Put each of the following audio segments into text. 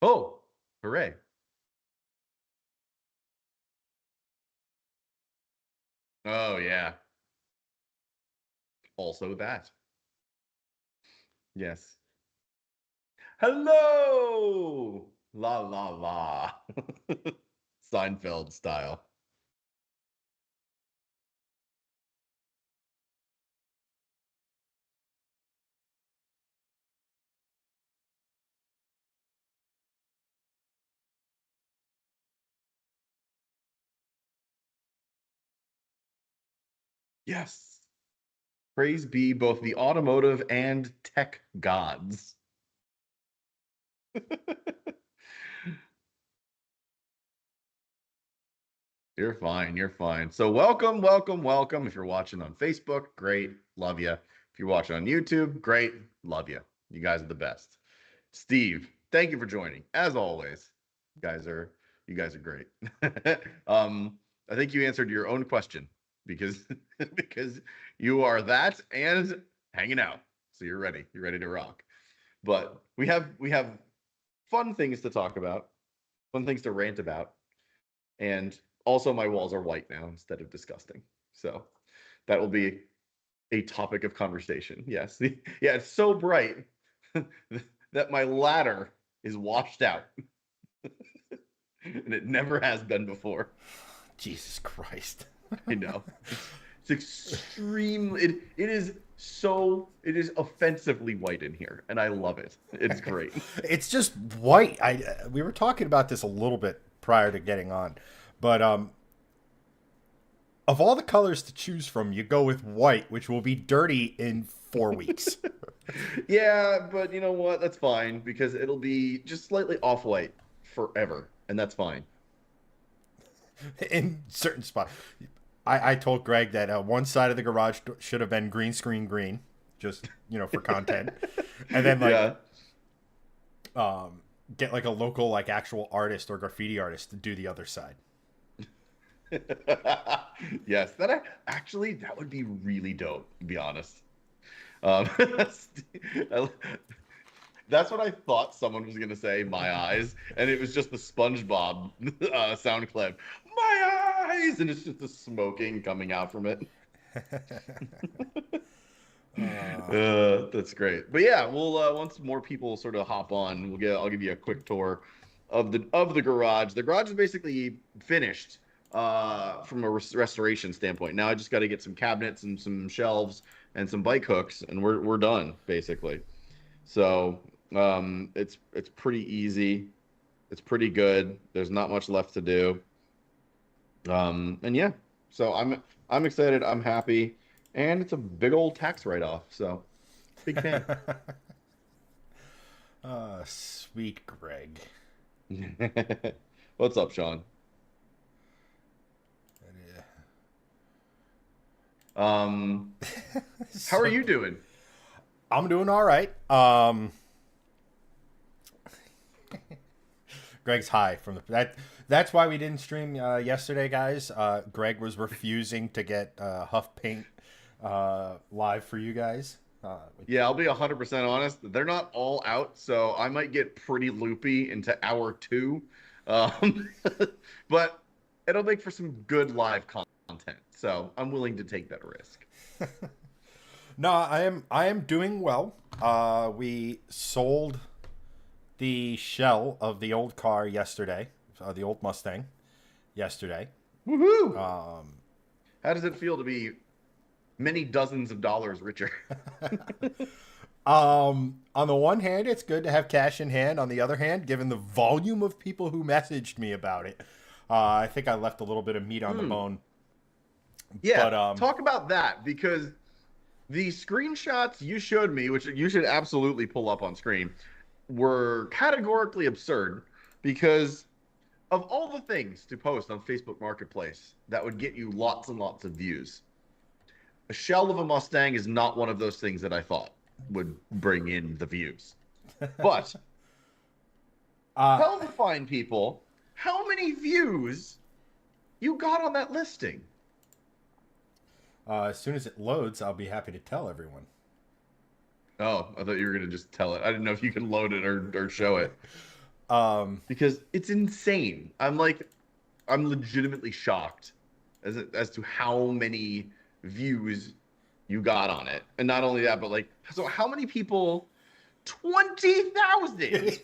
Oh, hooray. Oh, yeah. Also that. Yes. Hello! La la la. Seinfeld style. Yes. Praise be both the automotive and tech gods. You're fine. You're fine. So welcome, welcome, welcome. If you're watching on Facebook, great. Love you. If you're watching on YouTube, great. Love you. You guys are the best. Steve, thank you for joining. As always, you guys are great. I think you answered your own question because because you are that and hanging out. So you're ready. You're ready to rock. But we have fun things to talk about, fun things to rant about, and also my walls are white now instead of disgusting. So that will be a topic of conversation. Yes. Yeah, it's so bright that my ladder is washed out. And it never has been before. Jesus Christ. I know. It's extremely it is offensively white in here, and I love it. It's great. It's just white. We were talking about this a little bit prior to getting on, but of all the colors to choose from, you go with white, which will be dirty in 4 weeks. Yeah, but you know what? That's fine because it'll be just slightly off-white forever, and that's fine. In certain spots. I told Greg that one side of the garage should have been green screen green, just for content, and then Yeah. get like a local like actual artist or graffiti artist to do the other side. Yes, actually that would be really dope, to be honest. That's what I thought someone was gonna say, my eyes, and it was just the SpongeBob sound clip. My eyes, and it's just the smoking coming out from it. Uh, That's great. But yeah, we'll once more people sort of hop on, I'll give you a quick tour of the garage. The garage is basically finished from a restoration standpoint. Now I just got to get some cabinets and some shelves and some bike hooks, and we're done basically. So it's pretty easy. It's pretty good. There's not much left to do. And yeah, so I'm excited. I'm happy, and it's a big old tax write-off. So big fan. sweet Greg. What's up, Sean? Um, how are So you doing? I'm doing all right. Greg's high from that. That's why we didn't stream yesterday, guys. Greg was refusing to get Huff Paint live for you guys. Yeah, I'll be 100% honest. They're not all out, so I might get pretty loopy into hour two. Um, but it'll make for some good live content. So I'm willing to take that risk. No, I am doing well. We sold the shell of the old car yesterday, the old Mustang yesterday. Woohoo! Um, How does it feel to be many dozens of dollars richer? on the one hand, it's good to have cash in hand. On the other hand, given the volume of people who messaged me about it, I think I left a little bit of meat on the Hmm. bone. Yeah, But talk about that because the screenshots you showed me, which you should absolutely pull up on screen, were categorically absurd because of all the things to post on Facebook Marketplace that would get you lots and lots of views. A shell of a Mustang is not one of those things that I thought would bring in the views. But uh, tell the fine people how many views you got on that listing. as soon as it loads, I'll be happy to tell everyone. Oh, I thought you were going to just tell it. I didn't know if you can load it or show it. because it's insane. I'm legitimately shocked as to how many views you got on it. And not only that, but like, so how many people? 20,000.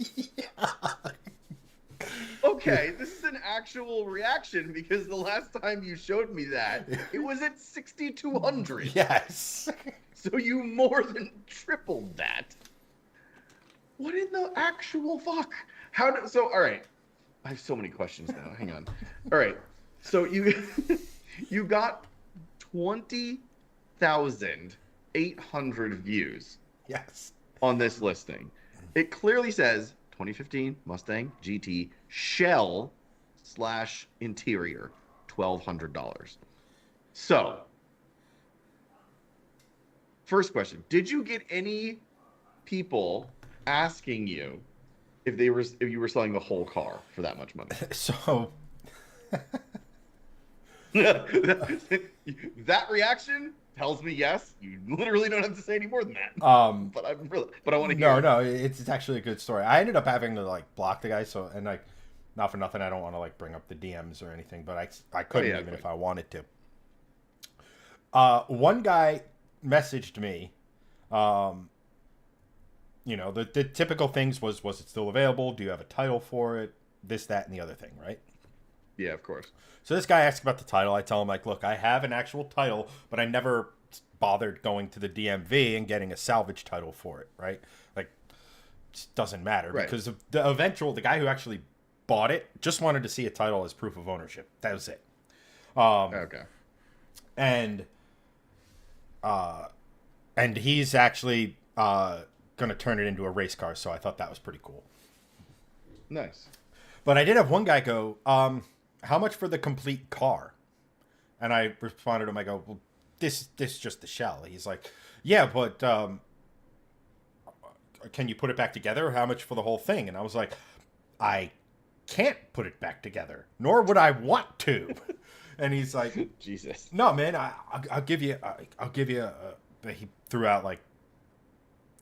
Okay, this is an actual reaction because the last time you showed me that, it was at 6,200. Yes. So you more than tripled that. What in the actual fuck? All right. I have so many questions now. Hang on. All right. So you you got 20,800 views Yes. on this listing. It clearly says 2015 Mustang GT shell / interior, $1,200. So, first question: did you get any people asking you if you were selling the whole car for that much money? So That reaction tells me yes. You literally don't have to say any more than that. But I want to hear. no, it's actually a good story. I ended up having to like block the guy, so and like not for nothing, I don't want to like bring up the DMs or anything, but I couldn't even if I wanted to. One guy messaged me. The typical things was it still available? Do you have a title for it? This, that, and the other thing, right? Yeah, of course. So this guy asked about the title. I tell him like, look, I have an actual title, but I never bothered going to the DMV and getting a salvage title for it, right? Like, it doesn't matter because the guy who actually bought it just wanted to see a title as proof of ownership. That was it. Okay. And he's actually going to turn it into a race car, so I thought that was pretty cool. Nice. But I did have one guy go, how much for the complete car? And I responded to him, I go, well, this is just the shell. He's like, yeah, but can you put it back together? How much for the whole thing? And I was like, I can't put it back together, nor would I want to. And he's like, Jesus. No, man, I'll give you, he threw out like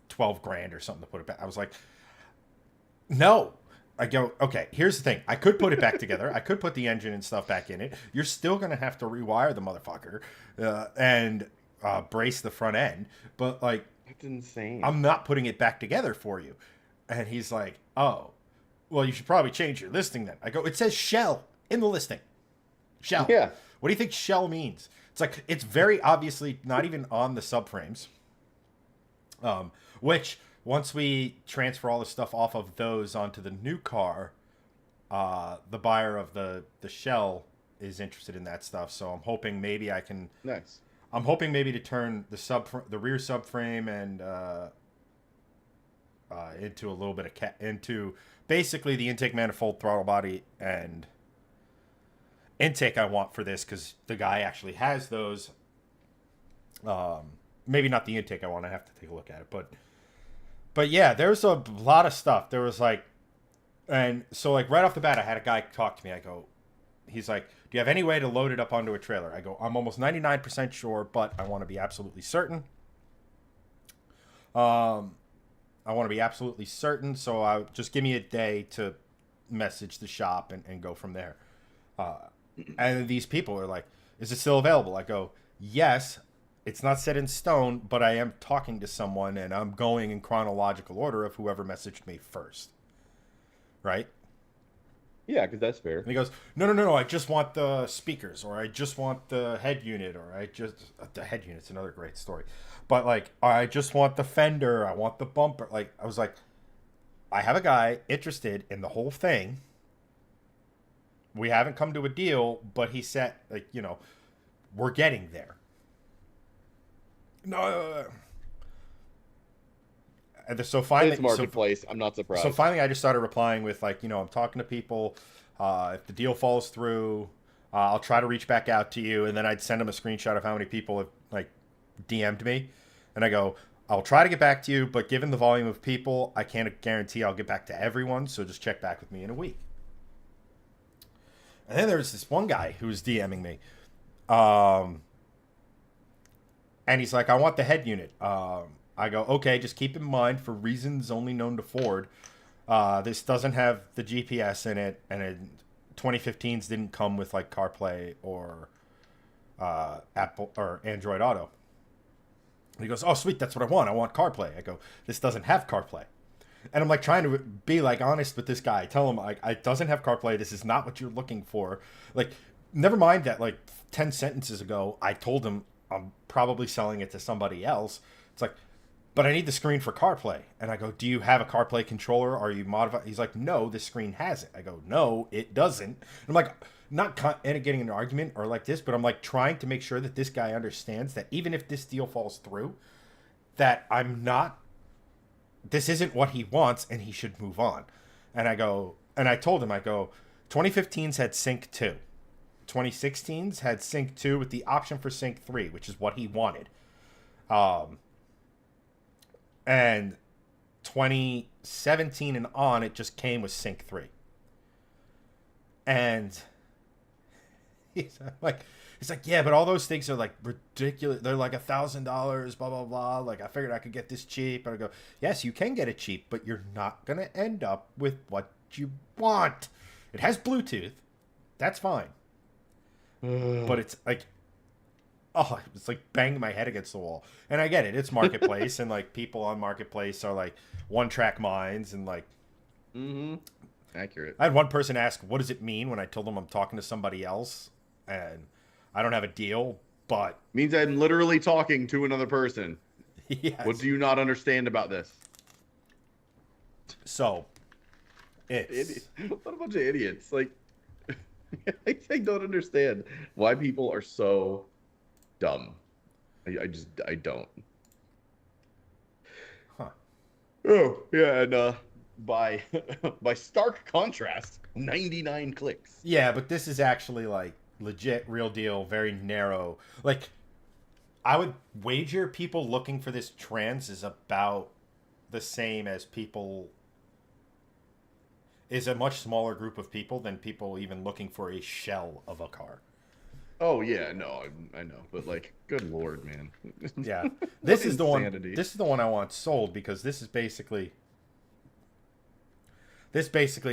12 grand or something to put it back. I was like, no. I go, okay, here's the thing. I could put it back together. I could put the engine and stuff back in it. You're still going to have to rewire the motherfucker and brace the front end. But, like, that's insane. I'm not putting it back together for you. And he's like, oh, well, you should probably change your listing then. I go, it says shell in the listing. Shell. Yeah. What do you think shell means? It's like, it's very obviously not even on the subframes. Which... once we transfer all the stuff off of those onto the new car, the buyer of the shell is interested in that stuff. So I'm hoping maybe I can. Nice. I'm hoping maybe to turn the rear subframe and into a little bit of into basically the intake manifold, throttle body, and intake I want for this because the guy actually has those. Maybe not the intake I want. I have to take a look at it, But yeah, there's a lot of stuff. There was like, and so like right off the bat, I had a guy talk to me. I go, he's like, do you have any way to load it up onto a trailer? I go, I'm almost 99% sure, but I want to be absolutely certain. I want to be absolutely certain. So just give me a day to message the shop and go from there. And these people are like, is it still available? I go, yes. It's not set in stone, but I am talking to someone, and I'm going in chronological order of whoever messaged me first. Right? Yeah, because that's fair. And he goes, no, I just want the speakers, or I just want the head unit, or the head unit's another great story. But, like, I just want the fender, I want the bumper. Like, I was like, I have a guy interested in the whole thing. We haven't come to a deal, but he said, like, we're getting there. No. And so finally, it's marketplace. I'm not surprised. So finally, I just started replying with like, I'm talking to people. If the deal falls through, I'll try to reach back out to you. And then I'd send them a screenshot of how many people have like DM'd me, and I go, I'll try to get back to you, but given the volume of people, I can't guarantee I'll get back to everyone. So just check back with me in a week. And then there was this one guy who was DMing me. And he's like, I want the head unit. I go, okay, just keep in mind, for reasons only known to Ford, This doesn't have the GPS in it, and 2015s didn't come with like CarPlay or Apple or Android Auto. And he goes, "Oh, sweet, that's what I want. I want CarPlay." I go, "This doesn't have CarPlay." And I'm like trying to be like honest with this guy. I tell him like, "It doesn't have CarPlay. This is not what you're looking for." Like, never mind that like 10 sentences ago, I told him I'm probably selling it to somebody else. It's like, but I need the screen for CarPlay. And I go, "Do you have a CarPlay controller? Are you modified?" He's like, "No, this screen has it." I go, "No, it doesn't." And I'm like, not getting an argument or like this, but I'm like trying to make sure that this guy understands that even if this deal falls through, that I'm not, this isn't what he wants and he should move on. And I go, and I told him, I go, 2015's had Sync 2. 2016's had Sync 2 with the option for Sync 3, which is what he wanted. And 2017 and on, it just came with Sync 3. And he's like, yeah, but all those things are like ridiculous. They're like $1,000, blah, blah, blah. Like, I figured I could get this cheap. And I go, yes, you can get it cheap, but you're not going to end up with what you want. It has Bluetooth. That's fine. But it's like, oh, it's like banging my head against the wall. And I get it. It's Marketplace. And like people on Marketplace are like one-track minds. And like, Accurate. I had one person ask, what does it mean when I told them I'm talking to somebody else? And I don't have a deal, but Means I'm literally talking to another person. yes. What do you not understand about this? So, it's What a bunch of idiots. Like, I don't understand why people are so dumb. I don't. Huh. Oh, yeah, and by by stark contrast, 99 clicks. Yeah, but this is actually like legit, real deal, very narrow. Like, I would wager people looking for this trans is about the same as people, is a much smaller group of people than people even looking for a shell of a car. Oh yeah, no, I know, but like, good lord, man. Yeah, this is the one. Insanity. This is the one I want sold because this basically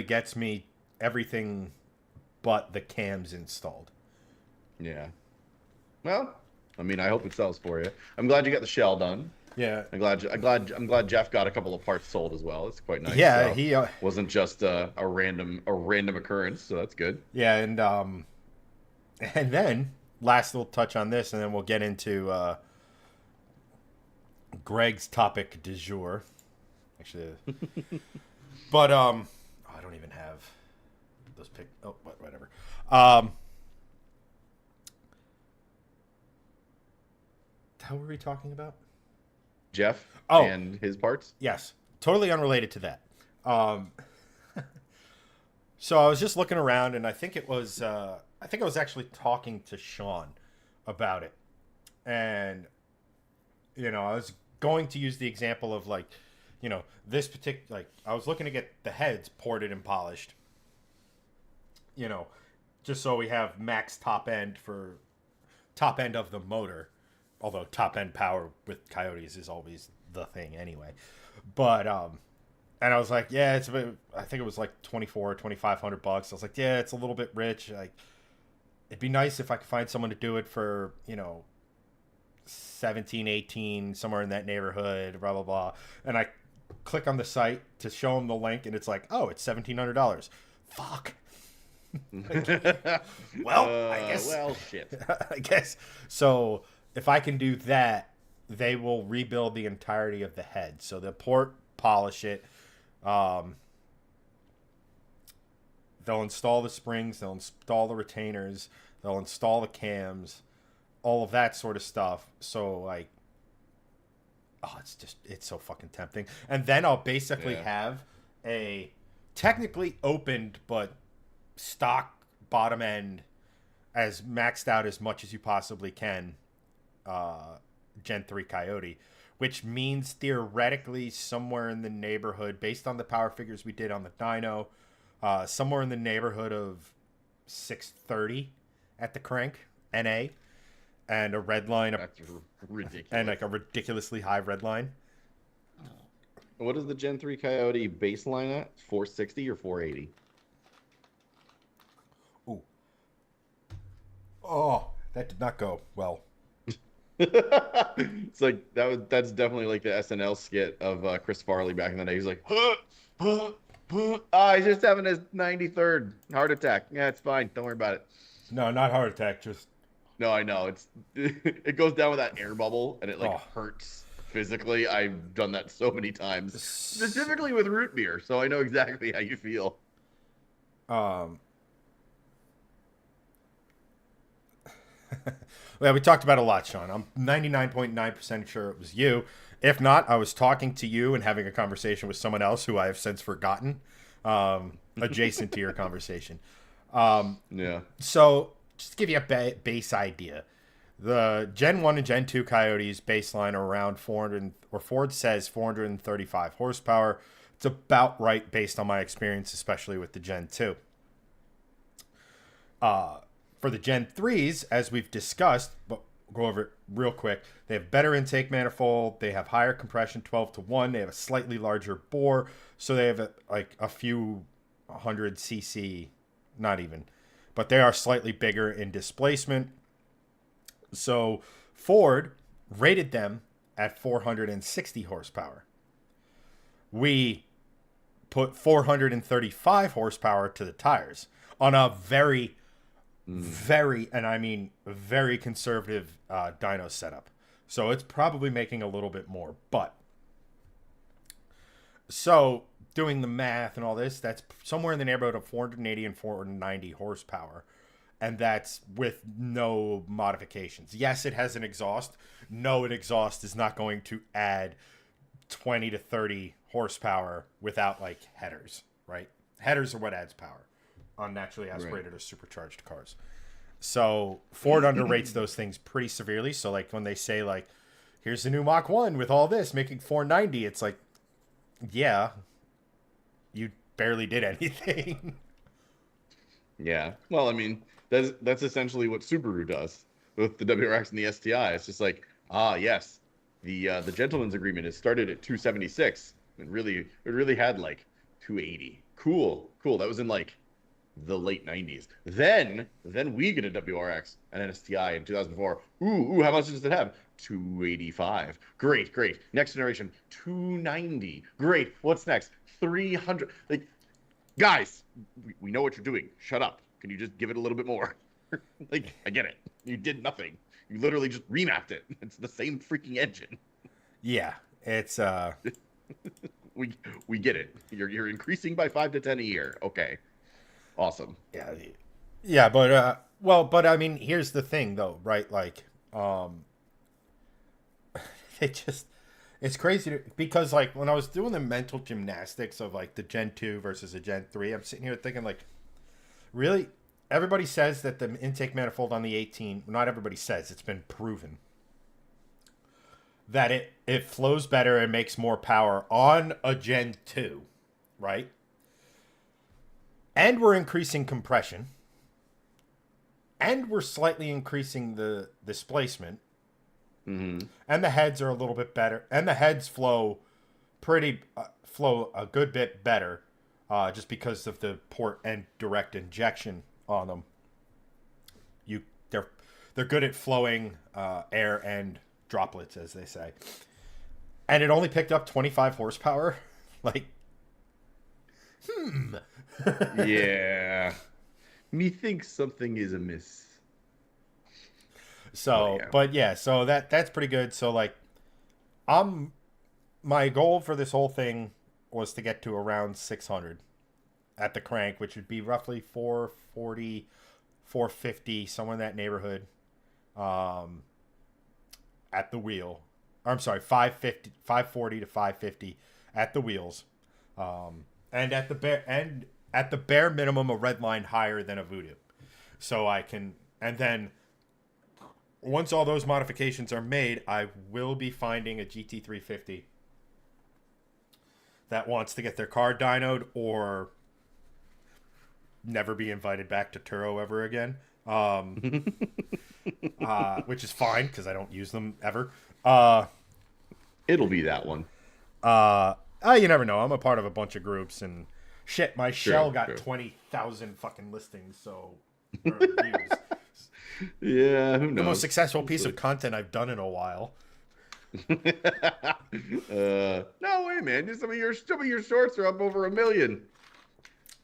gets me everything but the cams installed. Yeah. Well, I mean, I hope it sells for you. I'm glad you got the shell done. Yeah. I'm glad Jeff got a couple of parts sold as well. It's quite nice. Yeah, So he wasn't just a random occurrence, so that's good. yeah, and then last little touch on this, and then we'll get into Greg's topic du jour. Actually, but I don't even have those pick. Oh, whatever. How were we talking about? Jeff Oh. and his parts. Yes, totally unrelated to that. So I was just looking around, and I think I was actually talking to Sean about it, and I was going to use the example of like, this particular, like, I was looking to get the heads ported and polished, just so we have max top end of the motor, although top end power with Coyotes is always the thing anyway. But and I was like, yeah, it's a bit, I think it was like $2,400 or $2,500. I was like, yeah, it's a little bit rich. Like, it'd be nice if I could find someone to do it for 17, 18, somewhere in that neighborhood, blah blah blah. And I click on the site to show them the link, and it's like, oh, it's $1,700. Fuck. Well, I guess. Well, shit. I guess so. If I can do that, they will rebuild the entirety of the head. So they'll polish it. They'll install the springs. They'll install the retainers. They'll install the cams. All of that sort of stuff. So like, oh, it's so fucking tempting. And then I'll basically have a technically opened but stock bottom end as maxed out as much as you possibly can Gen 3 Coyote, which means theoretically somewhere in the neighborhood, based on the power figures we did on the dyno, somewhere in the neighborhood of 630 at the crank NA, and a red line. That's ridiculous. And like a ridiculously high red line. What is the Gen 3 Coyote baseline at? 460 or 480? Ooh. Oh, that did not go well. It's like that's definitely like the SNL skit of Chris Farley back in the day. He's like, huh, huh, huh. Ah, he's just having his 93rd heart attack. Yeah, it's fine. Don't worry about it. No, not heart attack. Just No, I know. It's it goes down with that air bubble and it like oh. hurts physically. I've done that so many times, S- specifically with root beer, so I know exactly how you feel. Um. Well, we talked about it a lot, Sean. I'm 99.9% sure it was you. If not, I was talking to you and having a conversation with someone else who I have since forgotten, adjacent to your conversation. Yeah. So, just to give you a base idea, the Gen 1 and Gen 2 Coyotes baseline are around 400, or Ford says 435 horsepower. It's about right based on my experience, especially with the Gen 2. For the Gen 3s, as we've discussed, but we'll go over it real quick, they have better intake manifold, they have higher compression 12-1, they have a slightly larger bore, so they have like a few 100 cc, not even, but they are slightly bigger in displacement. So Ford rated them at 460 horsepower. We put 435 horsepower to the tires on a very, and I mean very conservative dyno setup. So it's probably making a little bit more. But so doing the math and all this, that's somewhere in the neighborhood of 480 and 490 horsepower. And that's with no modifications. Yes, it has an exhaust. No, an exhaust is not going to add 20 to 30 horsepower without like headers, right? Headers are what adds power on naturally aspirated or supercharged cars. So Ford underrates those things pretty severely. So like when they say like, here's the new Mach 1 with all this making 490, it's like, yeah, you barely did anything. Yeah. Well, I mean, that's essentially what Subaru does with the WRX and the STI. It's just like, ah, yes, the gentleman's agreement is started at 276. It really had like 280. Cool, cool. That was in like the late 90s. Then we get a WRX and an STI in 2004. Ooh, how much does it have? 285. Great, great. Next generation, 290. Great. What's next? 300. Like, guys, we know what you're doing. Shut up. Can you just give it a little bit more? Like, I get it. You did nothing. You literally just remapped it. It's the same freaking engine. Yeah, it's We get it. You're increasing by 5 to 10 a year. Okay. Awesome. yeah, yeah, but well, but I mean, here's the thing though, right? Like, it just it's crazy because like when I was doing the mental gymnastics of like the Gen 2 versus a Gen 3, I'm sitting here thinking like, really? Everybody says that the intake manifold on the 18, not everybody says, it's been proven that it flows better and makes more power on a Gen 2, right? And we're increasing compression, and we're slightly increasing the displacement, Mm-hmm. and the heads are a little bit better, and the heads flow flow a good bit better, just because of the port and direct injection on them. You they're good at flowing air and droplets, as they say, and it only picked up 25 horsepower. Like, Yeah. Methinks something is amiss. So, Yeah. but yeah, so that's pretty good. So like, I'm my goal for this whole thing was to get to around 600 at the crank, which would be roughly 440, 450, somewhere in that neighborhood. Um, at the wheel. I'm sorry, 550, 540 to 550 at the wheels. And at the bare minimum a red line higher than a Voodoo. So I can, and then once all those modifications are made, I will be finding a GT350 that wants to get their car dynoed or never be invited back to Turo ever again. Which is fine because I don't use them ever. It'll be that one. You never know. I'm a part of a bunch of groups, and shit, my shell got 20,000 fucking listings, so or views. Yeah, who knows? The most successful piece of content I've done in a while. No way, man. Some of your shorts are up over 1 million.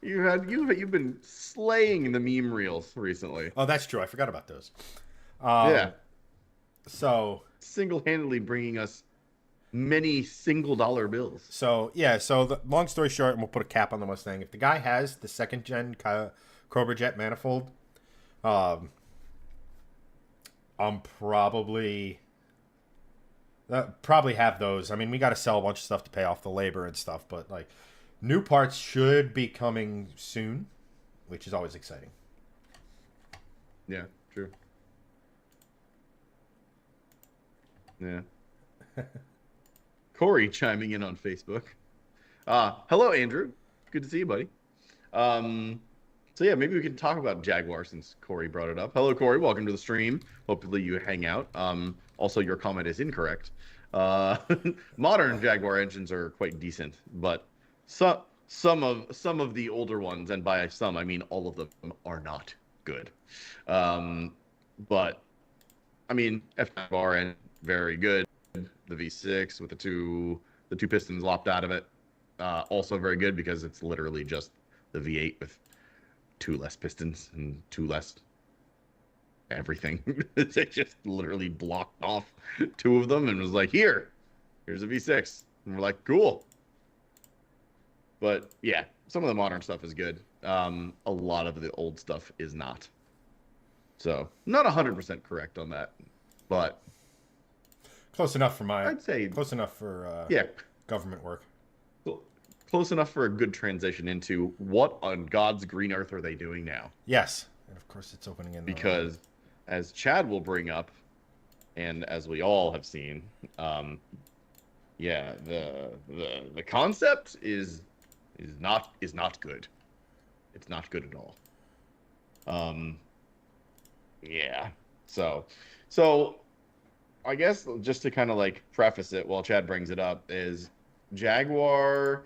You've been slaying the meme reels recently. Oh, that's true. I forgot about those. Yeah, So single-handedly bringing us many single-dollar bills. So yeah, so the long story short, and we'll put a cap on the Mustang. If the guy has the second gen Cobra Jet manifold, I'm probably have those. I mean, we got to sell a bunch of stuff to pay off the labor and stuff, but like new parts should be coming soon, which is always exciting. Yeah, true. Yeah. Corey chiming in on Facebook. Hello, Andrew. Good to see you, buddy. So yeah, maybe we can talk about Jaguar since Corey brought it up. Hello, Corey. Welcome to the stream. Hopefully you hang out. Also, your comment is incorrect. Modern Jaguar engines are quite decent, but some of the older ones, and by some I mean all of them, are not good. But I mean, Jaguar and very good. The V6 with the two pistons lopped out of it, also very good because it's literally just the V8 with 2 less pistons and 2 less everything. They just literally blocked off 2 of them and was like, here's a V6, and we're like, cool. But yeah, some of the modern stuff is good. A lot of the old stuff is not. So not 100% correct on that, but close enough for I'd say close enough for yeah, government work. close enough for a good transition into what on God's green earth are they doing now? Yes, and of course it's opening in because as Chad will bring up, and as we all have seen, yeah, the concept is not good. It's not good at all. Yeah. So I guess just to kind of like preface it while Chad brings it up is Jaguar,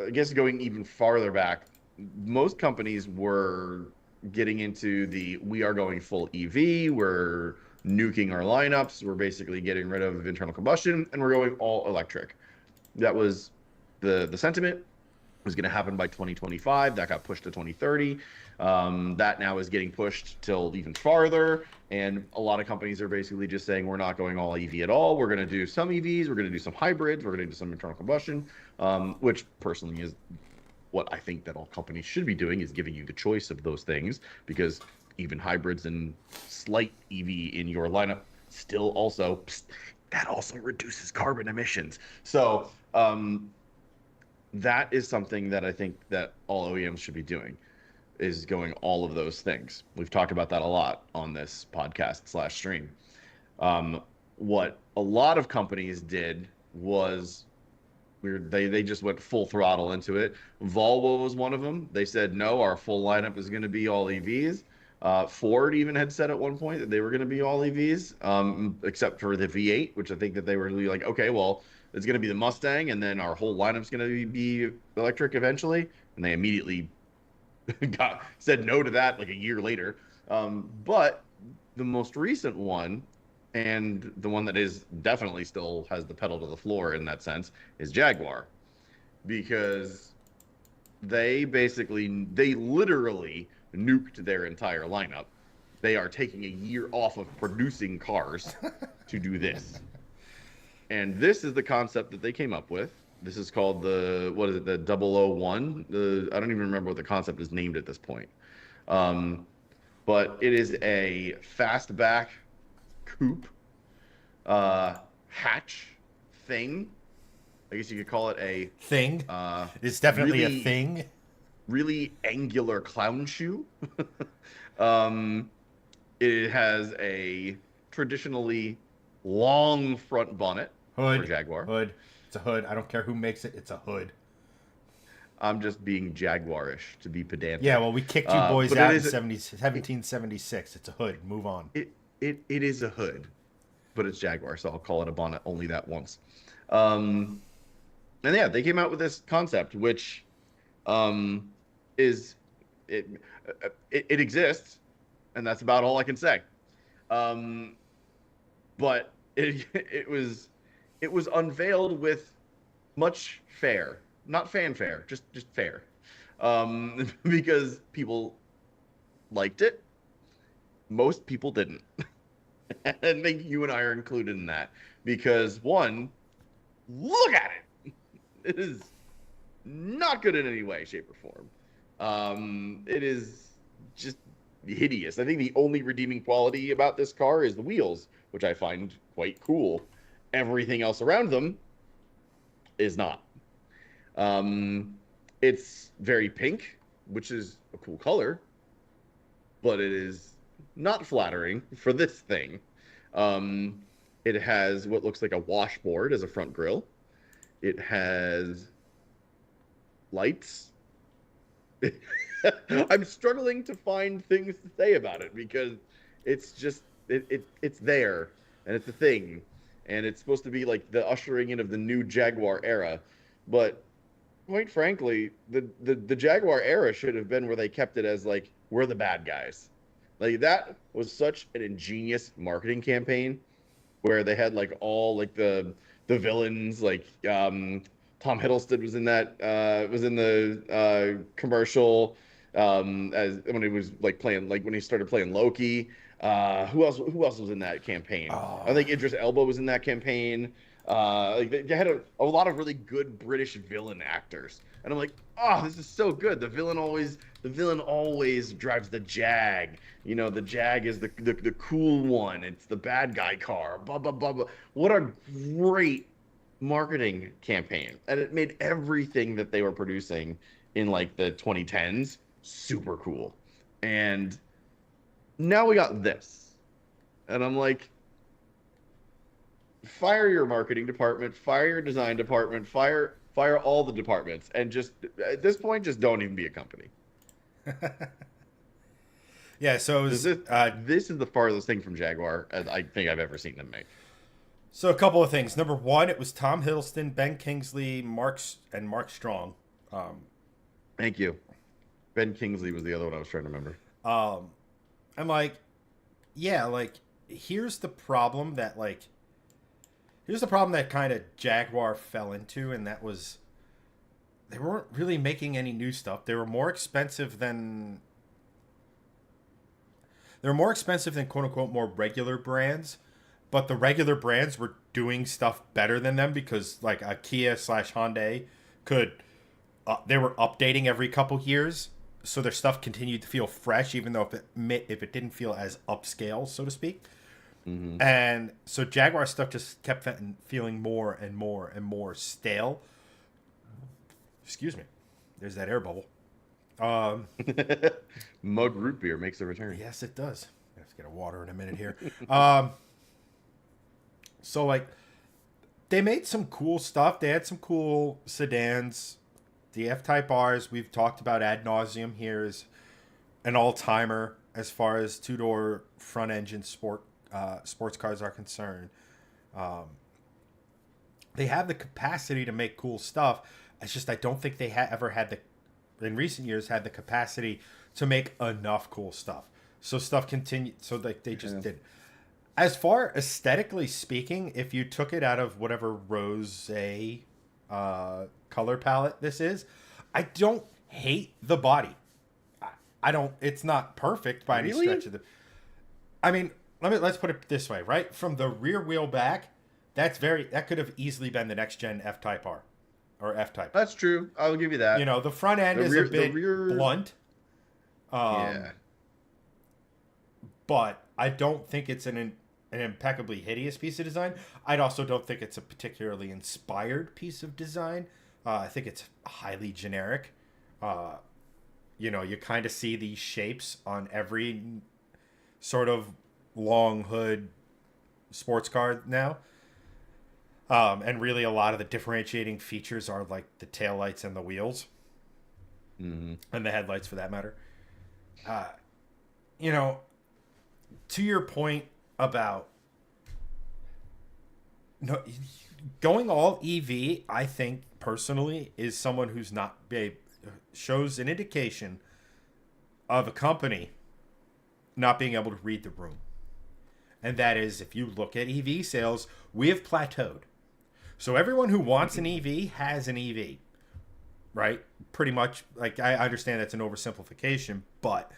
I guess going even farther back, most companies were getting into we are going full EV, we're nuking our lineups, we're basically getting rid of internal combustion, and we're going all electric. That was the sentiment. Was going to happen by 2025. That got pushed to 2030. That now is getting pushed till even farther. And a lot of companies are basically just saying we're not going all EV at all. We're going to do some EVs. We're going to do some hybrids. We're going to do some internal combustion, which personally is what I think that all companies should be doing, is giving you the choice of those things, because even hybrids and slight EV in your lineup still also, that also reduces carbon emissions. So, that is something that I think that all OEMs should be doing, is going all of those things. We've talked about that a lot on this podcast / stream. What a lot of companies did was they just went full throttle into it. Volvo was one of them. They said, no, our full lineup is going to be all EVs. Ford even had said at one point that they were going to be all EVs, except for the V8, which I think that they were really like, okay, well, it's going to be the Mustang, and then our whole lineup's going to be electric eventually. And they immediately said no to that like a year later. But the most recent one, and the one that is definitely still has the pedal to the floor in that sense, is Jaguar. Because they literally nuked their entire lineup. They are taking a year off of producing cars to do this. And this is the concept that they came up with. This is called the 001. I don't even remember what the concept is named at this point. But it is a fastback coupe hatch thing. I guess you could call it a thing. It's definitely really, a thing. Really angular clown shoe. It has a traditionally long front bonnet. Hood. For Jaguar. Hood. It's a hood. I don't care who makes it. It's a hood. I'm just being Jaguarish to be pedantic. Yeah, well, we kicked you boys out in 1776. It's a hood. Move on. It is a hood, but it's Jaguar, so I'll call it a bonnet only that once. And yeah, they came out with this concept, which um, is it, it exists, and that's about all I can say. Um, but it was unveiled with much fair, not fanfare, just fair, because people liked it. Most people didn't, and I think you and I are included in that because one, look at it, it is not good in any way, shape, or form. It is just hideous. I think the only redeeming quality about this car is the wheels, which I find quite cool. Everything else around them is not. Um, it's very pink, which is a cool color, but it is not flattering for this thing. Um, it has what looks like a washboard as a front grille. It has lights. I'm struggling to find things to say about it because it's just it's there and it's a thing and it's supposed to be like the ushering in of the new Jaguar era. But quite frankly, the Jaguar era should have been where they kept it as like we're the bad guys. Like that was such an ingenious marketing campaign where they had like all like the villains like Tom Hiddleston was in the commercial as when he was like playing like when he started playing Loki. Who else was in that campaign? I Oh, think Idris Elba was in that campaign. Like they had a lot of really good British villain actors, and I'm like, oh, this is so good. The villain always drives the Jag. You know, the Jag is the cool one. It's the bad guy car. Blah blah blah blah. What a great marketing campaign, and it made everything that they were producing in like the 2010s super cool. And now we got this, and I'm like, fire your marketing department, fire your design department, fire all the departments, and just at this point, just don't even be a company. yeah. So it This was, is this is the farthest thing from Jaguar as I think I've ever seen them make. so a couple of things. Number one, it was Tom Hiddleston, Ben Kingsley, and Mark Strong. Um, Thank you. Ben Kingsley was the other one I was trying to remember. um, I'm like, yeah, like here's the problem that like here's the problem that kind of Jaguar fell into, and that was they weren't really making any new stuff. They were more expensive than quote unquote more regular brands, but the regular brands were doing stuff better than them because like a Kia slash Hyundai could they were updating every couple years, so their stuff continued to feel fresh, even though if it didn't feel as upscale, so to speak. Hmm. And so Jaguar stuff just kept feeling more and more and more stale. Excuse me. There's that air bubble. Um, Mug root beer makes a return. yes, it does. I have to get a water in a minute here. Um, so like they made some cool stuff. They had some cool sedans. The F-Type Rs we've talked about ad nauseum here is an all-timer as far as two-door front-engine sports cars are concerned. Um, they have the capacity to make cool stuff. It's just I don't think they ever had the in recent years had the capacity to make enough cool stuff. So stuff continued. So like they just Yeah. did. As far aesthetically speaking, if you took it out of whatever rose color palette this is, I don't hate the body. I don't. It's not perfect by any Really? stretch of the. I mean, let's put it this way, right? From the rear wheel back, that could have easily been the next gen F Type R or F Type. That's true. I'll give you that. You know, the front end is a The bit rear, blunt, yeah. but I don't think it's an impeccably hideous piece of design. I also don't think it's a particularly inspired piece of design. I think it's highly generic. Uh, you know, you kind of see these shapes on every sort of long hood sports car now. And really, a lot of the differentiating features are like the taillights and the wheels, Hmm. and the headlights for that matter. Uh, you know, to your point about no, going all EV, I think personally, is someone who's not shows an indication of a company not being able to read the room. And that is, if you look at EV sales, we have plateaued. So everyone who wants an EV has an EV, right? Pretty much. Like, I understand that's an oversimplification, but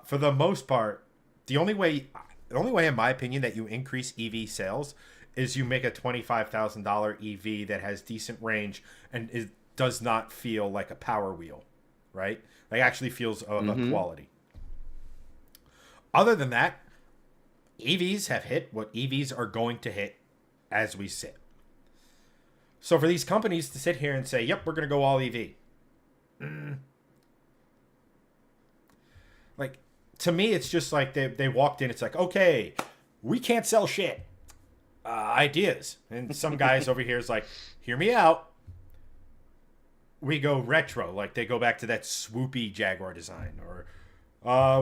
for the most part, the only way, in my opinion, that you increase EV sales is you make a $25,000 EV that has decent range and does not feel like a Power Wheel, right? Like, actually feels of a quality. Other than that, EVs have hit what EVs are going to hit as we sit. So for these companies to sit here and say, yep, we're going to go all EV. Like, to me, it's just like they walked in. It's like, okay, we can't sell shit. Ideas. And some guys over here is like, hear me out. We go retro. Like, they go back to that swoopy Jaguar design. Or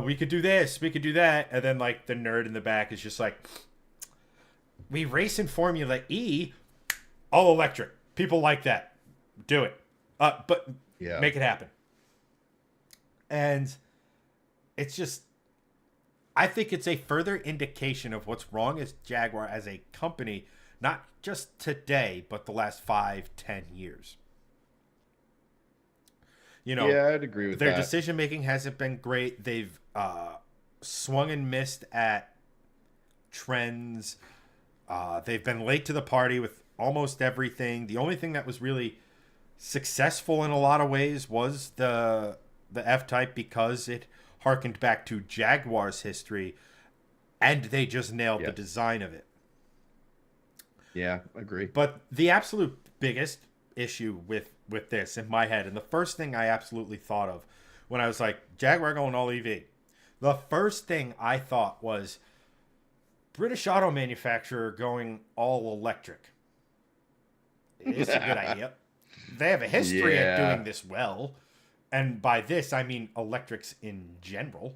we could do this, we could do that. And then, like, the nerd in the back is just like, we race in Formula E, all electric. People like that. Do it. But make it happen. And it's just, I think it's a further indication of what's wrong as Jaguar as a company, not just today, but the last 5-10 years. You know, yeah, I'd agree with their that. decision making hasn't been great. They've swung and missed at trends. They've been late to the party with almost everything. The only thing that was really successful in a lot of ways was the F-Type, because it harkened back to Jaguar's history, and they just nailed the design of it. Yeah, agree. But the absolute biggest issue with this in my head, and the first thing I absolutely thought of when I was like, Jaguar going all EV, the first thing I thought was British auto manufacturer going all electric. It's a good idea. They have a history at doing this well. And by this, I mean electrics in general.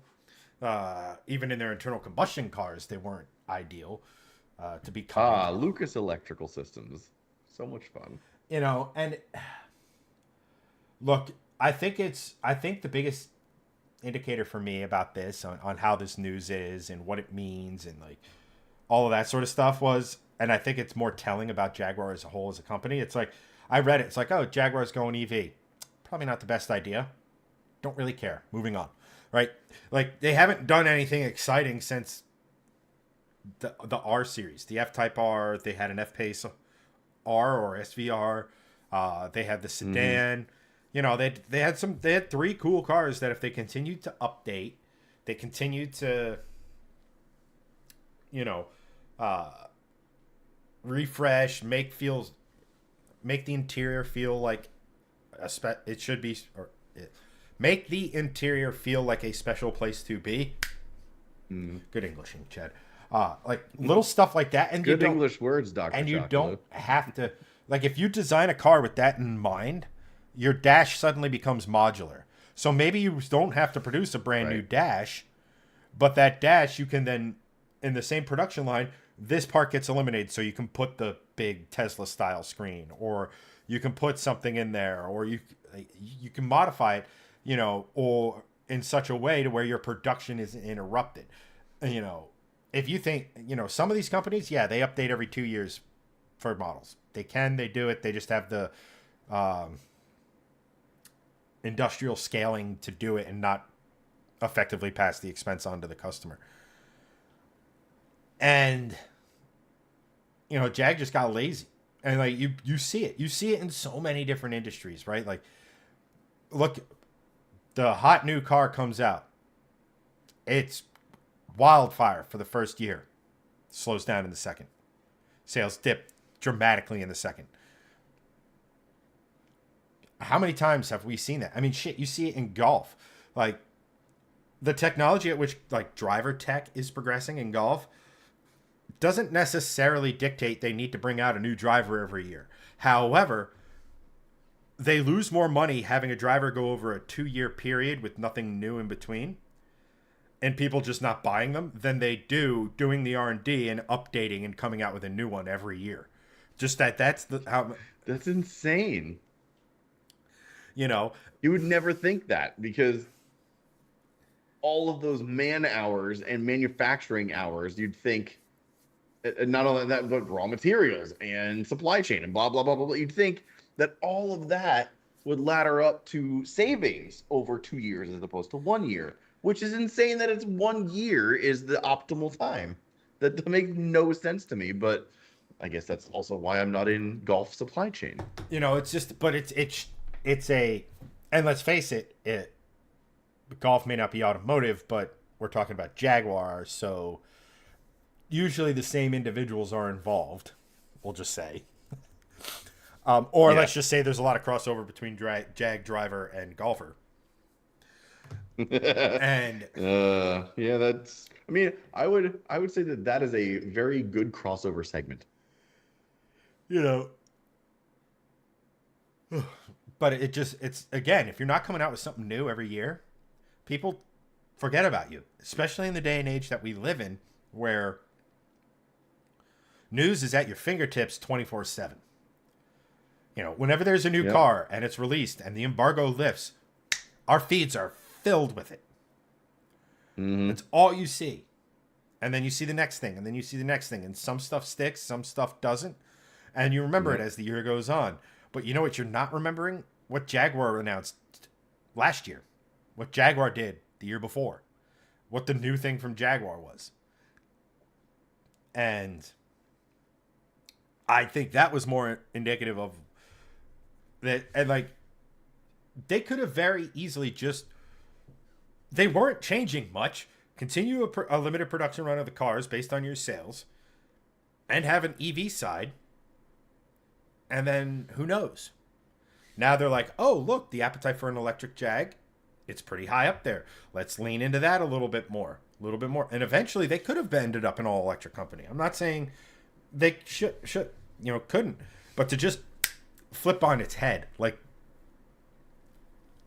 Even in their internal combustion cars, they weren't ideal to be kind. Lucas Electrical Systems. So much fun. You know, and look, I think the biggest indicator for me about this on how this news is and what it means and like all of that sort of stuff was, and I think it's more telling about Jaguar as a whole as a company. It's like, I read it. It's like, oh, Jaguar's going EV. Probably not the best idea. Don't really care. Moving on. Right? Like, they haven't done anything exciting since the R series. The F-Type R. They had an F-Pace R or SVR. They had the sedan. You know, they had 3 cool cars that if they continued to update, they continued to, you know, refresh, make the interior feel like it should be, or make the interior feel like a special place to be. Good Englishing, Chad. Like little stuff like that, and good English words, Dr. And you Chocolate. don't have to, like, if you design a car with that in mind, your dash suddenly becomes modular. So maybe you don't have to produce a brand new dash, but that dash you can then, in the same production line, this part gets eliminated, so you can put the big Tesla style screen, or you can put something in there, or you can modify it, you know, or in such a way to where your production isn't interrupted. You know, if you think, you know, some of these companies, they update every 2 years for models. They do it. They just have the industrial scaling to do it and not effectively pass the expense on to the customer. And, you know, Jag just got lazy. And, like, you see it. You see it in so many different industries, right? Like, look, the hot new car comes out. It's wildfire for the first year. Slows down in the second. Sales dip dramatically in the second. How many times have we seen that? I mean, shit, you see it in golf. Like, the technology at which, like, driver tech is progressing in golf doesn't necessarily dictate they need to bring out a new driver every year. However, they lose more money having a driver go over a 2-year period with nothing new in between and people just not buying them than they do doing the R&D and updating and coming out with a new one every year. Just that's the how That's insane. you know. You would never think that because all of those man hours and manufacturing hours, you'd think, not only that, but raw materials and supply chain and blah, blah, blah, blah, blah. You'd think that all of that would ladder up to savings over 2 years as opposed to 1 year, which is insane that it's 1 year is the optimal time. That makes no sense to me, but I guess that's also why I'm not in golf supply chain. It's just, but it's a, and let's face it, golf may not be automotive, but we're talking about Jaguars, so usually the same individuals are involved. We'll just say, or let's just say there's a lot of crossover between Jag driver and golfer. And yeah, that's. I mean, I would say that is a very good crossover segment. But it's again, if you're not coming out with something new every year, people forget about you, especially in the day and age that we live in, where news is at your fingertips 24/7. Whenever there's a new car and it's released and the embargo lifts, our feeds are filled with it. It's all you see. And then you see the next thing, and then you see the next thing, and some stuff sticks, some stuff doesn't. And you remember it as the year goes on. But you know what you're not remembering? What Jaguar announced last year. What Jaguar did the year before. What the new thing from Jaguar was. And I think that was more indicative of that. And like, they could have very easily just, they weren't changing much. Continue a limited production run of the cars based on your sales and have an EV side. And then who knows? Now they're like, oh, look, the appetite for an electric Jag, it's pretty high up there. Let's lean into that a little bit more. And eventually they could have ended up an all electric company. I'm not saying they couldn't. But to just flip on its head, like,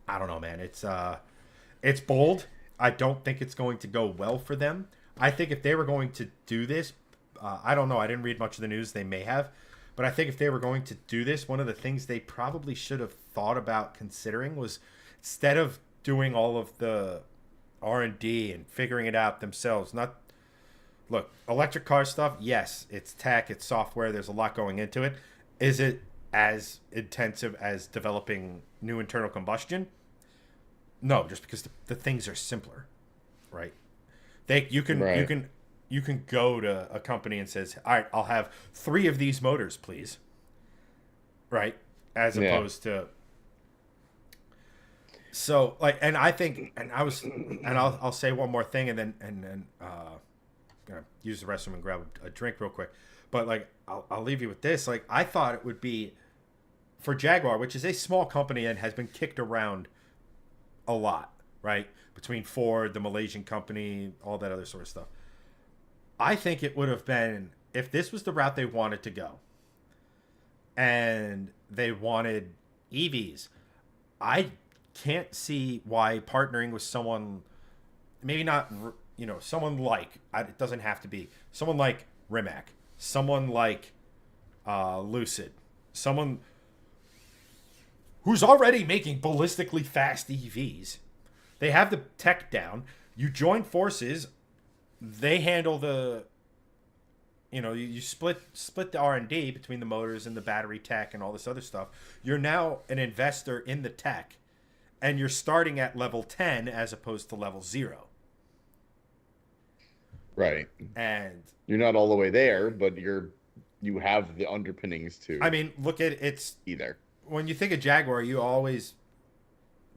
I don't know, man. It's bold. I don't think it's going to go well for them. I think if they were going to do this, I don't know. I didn't read much of the news. They may have. But I think if they were going to do this, one of the things they probably should have thought about considering was, instead of doing all of the R&D and figuring it out themselves, look, electric car stuff, yes, it's tech, it's software, there's a lot going into it. Is it as intensive as developing new internal combustion? No, just because the things are simpler, right? You can go to a company and says, all right, I'll have 3 of these motors, please. Right? As opposed to. So and I think, I'll say one more thing and then gonna use the restroom and grab a drink real quick. But I'll leave you with this. I thought it would be for Jaguar, which is a small company and has been kicked around a lot, right? Between Ford, the Malaysian company, all that other sort of stuff. I think it would have been, if this was the route they wanted to go and they wanted EVs, I can't see why partnering with someone, maybe not, someone like, it doesn't have to be, someone like Rimac, someone like Lucid, someone who's already making ballistically fast EVs. They have the tech down. You join forces. They handle the, you split the R&D between the motors and the battery tech and all this other stuff. You're now an investor in the tech, and you're starting at level 10 as opposed to level 0. Right. And you're not all the way there, but you have the underpinnings to. I mean, look at it's either. When you think of Jaguar, you always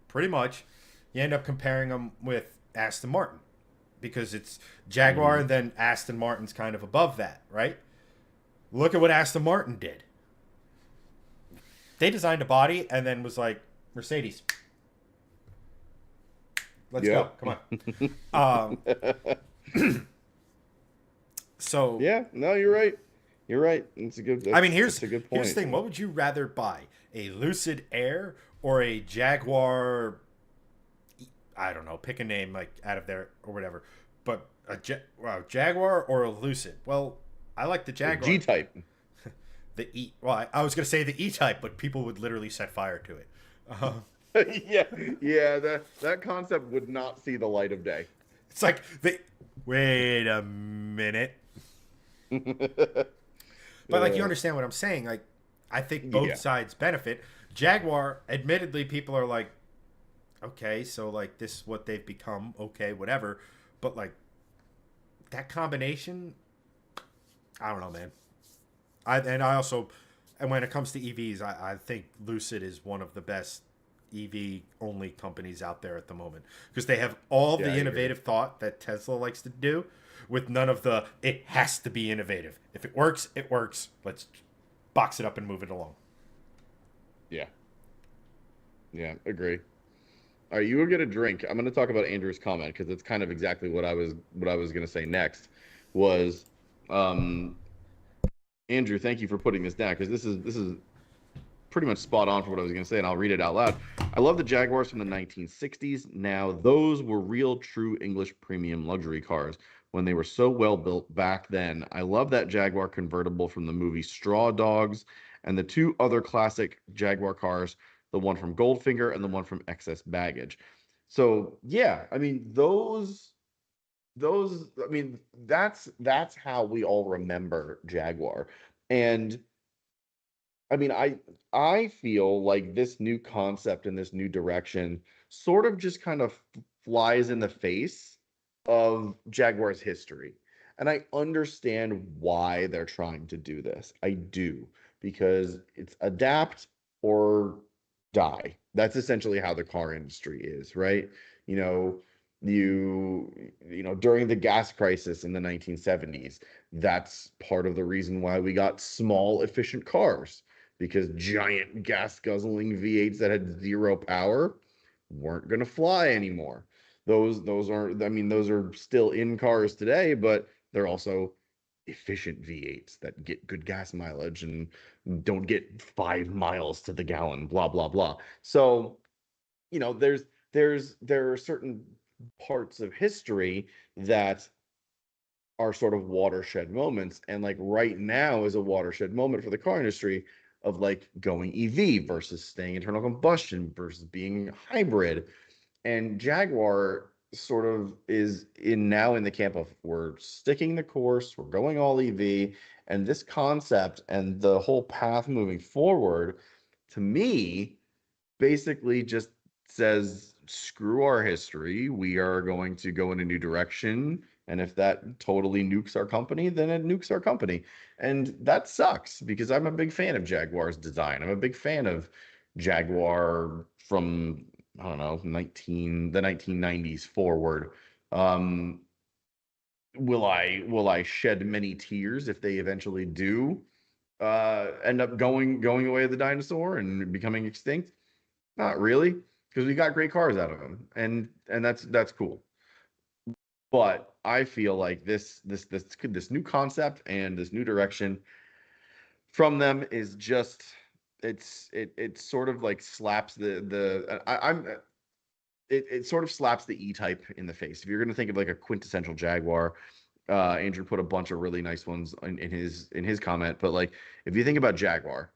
pretty much you end up comparing them with Aston Martin, because it's Jaguar and then Aston Martin's kind of above that, right? Look at what Aston Martin did. They designed a body and then was like, Mercedes, let's go. Come on. So yeah, no, you're right. You're right. It's a good. Here's a good point. Here's the thing. What would you rather buy? A Lucid Air or a Jaguar I don't know, pick a name like out of there or whatever. But wow, Jaguar or a Lucid? Well, I like the A Jaguar. G-type. The E. Well, I was gonna say the E type, but people would literally set fire to it. Uh, Yeah, yeah, that concept would not see the light of day. it's like the. Wait a minute. But like you Uh, understand what I'm saying. Like I think both yeah, sides benefit. Jaguar, admittedly, people are like, okay, so like this is what they've become. Okay, whatever. But like that combination, I don't know, man. I also, and when it comes to EVs, I think Lucid is one of the best EV only companies out there at the moment because they have all yeah, the I agree. innovative thought that Tesla likes to do, with none of the it has to be innovative. If it works, it works. Let's box it up and move it along. Yeah, yeah, agree. All right, you will get a drink. I'm going to talk about Andrew's comment because it's kind of exactly what I was going to say next was um Andrew, thank you for putting this down because this is pretty much spot on for what I was going to say, and I'll read it out loud. I love the Jaguars from the 1960s. Now, those were real, true English premium luxury cars when they were so well built back then. I love that Jaguar convertible from the movie Straw Dogs and the two other classic Jaguar cars, the one from Goldfinger and the one from Excess Baggage. So, yeah, I mean, I mean, that's how we all remember Jaguar. And I mean, I feel like this new concept and this new direction sort of just kind of flies in the face of Jaguar's history. And I understand why they're trying to do this. I do, because it's adapt or die. That's essentially how the car industry is, right? You know, during the gas crisis in the 1970s, that's part of the reason why we got small efficient cars because giant gas guzzling V8s that had zero power weren't going to fly anymore. Those are I mean those are still in cars today, but they're also efficient V8s that get good gas mileage and don't get 5 miles to the gallon, blah blah blah. So, there are certain parts of history that are sort of watershed moments. And like right now is a watershed moment for the car industry of like going EV versus staying internal combustion versus being hybrid. And Jaguar sort of is in now in the camp of we're sticking the course, we're going all EV, and this concept and the whole path moving forward to me basically just says screw our history. We are going to go in a new direction. And if that totally nukes our company, then it nukes our company. And that sucks because I'm a big fan of Jaguar's design. I'm a big fan of Jaguar from, I don't know, the 1990s forward. Um, will I shed many tears if they eventually do end up going away with the dinosaur and becoming extinct? Not really, because we got great cars out of them, and that's cool. But I feel like this new concept and this new direction from them is just it sort of like slaps the I'm it sort of slaps the E-type in the face. If you're going to think of like a quintessential Jaguar, Andrew put a bunch of really nice ones in his comment. But like if you think about Jaguar,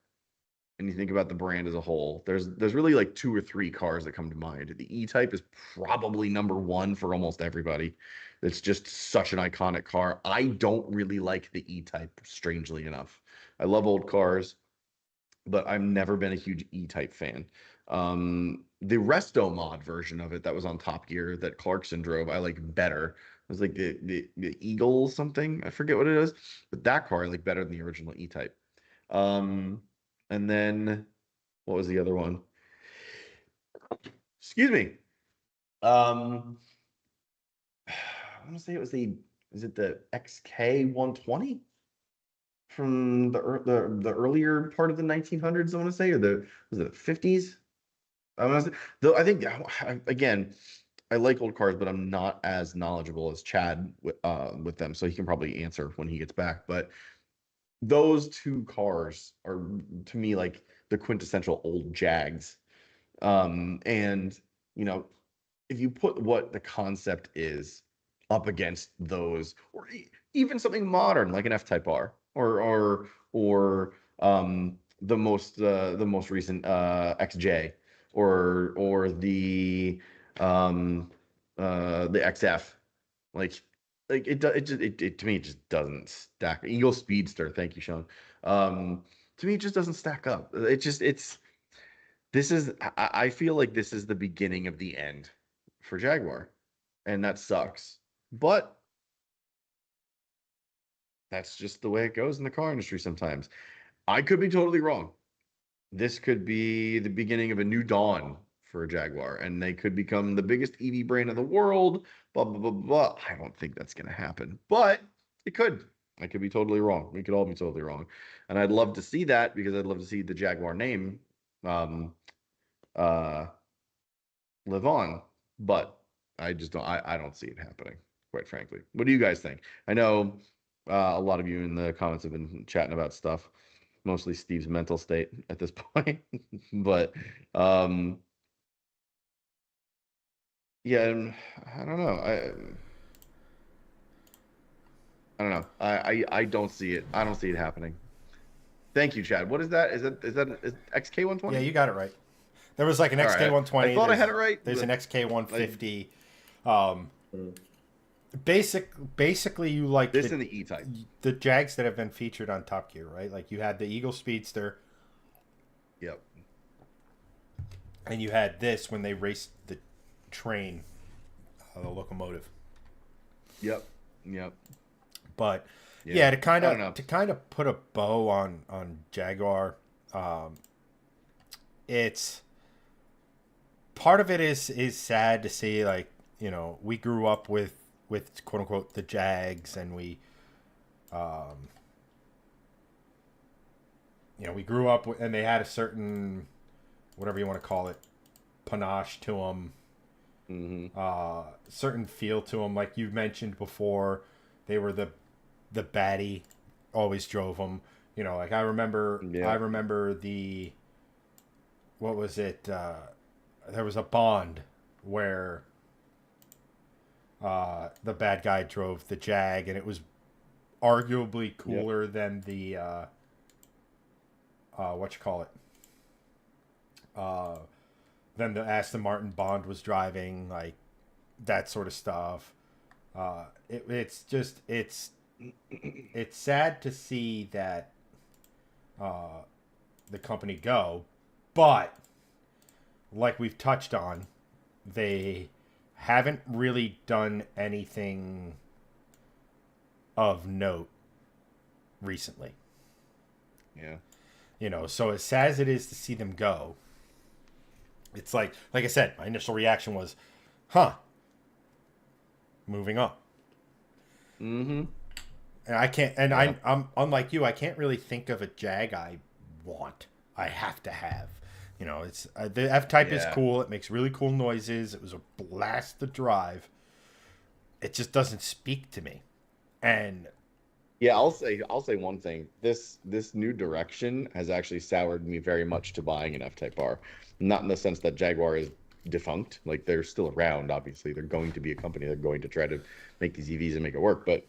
and you think about the brand as a whole, there's really like two or three cars that come to mind. The E-Type is probably number one for almost everybody. It's just such an iconic car. I don't really like the E-Type, strangely enough. I love old cars, but I've never been a huge E-Type fan. The Resto Mod version of it that was on Top Gear that Clarkson drove, I like better. It was like the Eagle something. I forget what it is, but that car I like better than the original E-Type. Um, and then what was the other one? Excuse me. Um, I want to say it was is it the XK 120 from the earlier part of the 1900s? I want to say, or was it 50s? I want to say, though I think again, I like old cars, but I'm not as knowledgeable as Chad with them, so he can probably answer when he gets back. But those two cars are to me like the quintessential old Jags. And you know, if you put what the concept is up against those, or even something modern like an F-Type R, or the most recent XJ, or the XF, like it to me it just doesn't stack. Eagle Speedster, thank you, Sean. To me, it just doesn't stack up. This is I feel like this is the beginning of the end for Jaguar, and that sucks. But that's just the way it goes in the car industry sometimes. I could be totally wrong. This could be the beginning of a new dawn for a Jaguar, and they could become the biggest EV brand in the world. Blah blah blah blah. I don't think that's going to happen, but it could. I could be totally wrong. We could all be totally wrong, and I'd love to see that because I'd love to see the Jaguar name um, uh, live on. But I just don't. I don't see it happening, quite frankly. What do you guys think? I know a lot of you in the comments have been chatting about stuff, mostly Steve's mental state at this point. But yeah, I don't know. I don't know. I don't see it. I don't see it happening. Thank you, Chad. What is that? Is XK120? Yeah, you got it right. There was like an All right. XK120. I thought I had it right. There's an XK150. Mm. Basically, you like This in the E-Type. the Jags that have been featured on Top Gear, right? Like you had the Eagle Speedster, Yep. and you had this when they raced the train, the locomotive. Yep. Yep. But Yeah. yeah, I don't know. to kind of put a bow on Jaguar, it's part of it is sad to see, like, you know, we grew up with quote unquote the Jags, and we you know, we grew up with, and they had a certain, whatever you want to call it, panache to them, certain feel to them. Like you mentioned before, they were the baddie, always drove them. You know, like I remember the, what was it? There was a Bond where the bad guy drove the Jag, and it was arguably cooler than the what you call it? Than the Aston Martin Bond was driving, like that sort of stuff. It's sad to see that the company go, but like we've touched on, they haven't really done anything of note recently. Yeah. You know, so as sad as it is to see them go, it's like I said, my initial reaction was, huh, moving on. Mm-hmm. And I can't, and yeah. I'm unlike you, I can't really think of a Jag I want. I have to have. You know, it's the F-Type is cool. It makes really cool noises. It was a blast to drive. It just doesn't speak to me. And yeah, I'll say one thing. This new direction has actually soured me very much to buying an F-Type R. Not in the sense that Jaguar is defunct. Like, they're still around, obviously. They're going to be a company. They're going to try to make these EVs and make it work. But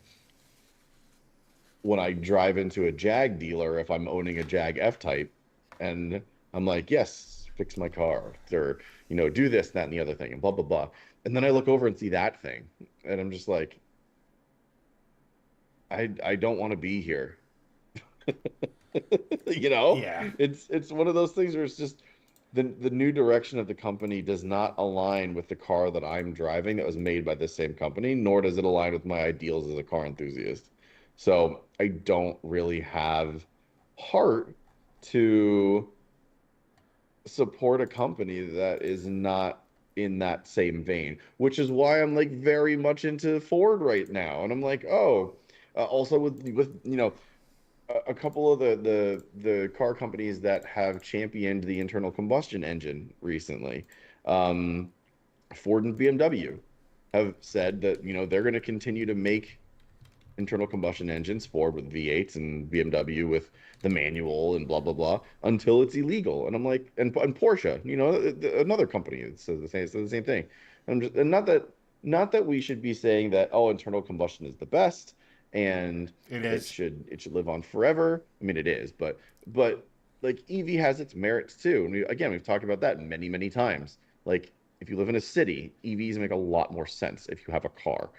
when I drive into a Jag dealer, if I'm owning a Jag F-Type, and I'm like, yes, fix my car, or, you know, do this, that, and the other thing, and blah, blah, blah. And then I look over and see that thing, and I'm just like, I don't want to be here. You know? Yeah. It's one of those things where it's just the new direction of the company does not align with the car that I'm driving that was made by the same company, nor does it align with my ideals as a car enthusiast. So I don't really have heart to support a company that is not in that same vein, which is why I'm like very much into Ford right now. And I'm like, oh, also with you know, a couple of the car companies that have championed the internal combustion engine recently, Ford and BMW have said that, you know, they're going to continue to make internal combustion engines, Ford with V8s and BMW with the manual and blah blah blah, until it's illegal. And I'm like, and Porsche, you know, another company that says the same thing. And not that we should be saying that, oh, internal combustion is the best and It it is. should live on forever. I mean, it is, but like EV has its merits too. And we've talked about that many, many times. Like if you live in a city, EVs make a lot more sense if you have a car.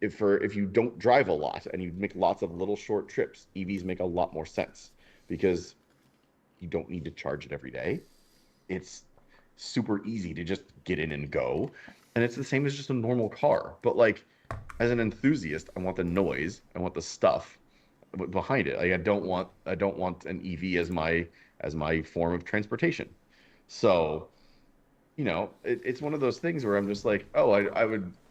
If you don't drive a lot and you make lots of little short trips, EVs make a lot more sense because you don't need to charge it every day. It's super easy to just get in and go. And it's the same as just a normal car. But like as an enthusiast, I want the noise, I want the stuff behind it. Like I don't want an EV as my form of transportation. So, it's one of those things where I'm just like, oh,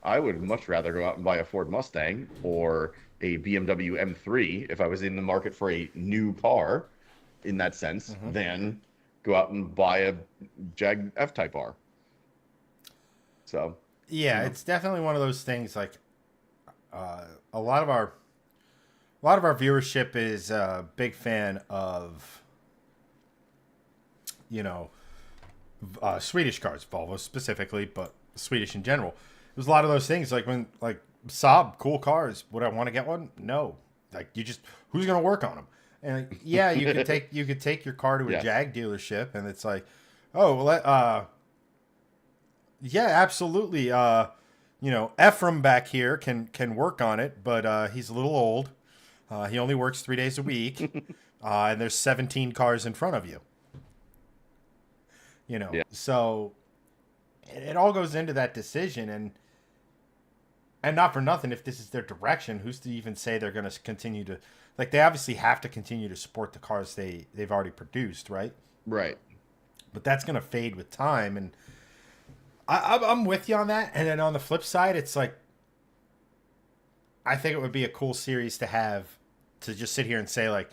I would much rather go out and buy a Ford Mustang or a BMW M3 if I was in the market for a new car in that sense Hmm. than go out and buy a Jag F-Type R. So, Yeah, you know, it's definitely one of those things. Like uh, a lot of our a lot of our viewership is a big fan of you know Swedish cars, Volvo specifically, but Swedish in general. There's a lot of those things. Like when like Saab, cool cars. Would I want to get one? No. Like you just who's gonna work on them? And yeah, you could take your car to a yes, Jag dealership, and it's like, oh well, yeah, absolutely. Ephraim back here can work on it, but he's a little old. He only works 3 days a week, and there's 17 cars in front of you. yeah, So it all goes into that decision, and not for nothing. If this is their direction, who's to even say they're going to continue to like? They obviously have to continue to support the cars they've already produced, right? right. But that's going to fade with time, and I'm with you on that. And then on the flip side, it's like I think it would be a cool series to have to just sit here and say like,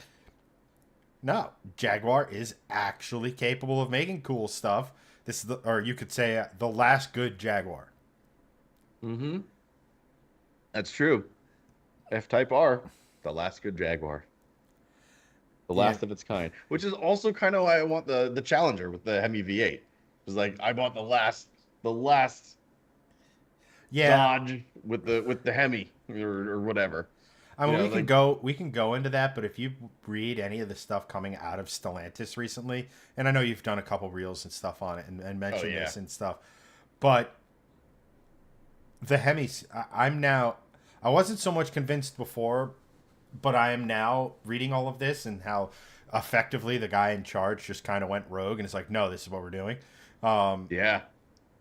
no, Jaguar is actually capable of making cool stuff. This is or you could say the last good Jaguar. Mm-hmm. That's true. F-Type R, the last good Jaguar, the Yeah, last of its kind, which is also kind of why I want the Challenger with the Hemi V8. It's like I bought the last yeah. Dodge with the Hemi or whatever. I mean, Like, we can go into that, but if you read any of the stuff coming out of Stellantis recently, and I know you've done a couple reels and stuff on it and oh mentioned yeah, this and stuff, but the Hemis, I'm now, I wasn't so much convinced before, but I am now reading all of this and how effectively the guy in charge just kind of went rogue and it's like, no, this is what we're doing, um, yeah,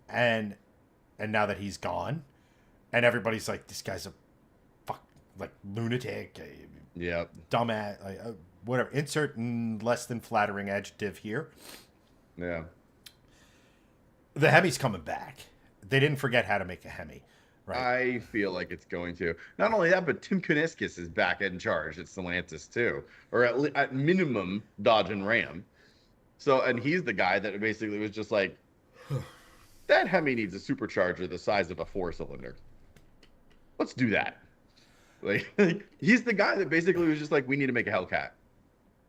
and and now that he's gone, and everybody's like, this guy's a fuck like lunatic, yeah. dumbass, whatever. Insert less than flattering adjective here. Yeah. The Hemi's coming back. They didn't forget how to make a Hemi, right? I feel like it's going to. Not only that, but Tim Kuniskis is back in charge at Stellantis too, or at minimum Dodge and Ram. So, and he's the guy that basically was just like, that Hemi needs a supercharger the size of a four-cylinder. Let's do that. Like, he's the guy that basically was just like, we need to make a Hellcat.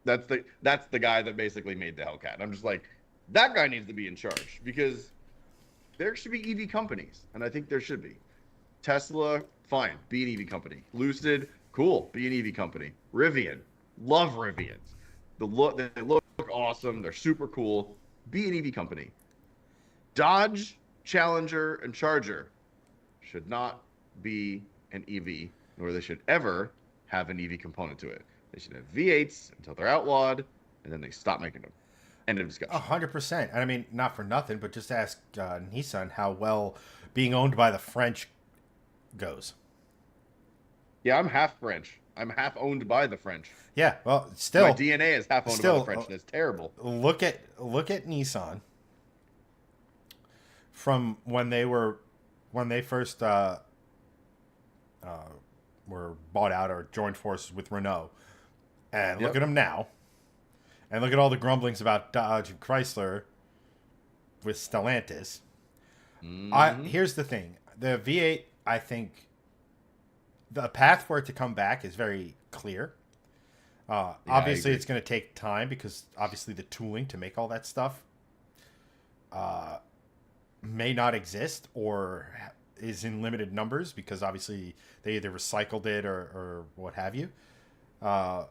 That's the guy that basically made the Hellcat. And I'm just like, that guy needs to be in charge because there should be EV companies, and I think there should be. Tesla, fine, be an EV company. Lucid, cool, be an EV company. Rivian, love Rivians. They look awesome. They're super cool. Be an EV company. Dodge, Challenger, and Charger should not be an EV, nor they should ever have an EV component to it. They should have V8s until they're outlawed, and then they stop making them. End of discussion. 100%. And I mean, not for nothing, but just ask Nissan how well being owned by the French goes. Yeah, I'm half French. I'm half owned by the French. Yeah, well, My still, DNA is half owned by the French, and it's terrible. look at Nissan from when they first were bought out or joined forces with Renault, and look Yep. at them now, and look at all the grumblings about Dodge and Chrysler with Stellantis. Hmm. Here's the thing: the V8, I think, the path for it to come back is very clear. Yeah, I Obviously, agree. it's going to take time because obviously the tooling to make all that stuff may not exist or is in limited numbers because obviously they either recycled it or what have you. But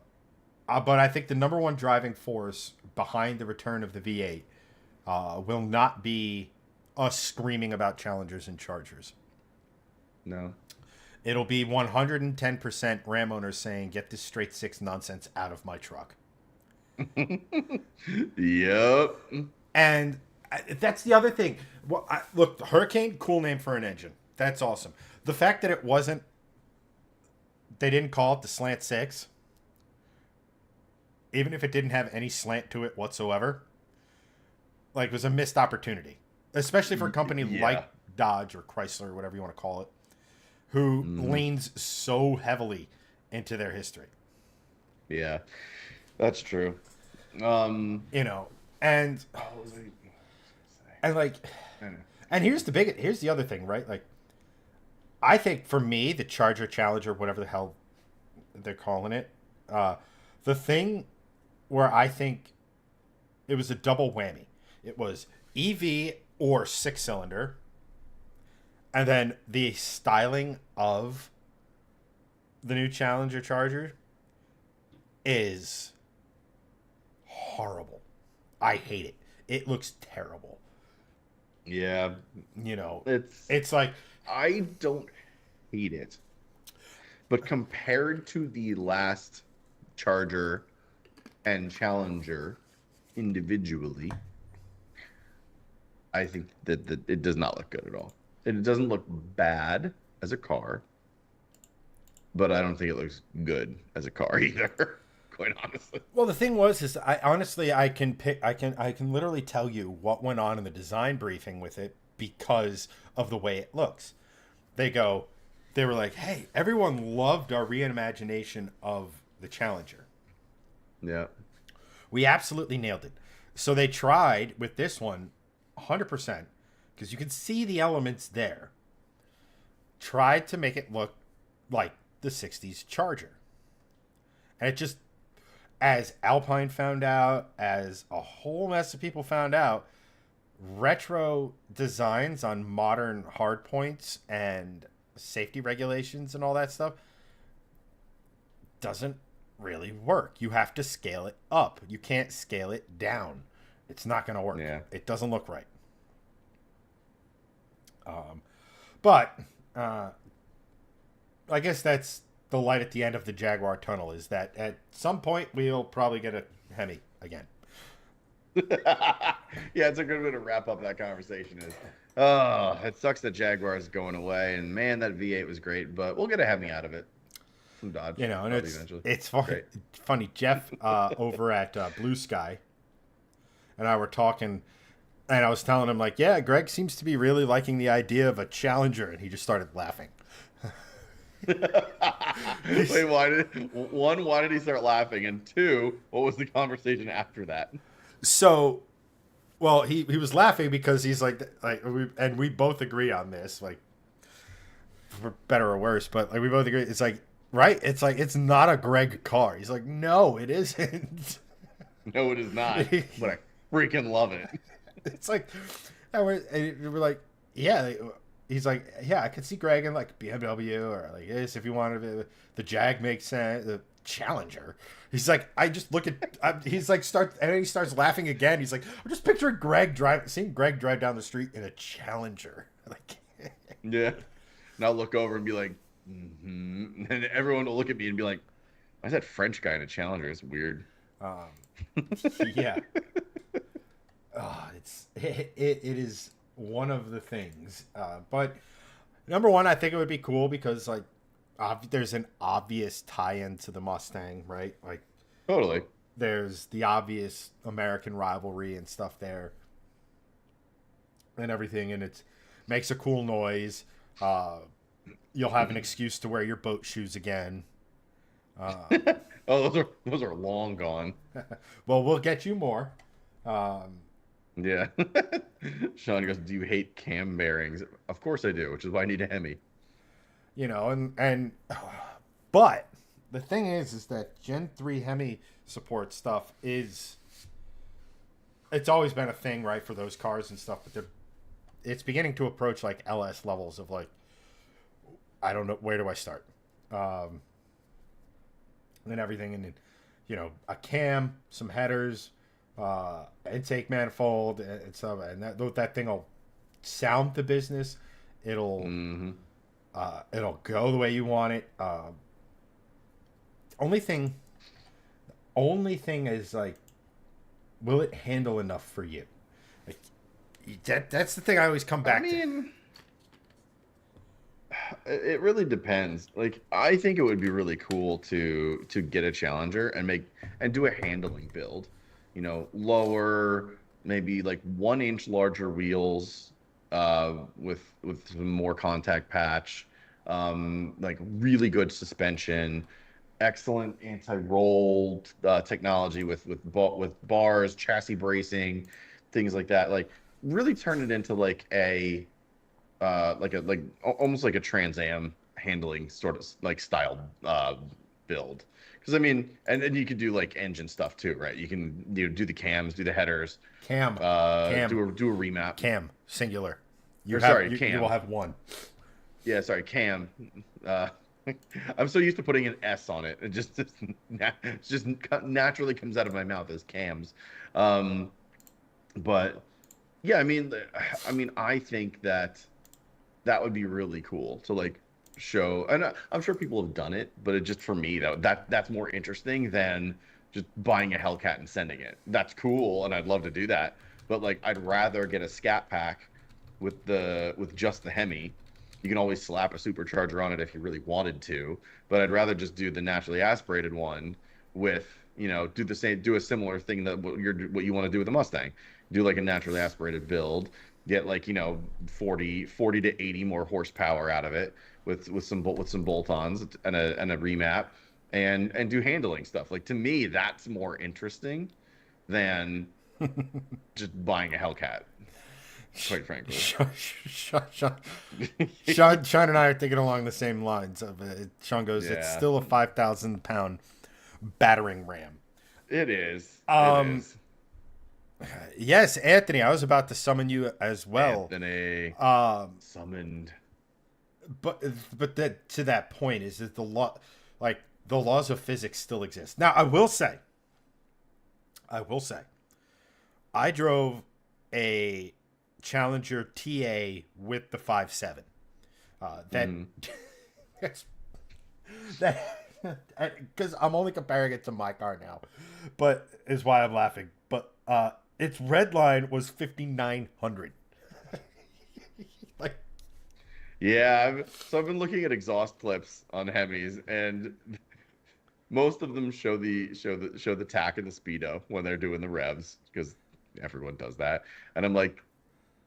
I think the number one driving force behind the return of the V8 will not be us screaming about Challengers and Chargers. No. It'll be 110% Ram owners saying, "Get this straight six nonsense out of my truck." Yep. And that's the other thing. Well, look, Hurricane, cool name for an engine. That's awesome. The fact that it wasn't, they didn't call it the Slant 6, even if it didn't have any slant to it whatsoever, like, it was a missed opportunity, especially for a company like Dodge or Chrysler or whatever you want to call it, who leans so heavily into their history. Yeah, that's true. You know, and like, and here's the other thing, right? Like, I think for me, the Charger, Challenger, whatever the hell they're calling it, the thing where I think it was a double whammy, it was EV or 6-cylinder, and then the styling of the new Challenger Charger is horrible. I hate it. It looks terrible. Yeah. You know, it's like, I don't hate it, but compared to the last Charger and Challenger individually, I think that it does not look good at all. It doesn't look bad as a car, but I don't think it looks good as a car either. Quite honestly. Well, the thing is I can literally tell you what went on in the design briefing with it because of the way it looks. They were like, "Hey, everyone loved our reimagination of the Challenger. Yeah. We absolutely nailed it." So they tried with this one 100% because you can see the elements there. Tried to make it look like the 60s Charger. And it just, as Alpine found out, as a whole mess of people found out, retro designs on modern hardpoints and safety regulations and all that stuff doesn't really work. You have to scale it up. You can't scale it down. It's not going to work. Yeah. It doesn't look right. But I guess that's the light at the end of the Jaguar tunnel, is that at some point we'll probably get a Hemi again. Yeah, it's a good way to wrap up that conversation. It sucks that Jaguar is going away, and man, that V8 was great, but we'll get a Hemi out of it from Dodge. You know, and eventually. it's funny. Jeff over at Blue Sky and I were talking, and I was telling him, like, yeah, Greg seems to be really liking the idea of a Challenger, and he just started laughing. Wait, why did he start laughing? And two, what was the conversation after that? So, well, he was laughing because he's like, we both agree on this, like, for better or worse, but like we both agree. It's like, right? It's like, it's not a Greg car. He's like, no, it isn't. No, it is not. But I freaking love it. It's like, and we're like, yeah. He's like, yeah, I could see Greg in like BMW or like this if you wanted the Jag makes sense. The Challenger. He's like, I just look at. He's like, and then he starts laughing again. He's like, I'm just picturing seeing Greg drive down the street in a Challenger. Like, yeah. And I'll look over and be like, mm-hmm. And everyone will look at me and be like, why is that French guy in a Challenger? It's weird. Yeah. It is one of the things, but number one, I think it would be cool because like there's an obvious tie-in to the Mustang, right? Like, totally. There's the obvious American rivalry and stuff there, and everything, and it makes a cool noise. You'll have an excuse to wear your boat shoes again. Oh, those are long gone. Well, we'll get you more. Yeah. Sean goes, do you hate cam bearings? Of course I do, which is why I need a Hemi. You know, but the thing is that Gen 3 Hemi support stuff it's always been a thing, right, for those cars and stuff, but it's beginning to approach like LS levels of like, I don't know, where do I start, and everything, and a cam, some headers, intake manifold, and stuff, and that thing will sound the business. It'll Mm-hmm. it'll go the way you want it. Only thing, only thing is like, will it handle enough for you? Like, that's the thing I always come back I to. mean, it really depends. Like, I think it would be really cool to get a Challenger and do a handling build. Lower, maybe like 1 inch larger wheels, with some more contact patch, like really good suspension, excellent anti-roll technology with bars, chassis bracing, things like that. Like, really turn it into almost like a Trans Am handling sort of like style build. Because I mean, and you could do like engine stuff too, right? You can do the cams, do the headers, Cam, cam, do a remap. cam, singular. Or sorry, You will cam. have one. Yeah, sorry, cam. Uh, I'm so used to putting an S on it. It just naturally comes out of my mouth as cams. But yeah, I mean, I think that would be really cool to like show, and I'm sure people have done it, but it just, for me, that's more interesting than just buying a Hellcat and sending it. That's cool, and I'd love to do that, but like, I'd rather get a scat pack with just the Hemi. You can always slap a supercharger on it if you really wanted to, but I'd rather just do the naturally aspirated one with, do a similar thing that what you want to do with the Mustang. Do like a naturally aspirated build, get like 40 to 80 more horsepower out of it with some bolt-ons and a remap, and do handling stuff. Like, to me, that's more interesting than just buying a Hellcat, quite frankly. Sean and I are thinking along the same lines of it. Sean goes, it's Yeah. still a 5,000 pound battering ram. It is. It Um, is. Yes, Anthony, I was about to summon you as well. Anthony Um, summoned. but that, to that point, is that like the laws of physics still exist. Now, I will say, I drove a Challenger TA with the 5.7. That that's, that because I'm only comparing it to my car now, but is why I'm laughing. But its red line was 5,900. Like, Yeah, so I've been looking at exhaust clips on Hemis, and most of them show the tack and the speedo when they're doing the revs, because everyone does that. And I'm like,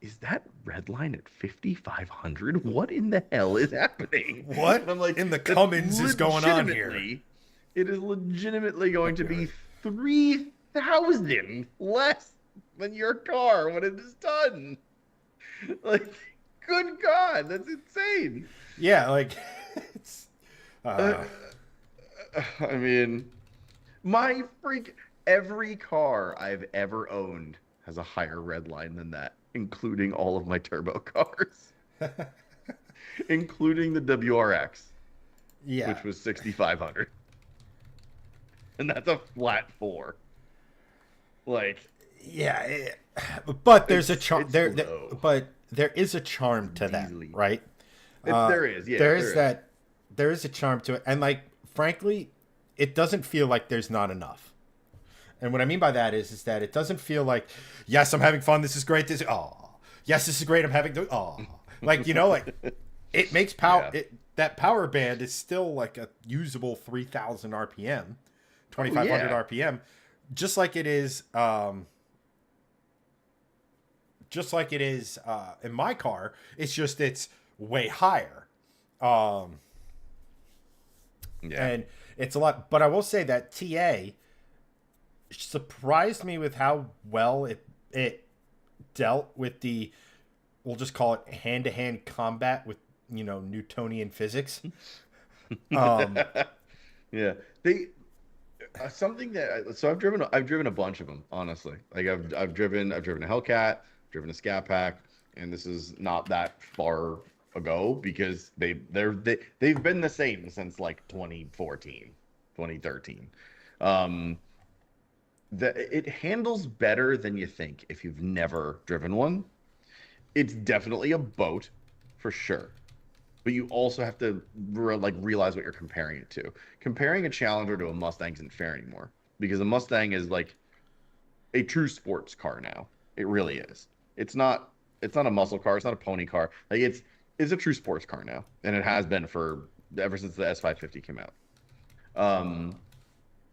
is that red line at 5,500? What in the hell is happening? what And I'm like, in the that's Cummins is going on here? legitimately- It is legitimately going to be 3,000 less than your car when it is done. Like, good God, that's insane. Yeah, like it's. I mean, every car I've ever owned has a higher red line than that, including all of my turbo cars, including the WRX, Yeah, which was 6,500, and that's a flat four. Like, yeah, but there's a It's- charm it's there, low. but there is a charm to that, Easily. right? there is, yeah, there there is is. that. There is a charm to it, and like, frankly, it doesn't feel like there's not enough. And what I mean by that is that it doesn't feel like, yes, I'm having fun. This is great. Yes, this is great. I'm having like, like it makes power. Yeah. That power band is still like a usable 3,000 RPM, 2,500 yeah. RPM, just like it is. In my car. It's just it's way higher. Yeah. And it's a lot. But I will say that TA surprised me with how well it dealt with the, we'll just call it hand-to-hand combat with Newtonian physics. Yeah, they something that I've driven a bunch of them, honestly. Like, I've driven a Hellcat, driven a Scat Pack, and this is not that far ago because they've been the same since like 2014, 2013. Um, it handles better than you think if you've never driven one. It's definitely a boat for sure, but you also have to realize what you're comparing it to. Comparing a Challenger to a Mustang isn't fair anymore because a Mustang is like a true sports car now. It really is. It's not it's not a muscle car, it's not a pony car. Like it's a true sports car now, and it has been for ever since the S550 came out. Um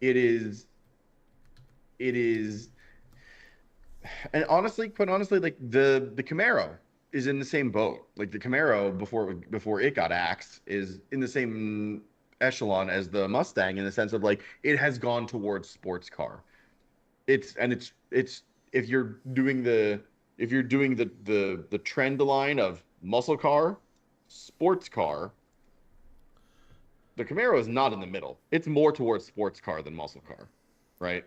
it is and honestly, quite honestly, like the Camaro is in the same boat. Like the Camaro before it got axed is in the same echelon as the Mustang in the sense of like it has gone towards sports car. It's if you're doing the trend line of muscle car, sports car, the Camaro is not in the middle. It's more towards sports car than muscle car, right?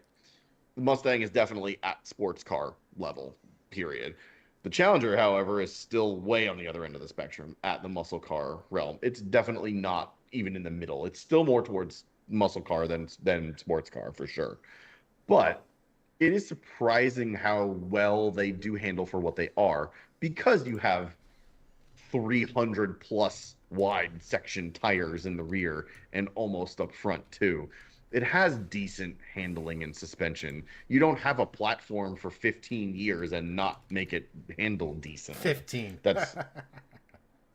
The Mustang is definitely at sports car level, period. The Challenger, however, is still way on the other end of the spectrum at the muscle car realm. It's definitely not even in the middle. It's still more towards muscle car than sports car for sure. But it is surprising how well they do handle for what they are because you have 300 plus wide section tires in the rear and almost up front too. It has decent handling and suspension. You don't have a platform for 15 years and not make it handle decently. 15. That's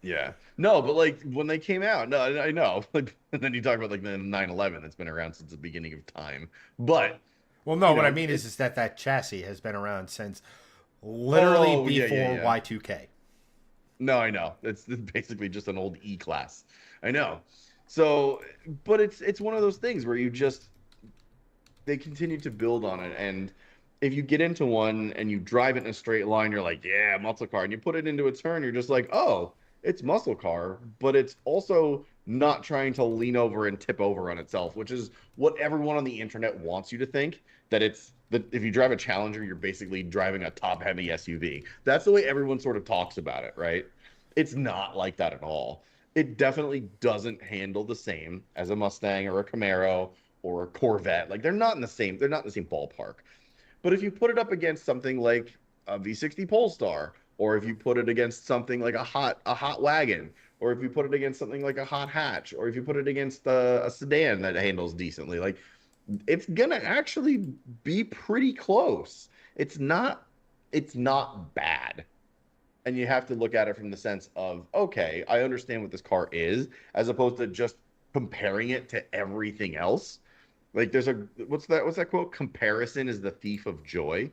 yeah. No, but like when they came out, no, I know. Like, and then you talk about like the 911 that's been around since the beginning of time. But Well, no, you what I know, mean is that chassis has been around since literally before yeah. Y2K. No, I know. It's basically just an old E class. I know. So, but it's one of those things where you just they continue to build on it, and if you get into one and you drive it in a straight line, you're like, yeah, muscle car, and you put it into a turn, you're just like, oh, it's muscle car, but it's also not trying to lean over and tip over on itself, which is what everyone on the internet wants you to think that it's that if you drive a Challenger, you're basically driving a top-heavy SUV. That's the way everyone sort of talks about it, right? It's not like that at all. It definitely doesn't handle the same as a Mustang or a Camaro or a Corvette. Like they're not in the same ballpark. But if you put it up against something like a V60 Polestar, or if you put it against something like a hot wagon, or if you put it against something like a hot hatch, or if you put it against a sedan that handles decently, like it's gonna actually be pretty close. It's not bad. And you have to look at it from the sense of, okay, I understand what this car is, as opposed to just comparing it to everything else. Like there's a what's that quote? Comparison is the thief of joy.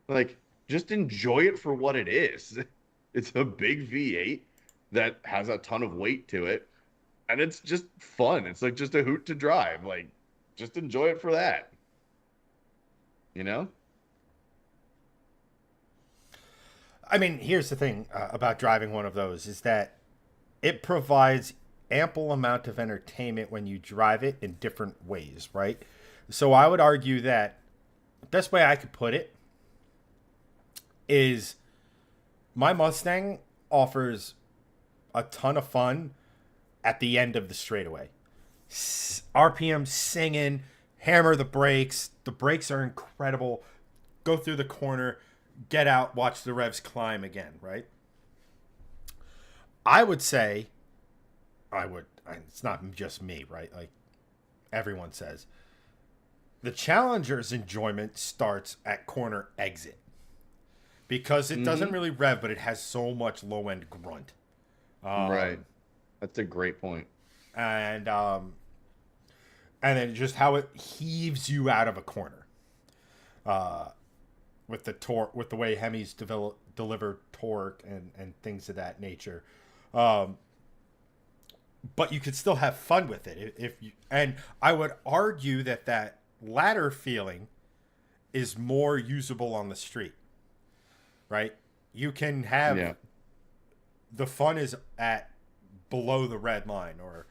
Like just enjoy it for what it is. It's a big V8 that has a ton of weight to it, and it's just fun. It's like just a hoot to drive. Like just enjoy it for that. You know? I mean, here's the thing about driving one of those is that it provides ample amount of entertainment when you drive it in different ways, right? So I would argue that the best way I could put it is my Mustang offers a ton of fun at the end of the straightaway. RPM singing, hammer the brakes. The brakes are incredible. Go through the corner, get out, watch the revs climb again, right? I would say, it's not just me, right? Like everyone says, the Challenger's enjoyment starts at corner exit because it doesn't really rev, but it has so much low end grunt. Right. That's a great point. And then just how it heaves you out of a corner. With the torque, with the way Hemis deliver torque and things of that nature. But you could still have fun with it if you. And I would argue that ladder feeling is more usable on the street, right? You can have the fun is at below the red line or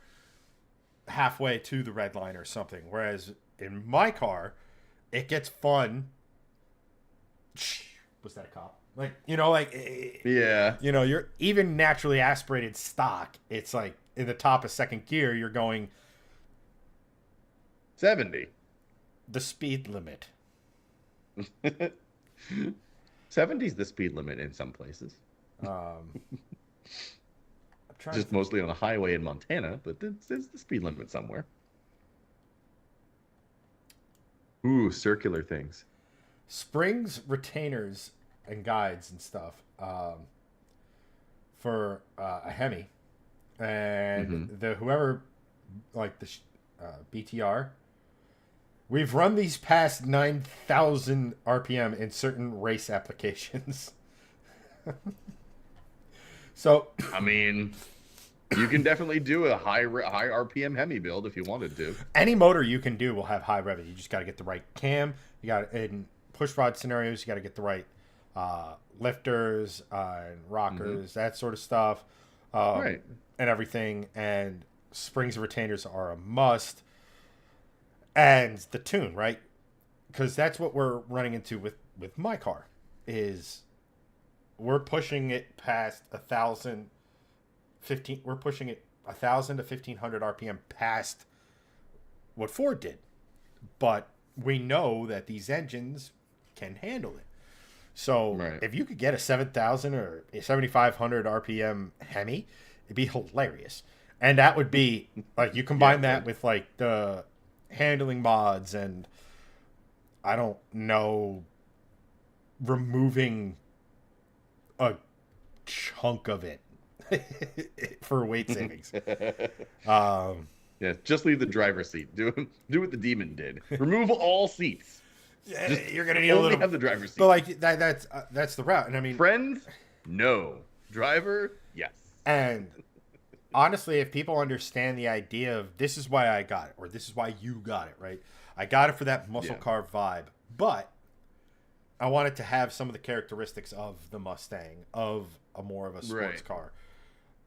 halfway to the red line or something. Whereas in my car, it gets fun. Was that a cop? Like Yeah. you're even naturally aspirated stock. It's like in the top of second gear, you're going 70. the speed limit. 70 is the speed limit in some places. Um, I'm trying to Just think. mostly on a highway in Montana, but it's the speed limit somewhere. Ooh, circular things. Springs, retainers, and guides and stuff for a Hemi, and Hmm. the whoever like the BTR. We've run these past 9,000 RPM in certain race applications. So I mean, you can definitely do a high RPM Hemi build if you wanted to. any motor you can do will have high rev. You just got to get the right cam. You got in push rod scenarios. You got to get the right lifters and Hmm. rockers, that sort of stuff, um, Right. and everything. And springs and retainers are a must. And the tune, right? Because that's what we're running into with my car. Is we're pushing it past 1,015. We're pushing it 1,000 to 1,500 RPM past what Ford did, but we know that these engines can handle it. So Right. if you could get a 7,000 or a 7,500 RPM Hemi, it'd be hilarious. And that would be like you Yeah, combine it that would. with like the handling mods and I don't know, removing a chunk of it for weight savings. Um, Yeah, just leave the driver's seat. Do what the demon did. Remove all seats. Just you're gonna need a only little, have the driver's but seat. like that's the route. And I mean, Friends? No. Driver? Yes. and honestly, if people understand the idea of this is why I got it, or this is why you got it, right? I got it for that muscle Yeah. car vibe, but I wanted to have some of the characteristics of the Mustang, of a more of a sports Right. car.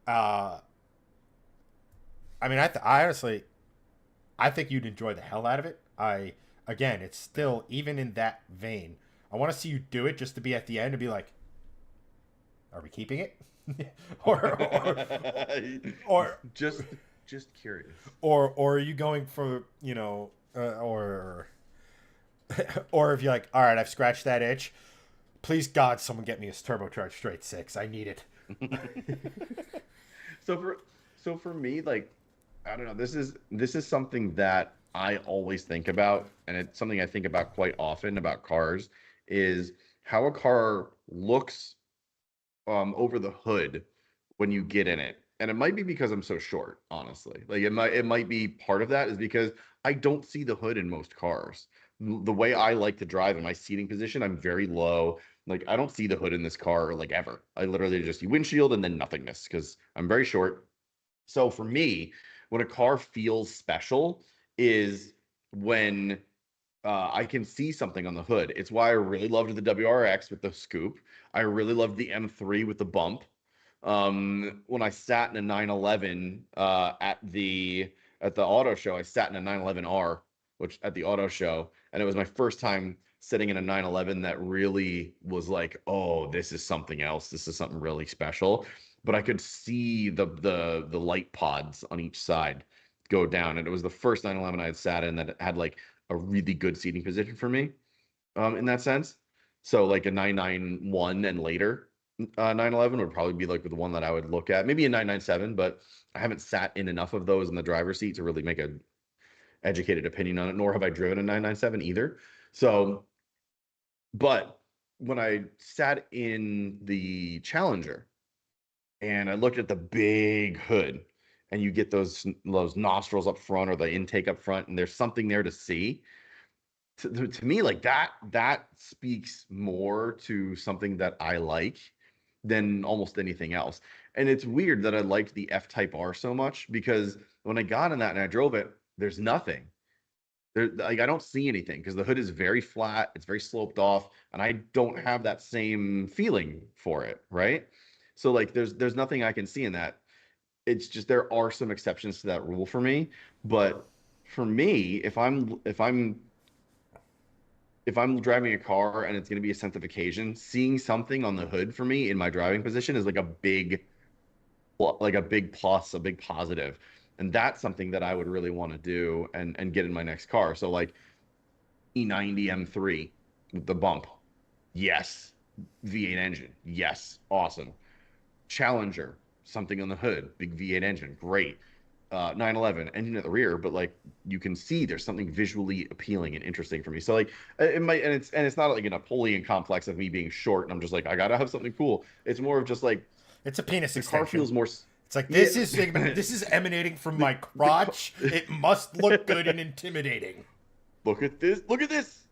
Uh, I mean, I honestly, I think you'd enjoy the hell out of it. Again, it's Yeah. still even in that vein. I want to see you do it just to be at the end and be like, "Are we keeping it?" or or just just curious. or are you going for or if you're like, all right, I've scratched that itch. Please God, someone get me a turbocharged straight six. I need it. So for me, like, I don't know, this is something that I always think about, and it's something I think about quite often about cars, is how a car looks over the hood when you get in it. And it might be because I'm so short, honestly. Like it might be part of that is because I don't see the hood in most cars. The way I like to drive in my seating position, I'm very low. Like I don't see the hood in this car like ever. I literally just see windshield and then nothingness because I'm very short. So for me, when a car feels special is when I can see something on the hood. It's why I really loved the WRX with the scoop. I really loved the M3 with the bump. When I sat in a 911 at the auto show, I sat in a 911R, which at the auto show, and it was my first time sitting in a 911 that really was like, oh, this is something else. This is something really special. But I could see the light pods on each side go down, and it was the first 911 I had sat in that had like a really good seating position for me, in that sense. So like a 991 and later 911 would probably be like the one that I would look at. Maybe a 997, but I haven't sat in enough of those in the driver's seat to really make a educated opinion on it, nor have I driven a 997 either. So, but when I sat in the Challenger and I looked at the big hood and you get those nostrils up front or the intake up front and there's something there to see, to me like that speaks more to something that I like than almost anything else. And it's weird that I liked the F Type R so much because when I got in that and I drove it, there's nothing. There, like I don't see anything because the hood is very flat, it's very sloped off, and I don't have that same feeling for it, right? So like there's nothing I can see in that. It's just there are some exceptions to that rule for me, but for me, if I'm if I'm driving a car and it's going to be a sense of occasion, seeing something on the hood for me in my driving position is like a big plus, a big positive. And that's something that I would really want to do and get in my next car. So like E90 M3 with the bump. Yes. V8 engine. Yes. Awesome. Challenger, something on the hood, big V8 engine. Great. 911 engine at the rear, but like you can see there's something visually appealing and interesting for me. So like it might, and it's not like a Napoleon complex of me being short and I'm just like I gotta have something cool. It's more of just like It's a penis the car extension. feels more. It's like Yeah, this is emanating from my the car, crotch. It must look good and intimidating. look at this, look at this,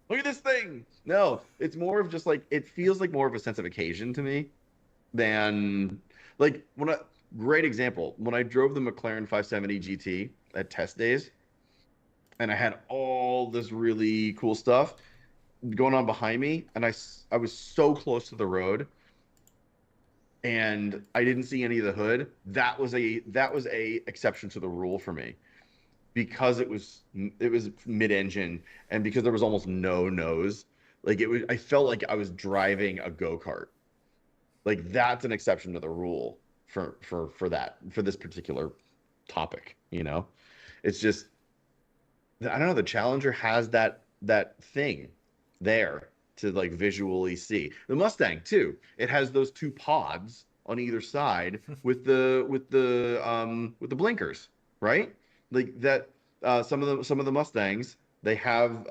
look at this thing. No, it's more of just like it feels like more of a sense of occasion to me than like when I great example when I drove the McLaren 570 GT at test days and I had all this really cool stuff going on behind me and I was so close to the road and I didn't see any of the hood. That was a exception to the rule for me because it was mid-engine and because there was almost no nose. Like it was I felt like I was driving a go-kart. Like that's an exception to the rule for this particular topic, you know? It's just I don't know, the Challenger has that thing there to like visually see. The Mustang too. It has those two pods on either side with the blinkers, right? Like that some of the Mustangs, they have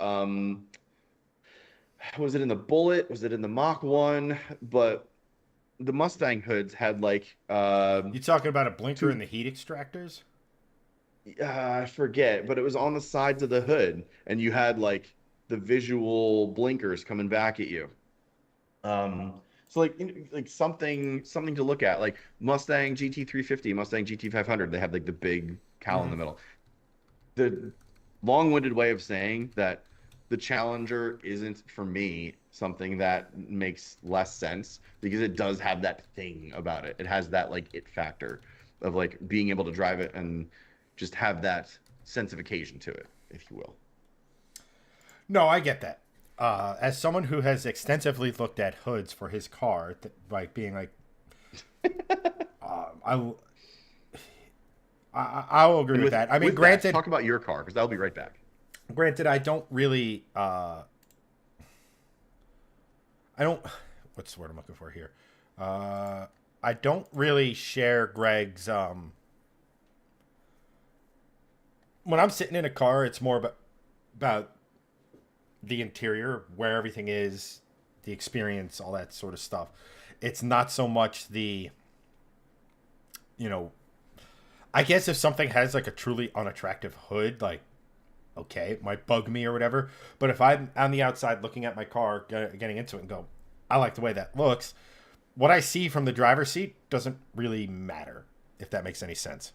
was it in the Bullet? Was it in the Mach 1? But the Mustang hoods had like You talking about a blinker two in the heat extractors? I forget, but it was on the sides of the hood, and you had like the visual blinkers coming back at you. So like like something to look at, like Mustang GT350, Mustang GT500. They have like the big cowl in the Mm-hmm. middle. The long-winded way of saying that the Challenger isn't for me something that makes less sense because it does have that thing about it. It has that like it factor of like being able to drive it and just have that sense of occasion to it, if you will. No, I get that. As someone who has extensively looked at hoods for his car, like being like, uh, I, will- I will agree And with that. I mean, with that, granted, talk about your car because I'll be right back. I don't really, I don't. What's the word I'm looking for here? I don't really share Greg's. When I'm sitting in a car, it's more about the interior, where everything is, the experience, all that sort of stuff. It's not so much the, you know, I guess if something has like a truly unattractive hood, like, okay, it might bug me or whatever. But if I'm on the outside looking at my car, getting into it and go, I like the way that looks, what I see from the driver's seat doesn't really matter, if that makes any sense.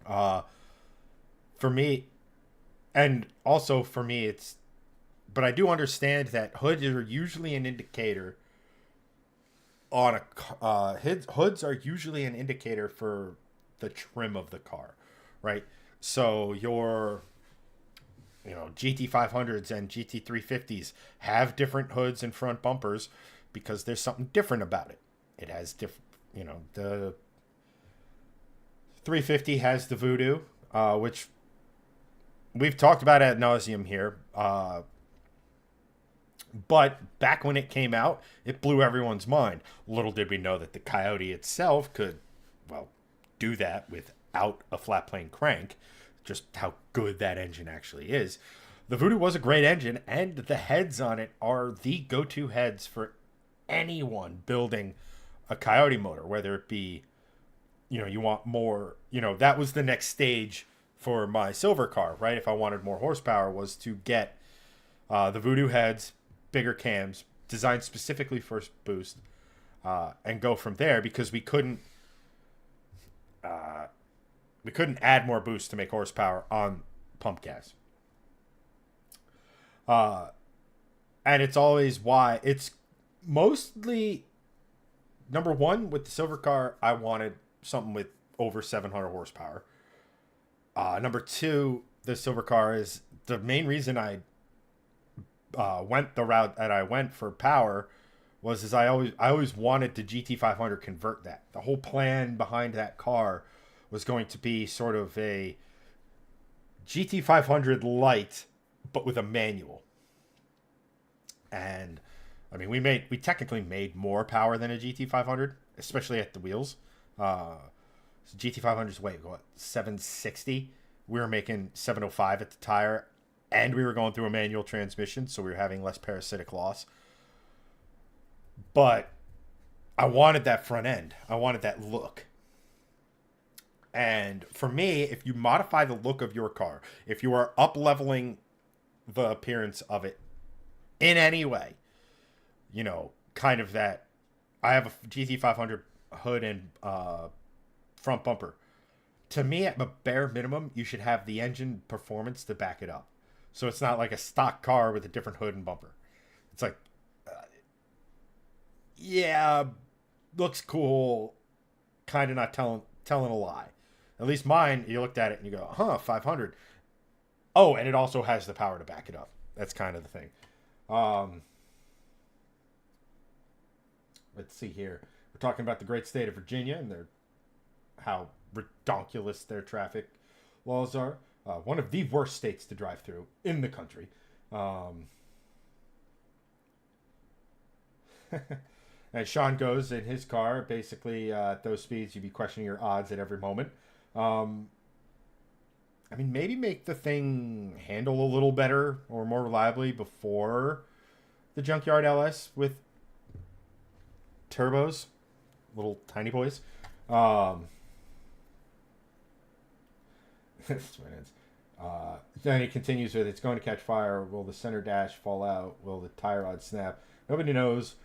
Uh, for me, and also for me, but I do understand that hoods are usually an indicator on hoods are usually an indicator for the trim of the car, right? So your GT500s and GT350s have different hoods and front bumpers because there's something different about it. It has different, the 350 has the Voodoo, which we've talked about ad nauseum here. But back when it came out, it blew everyone's mind. Little did we know that the Coyote itself could, well, do that without a flat plane crank. Just how good that engine actually is. The Voodoo was a great engine, and the heads on it are the go-to heads for anyone building a Coyote motor, whether it be, you want more, that was the next stage for my silver car, right? If I wanted more horsepower, was to get the Voodoo heads, bigger cams, designed specifically for boost, and go from there because we couldn't add more boost to make horsepower on pump gas. And it's always why it's mostly number one with the silver car. I wanted something with over 700 horsepower. Number two, the silver car is the main reason I went the route that I went for power was I always wanted the GT500 convert that. The whole plan behind that car was going to be sort of a GT500 light, but with a manual. And I mean, we technically made more power than a GT500, especially at the wheels. GT500's weight, what, 760? We were making 705 at the tire, and we were going through a manual transmission, so we were having less parasitic loss. But I wanted that front end. I wanted that look. And for me, if you modify the look of your car, if you are up-leveling the appearance of it in any way, you know, kind of that, I have a GT500 hood and front bumper. To me, at a bare minimum, you should have the engine performance to back it up. So it's not like a stock car with a different hood and bumper. It's like, yeah, looks cool, kind of not telling a lie. At least mine, you looked at it and you go, 500. Oh, and it also has the power to back it up. That's kind of the thing. Let's see here. We're talking about the great state of Virginia and how redonkulous their traffic laws are. One of the worst states to drive through in the country. And Sean goes in his car, basically at those speeds, you'd be questioning your odds at every moment. I mean, maybe make the thing handle a little better or more reliably before the Junkyard LS with turbos, little tiny boys. Then he continues with, it's going to catch fire. Will the center dash fall out? Will the tie rod snap? Nobody knows.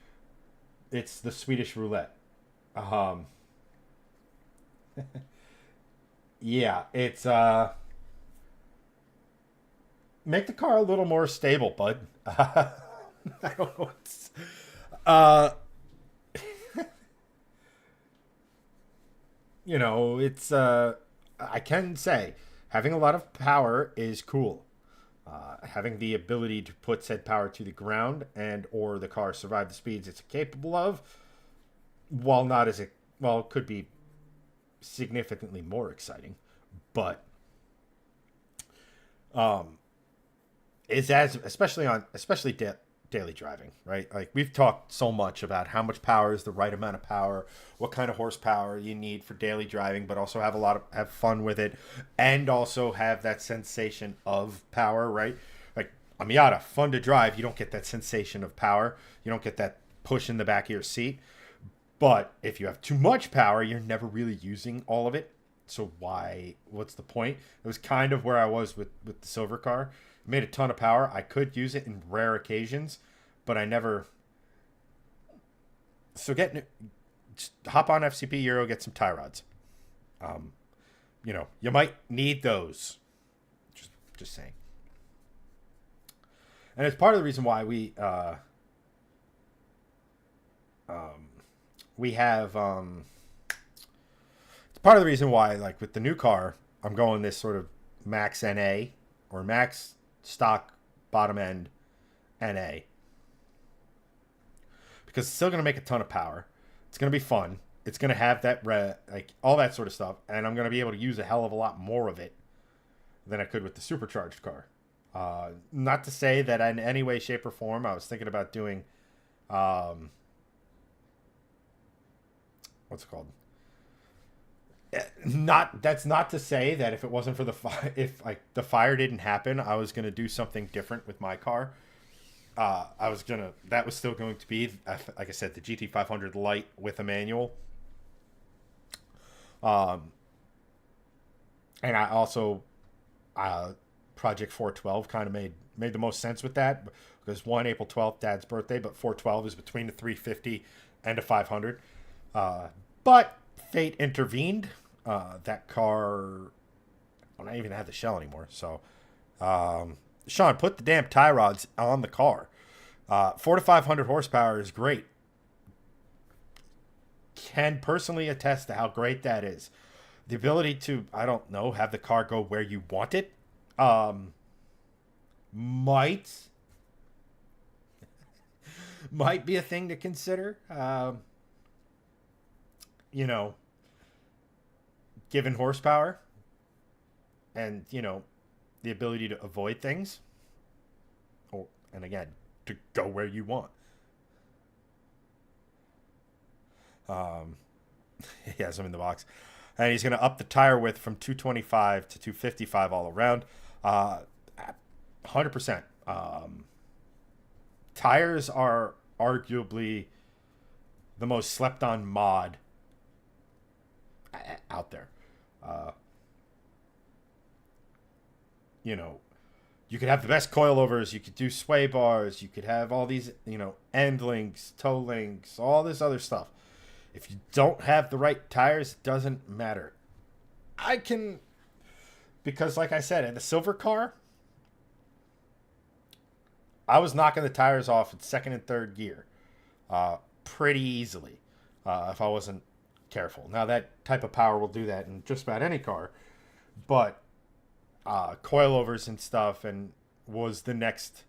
It's the Swedish roulette. Yeah, it's make the car a little more stable, bud. I don't know. You know, it's I can say having a lot of power is cool. Having the ability to put said power to the ground and or the car survive the speeds it's capable of, while not as it could be significantly more exciting, but is as especially daily driving, right? Like we've talked so much about how much power is the right amount of power, what kind of horsepower you need for daily driving, but also have fun with it, and also have that sensation of power, right? Like a Miata, fun to drive. You don't get that sensation of power. You don't get that push in the back of your seat. But if you have too much power, you're never really using all of it. So what's the point? It was kind of where I was with the silver car. It made a ton of power. I could use it in rare occasions, but I never. So just hop on FCP Euro, get some tie rods. You know, you might need those. Just saying. And it's part of the reason why we have it's part of the reason why, like with the new car, I'm going this sort of max NA or max stock bottom end NA, because it's still going to make a ton of power. It's going to be fun. It's going to have that like all that sort of stuff, and I'm going to be able to use a hell of a lot more of it than I could with the supercharged car. Not to say that in any way, shape, or form I was thinking about doing what's it called? That's not to say that if it wasn't for the fire, if like the fire didn't happen, I was going to do something different with my car. That was still going to be, like I said, the GT500 Light with a manual. And I also, Project 412 kind of made the most sense with that, because one, April 12th, Dad's birthday, but 412 is between a 350 and a 500. But fate intervened. That car, I don't even have the shell anymore. So, Sean, put the damn tie rods on the car. 400 to 500 horsepower is great. Can personally attest to how great that is. The ability to, I don't know, have the car go where you want it, might might be a thing to consider. You know, given horsepower and, you know, the ability to avoid things, or, and again, to go where you want. He has them in the box. And he's going to up the tire width from 225 to 255 all around. 100%. Tires are arguably the most slept on mod out there. You know, you could have the best coilovers, you could do sway bars, you could have all these, you know, end links, toe links, all this other stuff. If you don't have the right tires, it doesn't matter. Because like I said, in the silver car, I was knocking the tires off in second and third gear pretty easily if I wasn't careful. Now, that type of power will do that in just about any car, but coilovers and stuff and was the next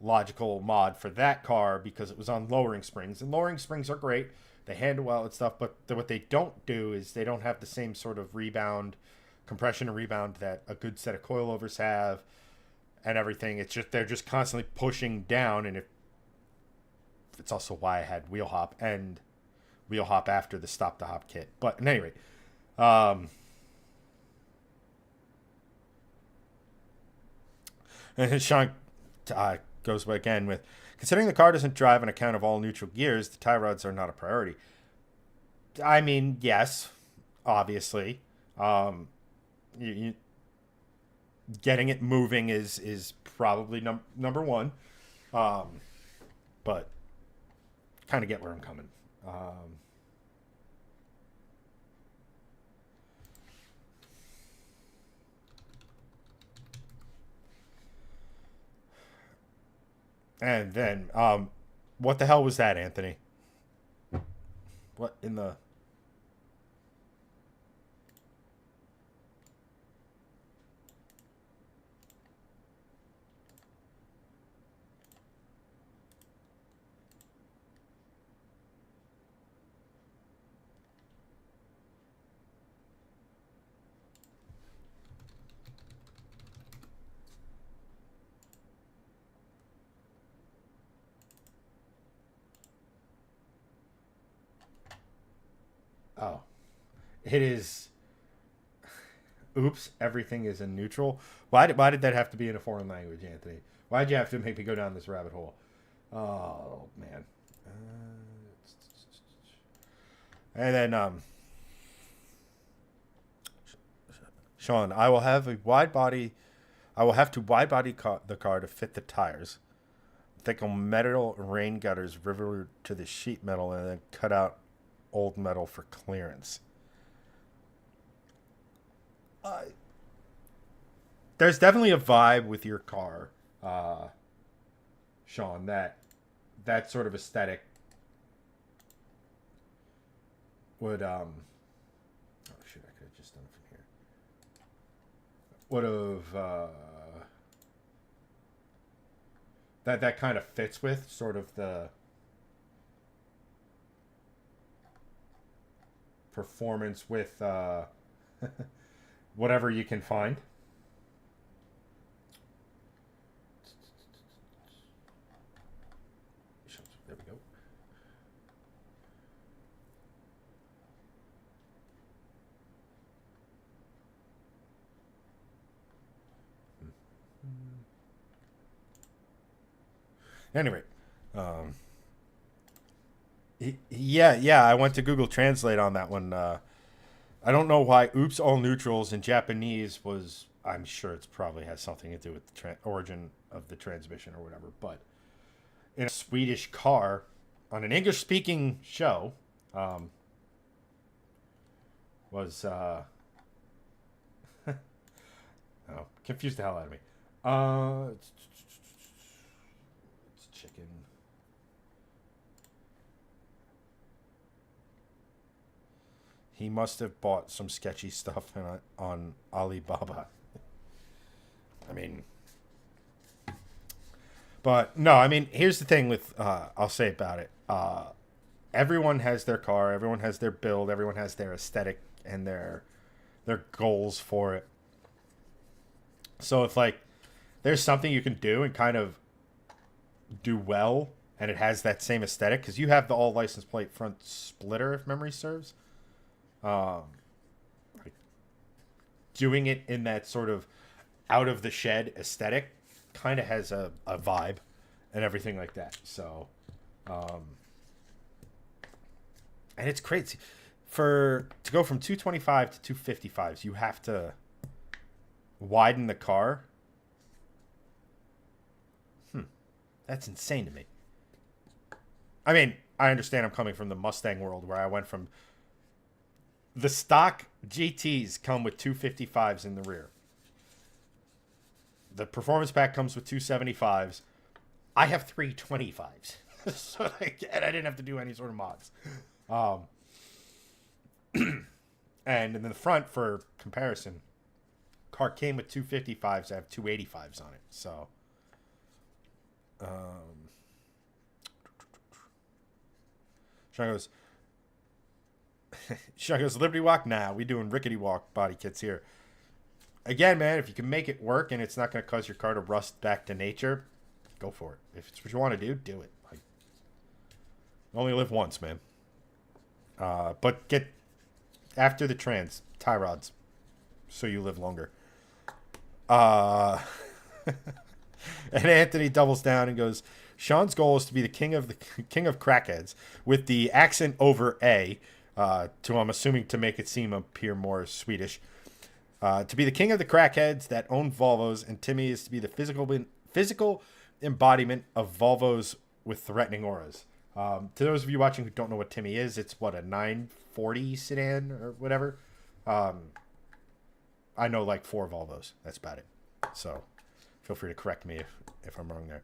logical mod for that car because it was on lowering springs. And lowering springs are great. They handle well and stuff, but what they don't do is they don't have the same sort of rebound, compression and rebound that a good set of coilovers have and everything. It's just they're just constantly pushing down, and it's also why I had wheel hop and wheel hop after the stop to hop kit. But at any rate, and Sean goes again with, considering the car doesn't drive on account of all neutral gears, the tie rods are not a priority. I mean, yes, obviously. Getting it moving is probably number one. But kind of get where I'm coming. And then, what the hell was that, Anthony? What in the... Oh. It is... Oops, everything is in neutral. Why did that have to be in a foreign language, Anthony? Why'd you have to make me go down this rabbit hole? Oh, man. And then, Sean, I will have to wide body the car to fit the tires. Thick metal rain gutters riveted to the sheet metal and then cut out old metal for clearance. There's definitely a vibe with your car, Sean, that sort of aesthetic would oh shit, I could have just done it from here. Would have that kind of fits with sort of the performance with whatever you can find. There we go. Anyway, yeah, I went to Google Translate on that one. I don't know why "oops all neutrals" in Japanese was. I'm sure it's probably has something to do with the origin of the transmission or whatever. But in a Swedish car on an English-speaking show, was oh, confused the hell out of me. It's chicken. He must have bought some sketchy stuff on Alibaba. I mean, But no, I mean, here's the thing with I'll say about it. Everyone has their car, everyone has their build, everyone has their aesthetic and their goals for it. So if like there's something you can do and kind of do well, and it has that same aesthetic, because you have the all license plate front splitter, if memory serves. Um, like doing it in that sort of out of the shed aesthetic kind of has a vibe and everything like that. So, um, and it's crazy for to go from 225 to 255s. You have to widen the car. That's insane to me. I mean, I understand I'm coming from the Mustang world where I went from the stock GTs come with 255s in the rear. The performance pack comes with 275s. I have 325s. So like, and I didn't have to do any sort of mods. Um, and in the front, for comparison, car came with 255s. I have 285s on it. So, Sean goes, Liberty Walk? Nah, we doing Rickety Walk body kits here. Again, man, if you can make it work and it's not going to cause your car to rust back to nature, go for it. If it's what you want to do it. Like, you only live once, man. But get after the trans tie rods so you live longer. And Anthony doubles down and goes, Sean's goal is to be the king of crackheads with the accent over A, I'm assuming to make it seem appear more Swedish. To be the king of the crackheads that own Volvos, and Timmy is to be the physical embodiment of Volvos with threatening auras. To those of you watching who don't know what Timmy is, it's what, a 940 sedan or whatever. I know like 4 Volvos. That's about it. So feel free to correct me if I'm wrong there.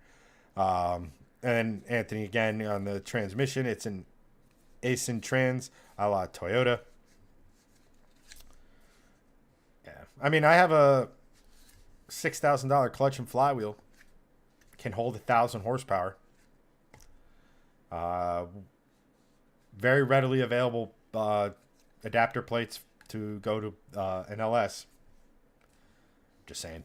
And Anthony again on the transmission. It's an Aisin Trans a la Toyota. Yeah, I mean I have a $6,000 clutch and flywheel. Can hold 1,000 horsepower. Very readily available adapter plates to go to an LS. Just saying.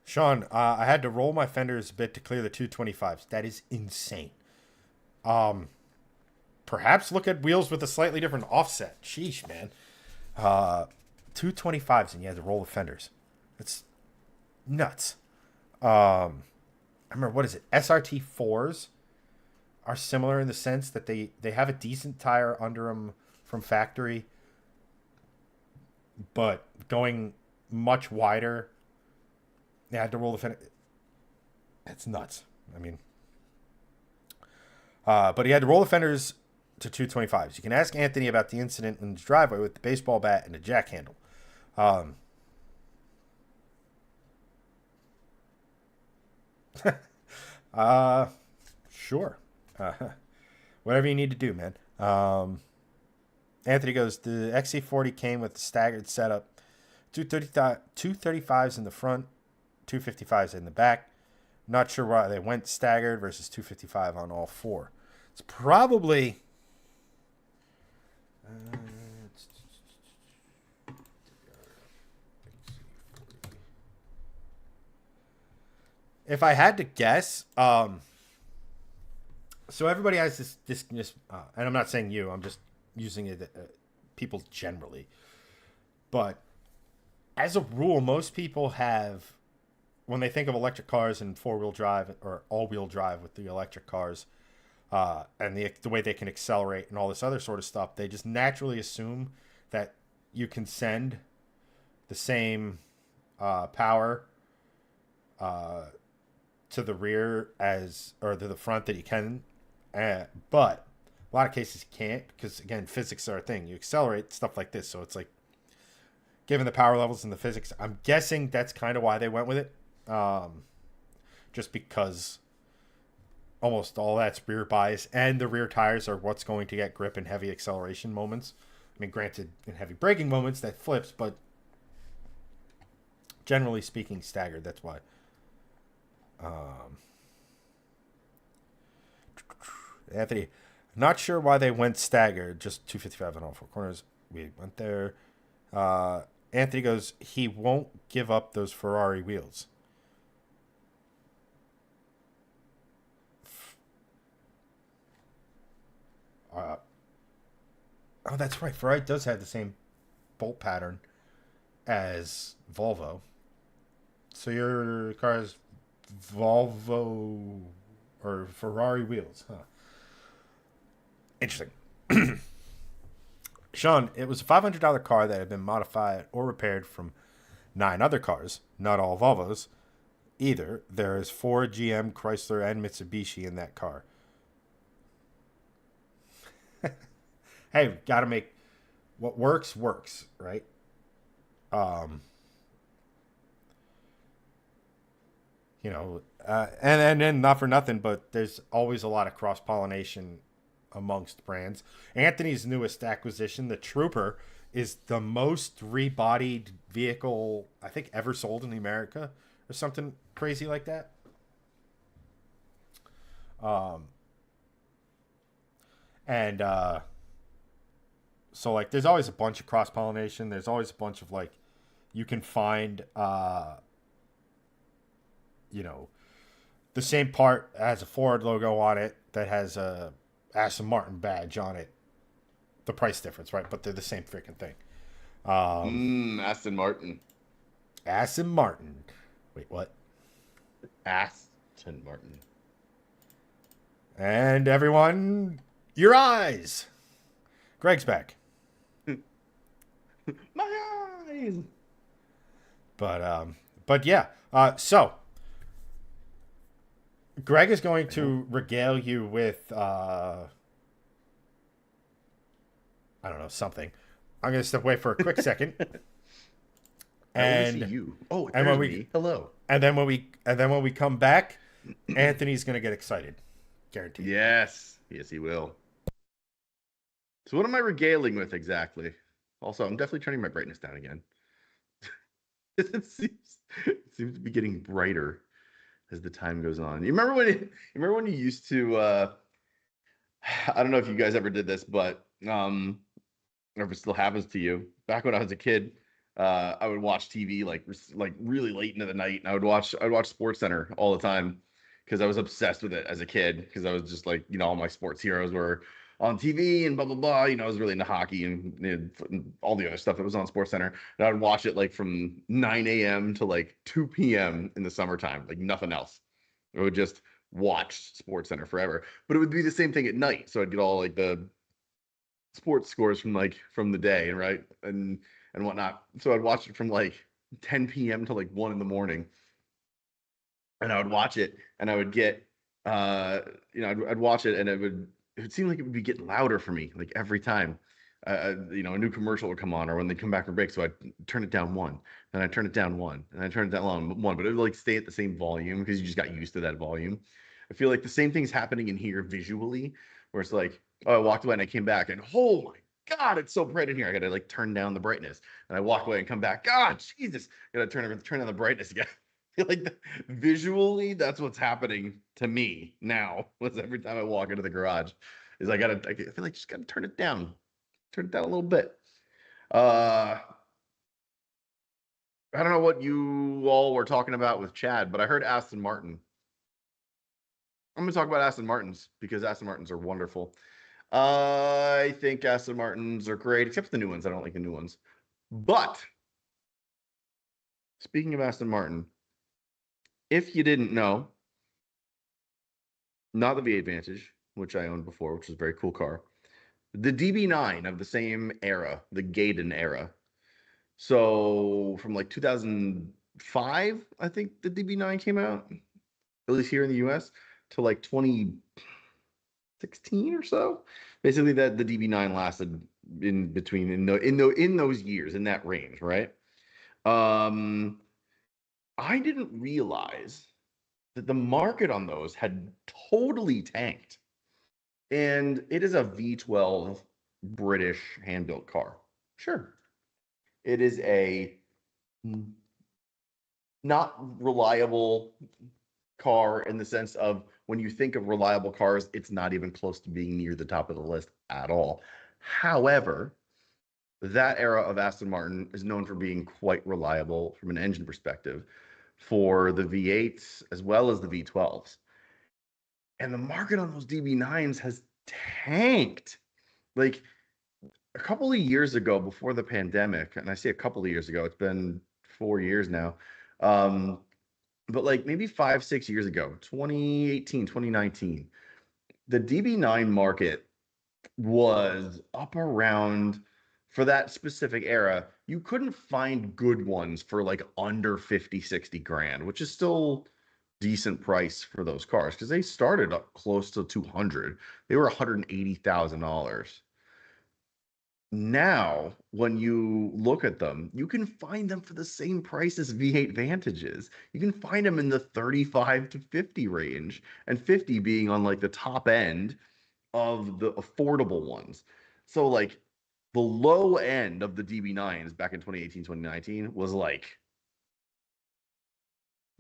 Sean, I had to roll my fenders a bit to clear the 225s. That is insane. Perhaps look at wheels with a slightly different offset. Sheesh, man. 225s and you had to roll the fenders. That's nuts. I remember, what is it? SRT 4s are similar in the sense that they have a decent tire under them from factory, but going much wider, they had to roll the fender. That's nuts. I mean, but he had to roll the fenders to 225s. You can ask Anthony about the incident in the driveway with the baseball bat and the jack handle. Sure. Whatever you need to do, man. Anthony goes, the XC40 came with a staggered setup. 235s in the front, 255s in the back. Not sure why they went staggered versus 255 on all 4. It's probably... if I had to guess, so everybody has this and I'm not saying you, I'm just using it, people generally. But as a rule, most people have, when they think of electric cars and 4-wheel drive or all-wheel drive with the electric cars, and the way they can accelerate and all this other sort of stuff, they just naturally assume that you can send the same power to the rear or to the front that you can, but a lot of cases you can't, because again, physics are a thing. You accelerate stuff like this, so it's like, given the power levels and the physics, I'm guessing that's kind of why they went with it, just because almost all that's rear bias, and the rear tires are what's going to get grip in heavy acceleration moments. I mean, granted, in heavy braking moments that flips, but generally speaking, staggered. That's why. Um, Anthony, not sure why they went staggered. Just 255 on all four corners. We went there. Anthony goes, he won't give up those Ferrari wheels. Uh, oh, that's right. Ferrari does have the same bolt pattern as Volvo. So your car has Volvo or Ferrari wheels, huh? Interesting. Sean, it was a $500 car that had been modified or repaired from 9 other cars, not all Volvos either. There is Ford, GM, Chrysler, and Mitsubishi in that car. Hey, got to make what works, right? Um, and not for nothing, but there's always a lot of cross pollination amongst brands. Anthony's newest acquisition, the Trooper, is the most rebodied vehicle I think ever sold in America, or something crazy like that. Um, and so like, there's always a bunch of cross pollination. There's always a bunch of like, you can find you know the same part has a Ford logo on it that has a Aston Martin badge on it. The price difference, right? But they're the same freaking thing. Aston Martin. Aston Martin. Wait, what? Aston Martin. And everyone, your eyes. Greg's back. My eyes. But yeah. So Greg is going to regale you with I don't know, something. I'm going to step away for a quick second. I only see you. Oh, there's me. Hello. And then when we come back, Anthony's going to get excited. Guaranteed. Yes, he will. So what am I regaling with exactly? Also, I'm definitely turning my brightness down again. it seems to be getting brighter as the time goes on. You remember when you used to I don't know if you guys ever did this, but or if it still happens to you. Back when I was a kid, I would watch TV like really late into the night, and I'd watch Sports Center all the time because I was obsessed with it as a kid, because I was just like, all my sports heroes were on TV and blah blah blah. I was really into hockey and all the other stuff that was on Sports Center, and I would watch it like from 9 a.m. to like 2 p.m. in the summertime, like nothing else. I would just watch Sports Center forever, but it would be the same thing at night. So I'd get all like the sports scores from the day, right, and whatnot. So I'd watch it from like 10 p.m. to like 1 in the morning, and I would watch it, and I would get I'd watch it, and it would seem like it would be getting louder for me like every time. A new commercial would come on, or when they come back from break. So I'd turn it down one, and I turn it down one, and I turn it down one, but it would like stay at the same volume because you just got used to that volume. I feel like the same thing's happening in here visually, where it's like, oh, I walked away and I came back, and oh my God, it's so bright in here. I gotta like turn down the brightness, and I walk away and come back. God, Jesus, I gotta turn down the brightness again. I feel like visually, that's what's happening to me now. Was every time I walk into the garage, is I feel like just gotta turn it down a little bit. I don't know what you all were talking about with Chad, but I heard Aston Martin. I'm going to talk about Aston Martins because Aston Martins are wonderful. I think Aston Martins are great, except for the new ones. I don't like the new ones. But speaking of Aston Martin, if you didn't know, not the V8 Vantage, which I owned before, which was a very cool car, the DB9 of the same era, the Gaydon era. So from like 2005, I think the DB9 came out, at least here in the US, to like 2016 or so. Basically, that the DB9 lasted in between in those years, in that range, right? I didn't realize that the market on those had totally tanked. And it is a V12 British hand-built car. Sure. It is a not reliable car in the sense of when you think of reliable cars, it's not even close to being near the top of the list at all. However, that era of Aston Martin is known for being quite reliable from an engine perspective for the V8s as well as the V12s. And the market on those DB9s has tanked. Like a couple of years ago before the pandemic, and I say a couple of years ago, it's been 4 years now. Um, but like maybe 5, 6 years ago, 2018, 2019, the DB9 market was up around for that specific era. You couldn't find good ones for like under 50, 60 grand, which is still decent price for those cars because they started up close to 200. They were $180,000. Now, when you look at them, you can find them for the same price as V8 Vantages. You can find them in the 35 to 50 range, and 50 being on like the top end of the affordable ones. So like the low end of the DB9s back in 2018, 2019 was like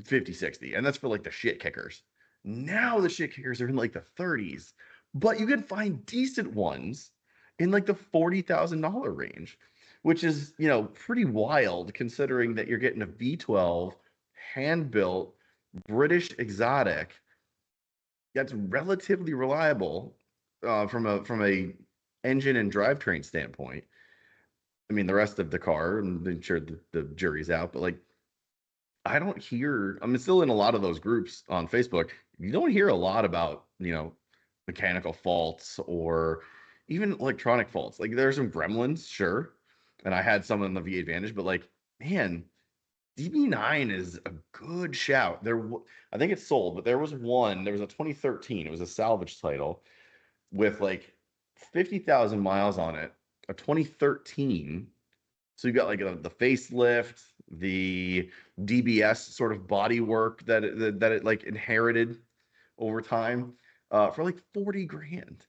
50, 60. And that's for like the shit kickers. Now the shit kickers are in like the 30s, but you can find decent ones in like the $40,000 range, which is, pretty wild considering that you're getting a V12 hand built British exotic that's relatively reliable from a engine and drivetrain standpoint. I mean, the rest of the car, I'm sure the jury's out, but like, I don't hear. I'm still in a lot of those groups on Facebook. You don't hear a lot about mechanical faults or even electronic faults. Like there's some gremlins, sure, and I had some in the V Advantage, but like, man, DB9 is a good shout. I think it's sold, but there was one. There was a 2013. It was a salvage title with like 50,000 miles on it, a 2013. So you got like the facelift, the DBS sort of body work that it like inherited over time for like 40 grand.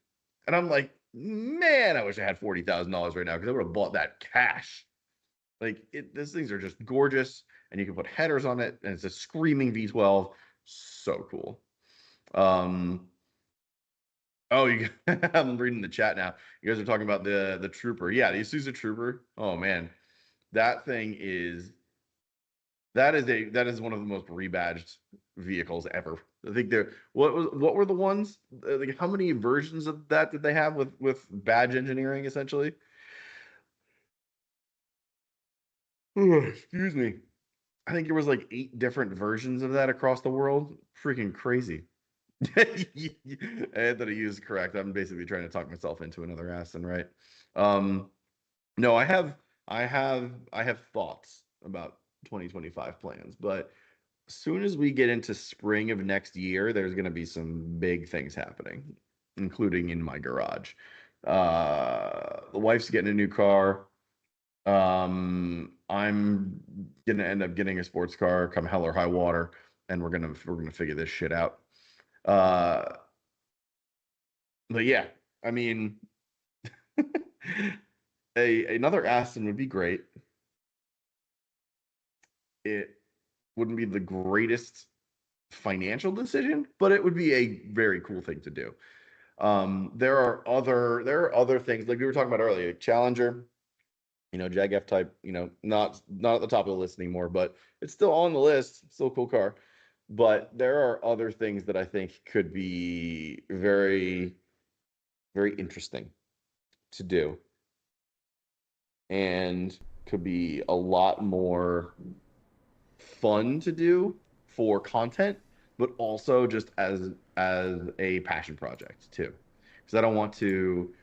And I'm like, man, I wish I had $40,000 right now because I would have bought that cash. Like these things are just gorgeous, and you can put headers on it, and it's a screaming V12. So cool. Oh, I'm reading the chat now. You guys are talking about the Trooper. Yeah, the Isuzu Trooper. Oh man, that thing that is one of the most rebadged vehicles ever. I think what were the ones? Like how many versions of that did they have with badge engineering essentially? Excuse me. I think there was like 8 different versions of that across the world. Freaking crazy. Anthony, you is correct. I'm basically trying to talk myself into another Aston, right? Um, no, I have thoughts about 2025 plans, but as soon as we get into spring of next year, there's going to be some big things happening, including in my garage. The wife's getting a new car. I'm gonna end up getting a sports car come hell or high water, and we're gonna figure this shit out. Uh, but yeah, I mean, another Aston would be great. It wouldn't be the greatest financial decision, but it would be a very cool thing to do. There are other things like we were talking about earlier, like Challenger, Jag F type, not at the top of the list anymore, but it's still on the list. Still a cool car. But there are other things that I think could be very, very interesting to do and could be a lot more fun to do for content, but also just as a passion project too. Because I don't want to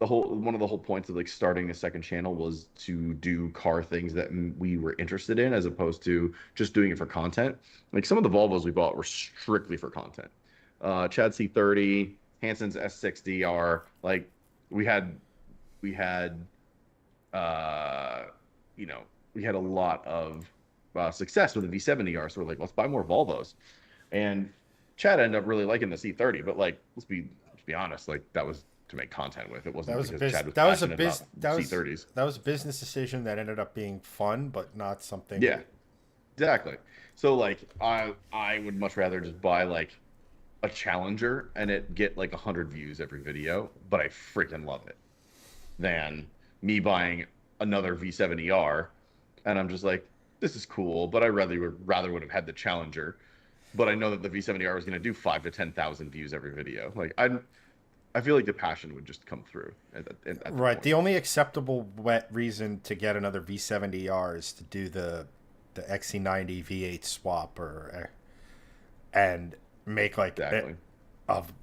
one of the whole points of like starting a second channel was to do car things that we were interested in as opposed to just doing it for content. Like some of the Volvos we bought were strictly for content. Chad C30, Hanson's S60 are like we had uh you know we had a lot of success with the V70R, so we're like, let's buy more Volvos. And Chad ended up really liking the C30, but like let's be honest, like that was to make content with. It That wasn't was a because biz- Chad was that was a passionate biz- about that was C30s. that was a business decision that ended up being fun, but not something. Yeah, exactly. So like I would much rather just buy like a Challenger and it get like 100 views every video, but I freaking love it, than me buying another V70R and I'm just like, this is cool, but I rather would have had the Challenger, but I know that the V70R was going to do 5 to 10,000 views every video. Like I feel like the passion would just come through at the Right. point. The only acceptable wet reason to get another V70R is to do the XC90 V8 swap or and make like Exactly. of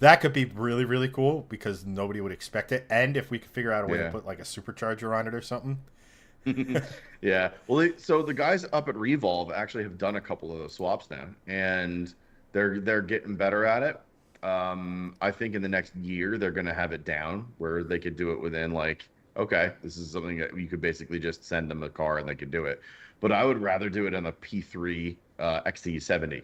that could be really really cool because nobody would expect it. And if we could figure out a way to Yeah. put like a supercharger on it or something. Yeah. Well, so the guys up at Revolve actually have done a couple of those swaps now, and they're getting better at it. I think in the next year they're going to have it down where they could do it within like, okay, this is something that you could basically just send them a car and they could do it. But I would rather do it on a P3 XC70,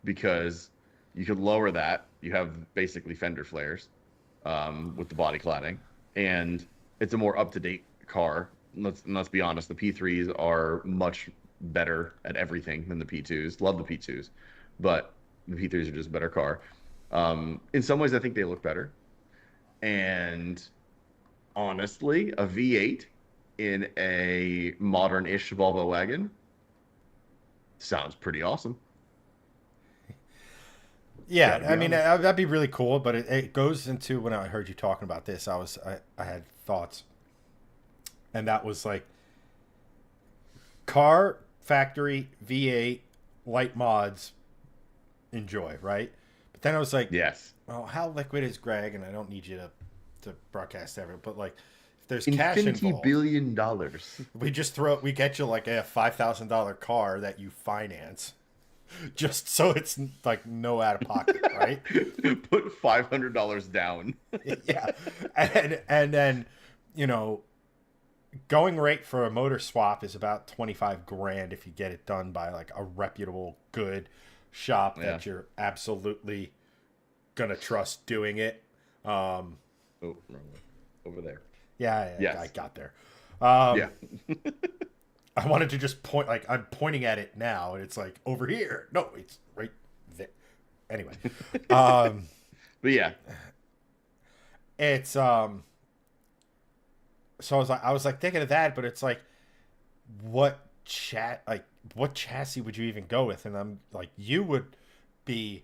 because you could lower that. You have basically fender flares with the body cladding, and it's a more up to date car. Let's be honest, the P3s are much better at everything than the P2s. Love the P2s, but the P3s are just a better car. In some ways, I think they look better. And honestly, a V8 in a modern-ish Volvo wagon sounds pretty awesome. Yeah, Gotta I be mean honest. that'd be really cool, but it goes into when I heard you talking about this, I had thoughts, and that was like car factory V8 light mods enjoy, right? But then I was like, Yes. well, how liquid is Greg? And I don't need you to broadcast everything, but like if there's cash Infinity involved, billion dollars. we get you like a $5,000 car that you finance, just so it's like no out of pocket, right? Put $500 down. Yeah, and then you know going rate for a motor swap is about 25 grand if you get it done by like a reputable good shop Yeah. that you're absolutely gonna trust doing it. Oh, wrong way. Over there. Yeah, I Yes. got there. Yeah. I wanted to just point, like I'm pointing at it now and it's like over here, no, it's right there. Anyway, um But yeah. it's so I was like thinking of that, but it's like what chassis would you even go with? And I'm like, you would be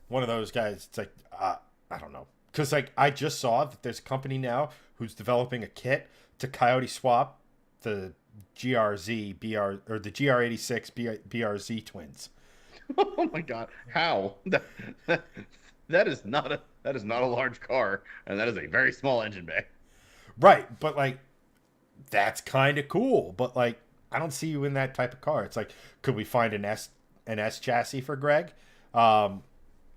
one of those guys. It's like I don't know, because like I just saw that there's a company now who's developing a kit to Coyote swap the GRZ BR or the GR86 BRZ twins. Oh my God. How? That is not a large car, and that is a very small engine bay. Right, but like that's kind of cool. But like I don't see you in that type of car. It's like, could we find an S chassis for Greg, um,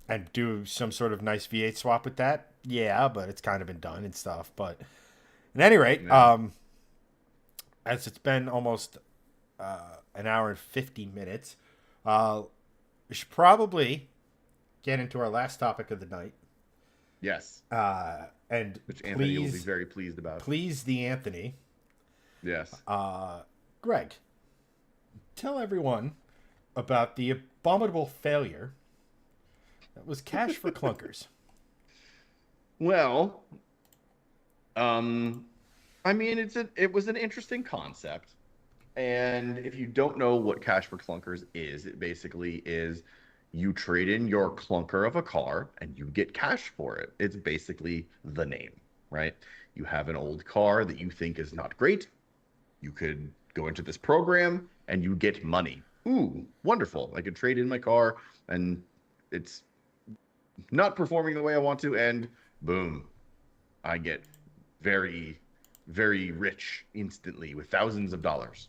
and do some sort of nice V8 swap with that? Yeah, but it's kind of been done and stuff. But at any rate, Yeah. as it's been almost an hour and 50 minutes, we should probably get into our last topic of the night. Yes. And Which Anthony will be please, very pleased about. please, the Anthony, Yes. Greg, tell everyone about the abominable failure that was Cash for Clunkers. Well, um, I mean, it was an interesting concept. And if you don't know what Cash for Clunkers is, it basically is you trade in your clunker of a car and you get cash for it. It's basically the name, right? You have an old car that you think is not great. You could go into this program and you get money. Ooh, wonderful. I could trade in my car and it's not performing the way I want to, and boom, I get very, very rich instantly with thousands of dollars.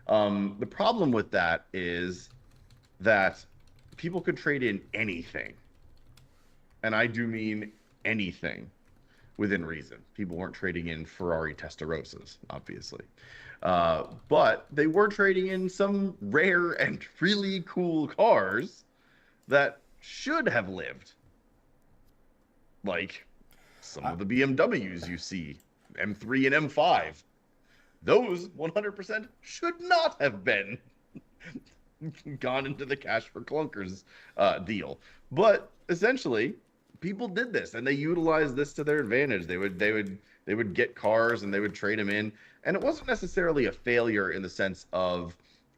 The problem with that is that people could trade in anything, and I do mean anything within reason. People weren't trading in Ferrari Testarossas, obviously, but they were trading in some rare and really cool cars that should have lived, like some of the BMWs you see, M3 and M5. those 100% should not have been gone into the cash for clunkers deal. But essentially, people did this and they utilized this to their advantage. They would get cars and they would trade them in, and it wasn't necessarily a failure in the sense of,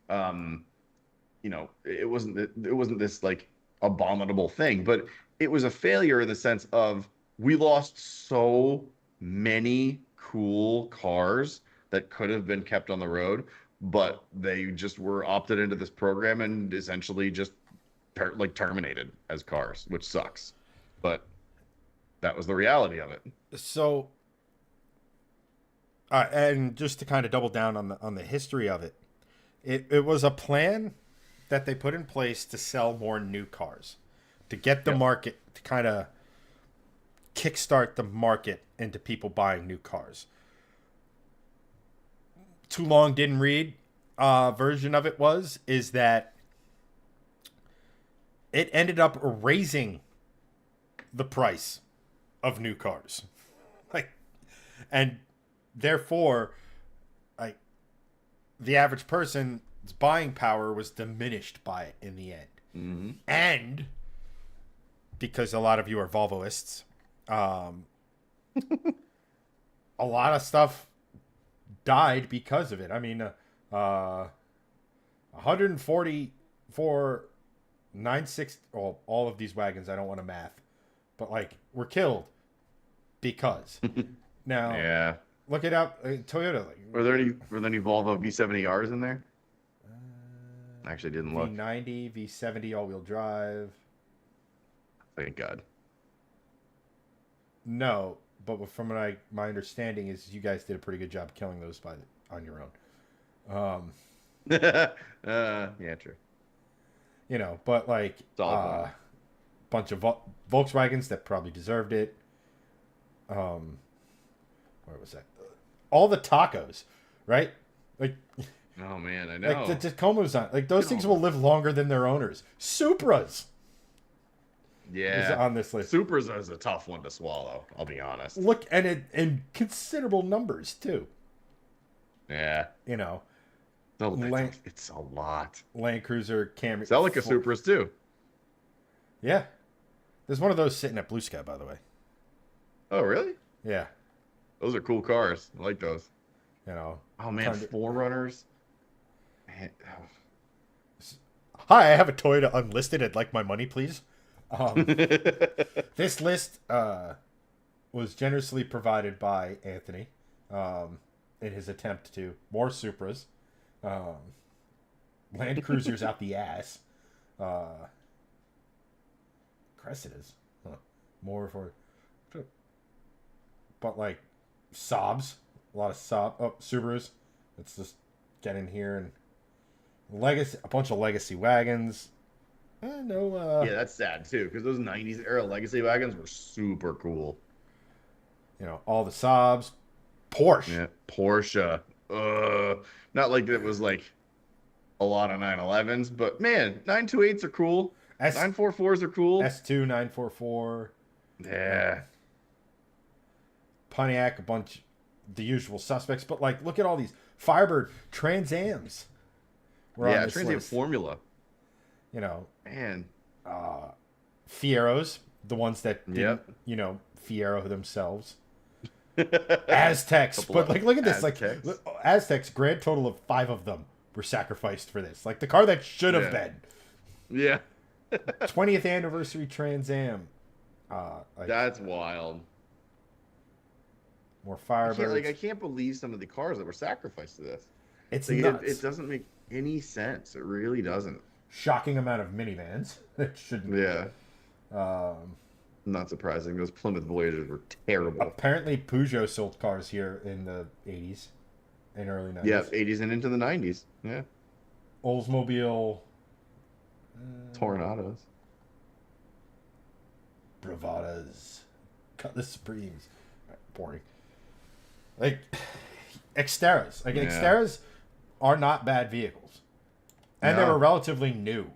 um, it wasn't this like abominable thing, but it was a failure in the sense of we lost so many cool cars that could have been kept on the road, but they just were opted into this program and essentially just terminated as cars, which sucks. But that was the reality of it. So, and just to kind of double down on the history of it, it was a plan that they put in place to sell more new cars, to get the Yep. market, to kind of kickstart the market into people buying new cars. Too long didn't read version of it is that it ended up raising the price of new cars, like, and therefore, like, the average person's buying power was diminished by it in the end. Mm-hmm. And because a lot of you are Volvoists, a lot of stuff died because of it. I mean, 140 for 96. Well, all of these wagons, I don't want to math, but like, were killed because. Now, Yeah. look it up. Toyota. Like, Were there any Volvo V70Rs in there? Actually, didn't look. V90, V70 all-wheel drive. Thank God. No, but from my understanding is you guys did a pretty good job killing those on your own. Yeah, true. But like Solid bunch of Volkswagens that probably deserved it. Where was that? All the tacos, right? Like, Oh man, I know. like the Tacomas on, like, those things will live longer than their owners. Supras is Yeah, on this list. Supers is a tough one to swallow. I'll be honest. Look, and it in considerable numbers too. Yeah, Oh, it's a lot. Land Cruiser, Camry, Celica Supras too. Yeah, there's one of those sitting at Blue Sky, by the way. Oh really? Yeah, Those are cool cars. I like those. Oh man, Forerunners. Man, Hi, I have a Toyota unlisted. I'd like my money, please. This list was generously provided by Anthony in his attempt to more Supras, Land Cruisers out the ass, Cressidas, more for, but like Saabs, a lot of Subarus. Let's just get in here and a bunch of legacy wagons. yeah, that's sad too because those '90s era legacy wagons were super cool. All the Saabs, Porsche. Yeah, Porsche. Not like it was like a lot of 911s, but man, 928s are cool. 944s are cool. S2 944. Yeah. Pontiac, the usual suspects, but like, look at all these Firebird Trans Ams. Yeah, Trans Am Formula. Man. Man. Fieros, the ones that didn't, Yep. Fiero themselves. Aztecs, but like, look at this. Aztecs. Like, Aztecs, grand total of 5 of them were sacrificed for this. Like, the car that should have been. Yeah. 20th anniversary Trans Am. That's wild. More Firebirds. I can't believe some of the cars that were sacrificed to this. It's nuts. nuts. It doesn't make any sense. It really doesn't. Shocking amount of minivans. It shouldn't. Yeah. Not surprising. Those Plymouth Voyagers were terrible. Apparently, Peugeot sold cars here in the 80s and early 90s. Yeah, 80s and into the 90s. Yeah. Oldsmobile. Tornadoes. Bravadas. Cutlass Supremes. Boring. Like, Xteras. Like, Xteras are not bad vehicles. And they were relatively new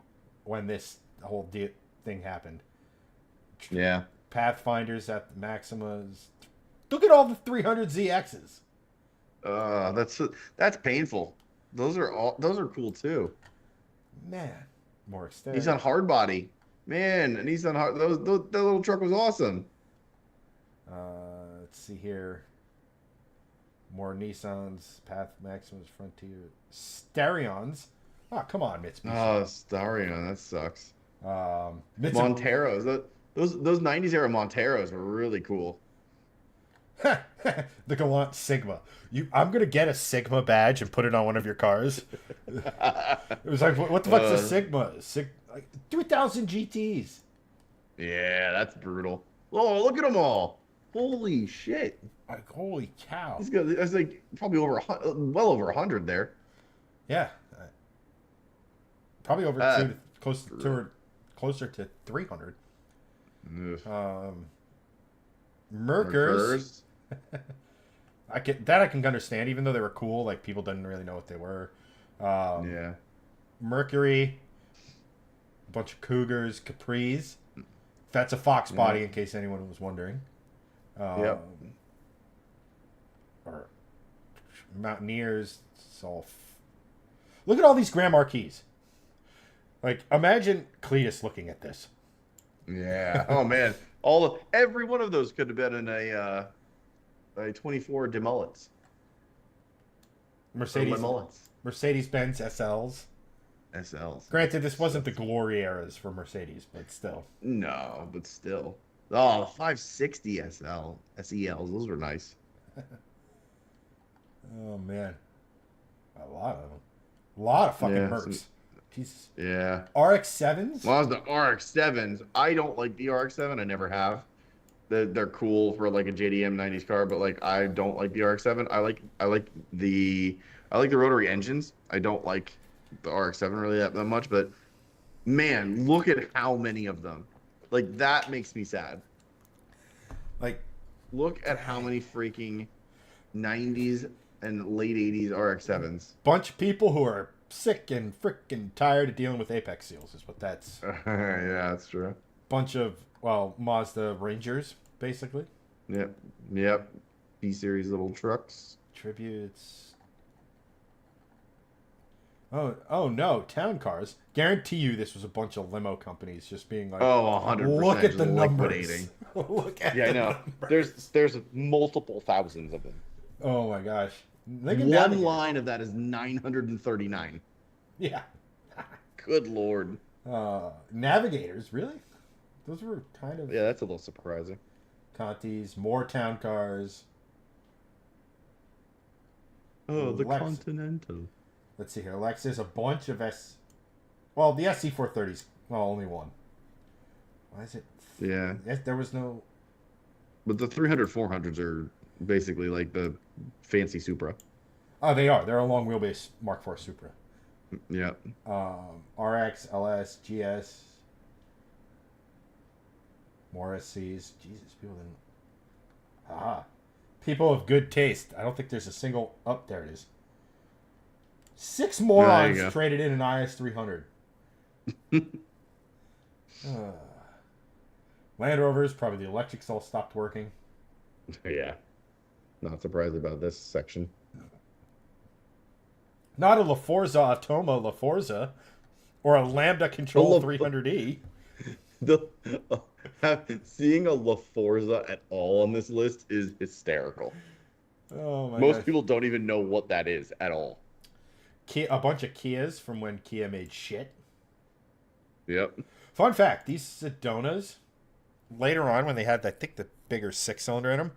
when this whole thing happened. Yeah. Pathfinders at the Maximas. Look at all the 300ZXs. That's painful. Those are cool too. Man, more exterior. Nissan Hardbody. Man, Nissan Hard that little truck was awesome. Let's see here. More Nissans, Path Maximus, Frontier, Starions. Oh, come on, Mitsubishi. Oh, Starion, that sucks. Mitsubishi. Monteros. Those 90s era Monteros were really cool. The Galant Sigma. I'm gonna get a Sigma badge and put it on one of your cars. It was like, what the fuck's a Sigma? Like 2000 GTs. Yeah, that's brutal. Oh, look at them all. Holy shit. Like, holy cow. That's like probably well over 100 there. Yeah. Probably over closer to 300. Merkers. I can understand, even though they were cool. Like, people didn't really know what they were. Yeah. Mercury, a bunch of Cougars, Capris. That's a Fox body, in case anyone was wondering. Yep. Or Mountaineers. Look at all these Grand Marquis. Like, imagine Cletus looking at this. Yeah. Oh man. Every one of those could have been in a 24 Demullets. Mercedes-Benz SLs. SLs. Granted, this wasn't the glory eras for Mercedes, but still. No, but still. Oh, the 560 SELs. Those were nice. Oh man, a lot of them. A lot of fucking Mercs. Jesus. Yeah. RX-7s? Well, the RX-7s. I don't like the RX-7. I never have. They're cool for like a JDM 90s car, but like I don't like the RX-7. I like the rotary engines. I don't like the RX-7 really that much, but man, look at how many of them. Like that makes me sad. Like, look at how many freaking 90s and late 80s RX-7s. Bunch of people who are sick and freaking tired of dealing with Apex Seals is what that's. Yeah, that's true. Bunch of, Mazda Rangers, basically. Yep. B-series little trucks. Tributes. Oh no, town cars. Guarantee you this was a bunch of limo companies just being like, 100%. Look at the numbers. Look at I know. numbers. There's multiple thousands of them. Oh my gosh. One line of that is 939. Yeah. Good Lord. Navigators, really? Those were kind of... Yeah, that's a little surprising. Contis, more town cars. Oh, the Continental. Let's see here. Lexus, a bunch of Well, the SC430s. Well, only one. Why is it... Yeah. There was no... But the 300, 400s are basically like the fancy Supra. Oh, they are. They're a long wheelbase Mark IV Supra. Yeah. RX, LS, GS. More SCs. Jesus, people didn't... Aha. People of good taste. I don't think there's a single... Oh, there it is. 6 morons traded in an IS300. Land Rovers, probably the electrics all stopped working. Yeah. Not surprised about this section. Not a LaForza Atoma LaForza or a Lambda Control 300E. Seeing a LaForza at all on this list is hysterical. Oh my Most people don't even know what that is at all. A bunch of Kias from when Kia made shit. Yep. Fun fact, these Sedonas, later on when they had, I think, the bigger 6-cylinder in them,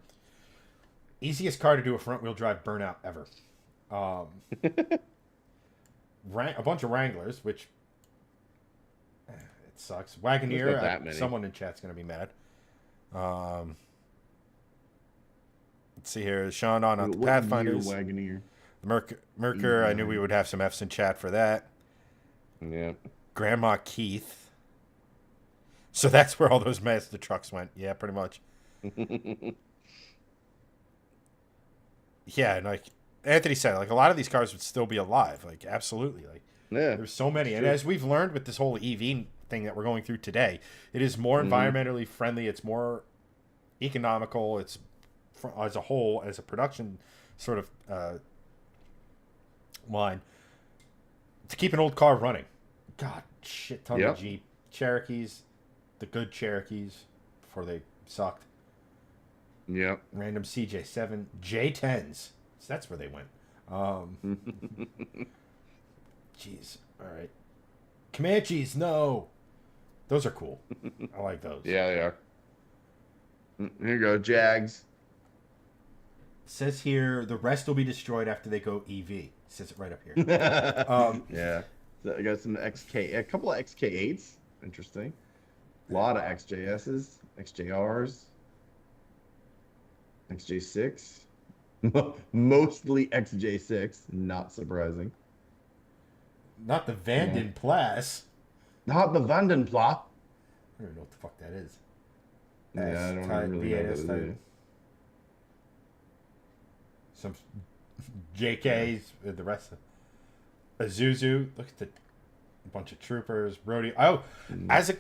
easiest car to do a front-wheel drive burnout ever. A bunch of Wranglers, which it sucks. Wagoneer, someone in chat's going to be mad. Let's see here. Sean on the Pathfinders. Wagoneer. Merker, I knew we would have some F's in chat for that. Yeah. Grandma Keith. So that's where all those Mazda trucks went. Yeah, pretty much. Yeah, and like Anthony said, like a lot of these cars would still be alive. Like, absolutely. Like, yeah, there's so many. And as we've learned with this whole EV thing that we're going through today, it is more environmentally friendly. It's more economical. It's as a whole, as a production sort of line, to keep an old car running. God, shit ton of Jeep Cherokees, the good Cherokees before they sucked. Yep. Random CJ7 J10s. So that's where they went. Jeez. All right. Comanches, no. Those are cool. I like those. Yeah, they are. Here you go, Jags. It says here the rest will be destroyed after they go EV. It says it right up here. Yeah. So I got some a couple of XK8s. Interesting. A lot of XJSs, XJRs, XJ6. Mostly XJ6. Not surprising. Not the Vanden Plas. Not the Vandenpla. I don't know what the fuck that is. Yeah, I don't really know what that is. Some JKs, the rest of Isuzu. Look at the bunch of troopers, rodeo. Oh, as a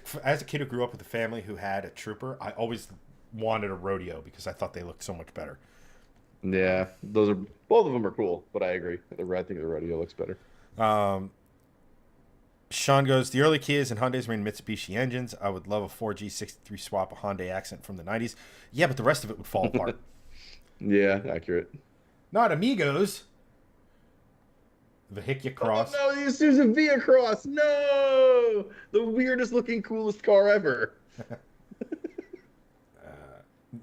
kid who grew up with a family who had a trooper, I always wanted a rodeo because I thought they looked so much better. Yeah, both of them are cool, but I agree. I think the rodeo looks better. Sean goes, the early Kias and Hyundais were in Mitsubishi engines. I would love a 4G63 swap, a Hyundai accent from the 90s. Yeah, but the rest of it would fall apart. Yeah, accurate. Not Amigos. Vehicular Cross. Oh, no, the Isuzu Via Cross. No! The weirdest looking, coolest car ever.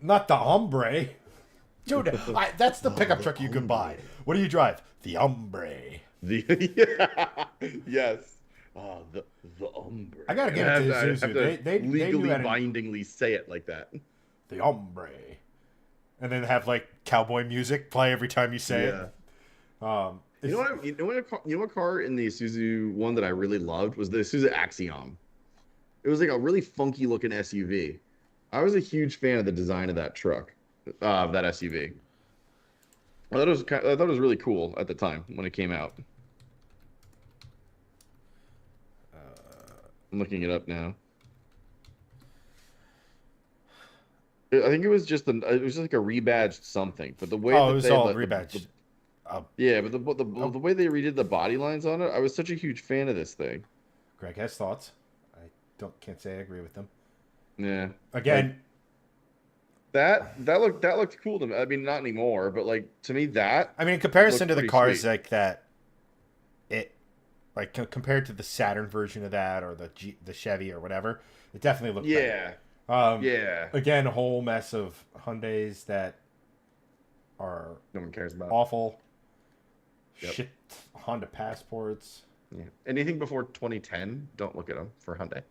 Not the Hombre. Dude, that's the pickup truck you could buy. What do you drive? The Hombre. Yes. Oh, the Hombre. I gotta give it to Isuzu. They legally, bindingly say it like that. The Hombre. And then have like cowboy music play every time you say it. You know what car in the Isuzu one that I really loved was the Isuzu Axiom. It was like a really funky looking SUV. I was a huge fan of the design of that truck, that SUV. I thought it was really cool at the time when it came out. I'm looking it up now. I think it was just like a rebadged something, but the way it was all rebadged. Yeah, but the way they redid the body lines on it, I was such a huge fan of this thing. Greg has thoughts. I can't say I agree with them. Yeah. Again, like, that looked cool to me. I mean, not anymore, but like to me in comparison to the cars sweet. like that, compared to the Saturn version of that or the Chevy or whatever, it definitely looked better. Yeah. Again, a whole mess of Hyundais that are no one cares about. Awful. Yep. Shit. Honda passports. Yeah. Anything before 2010, don't look at them for Hyundai.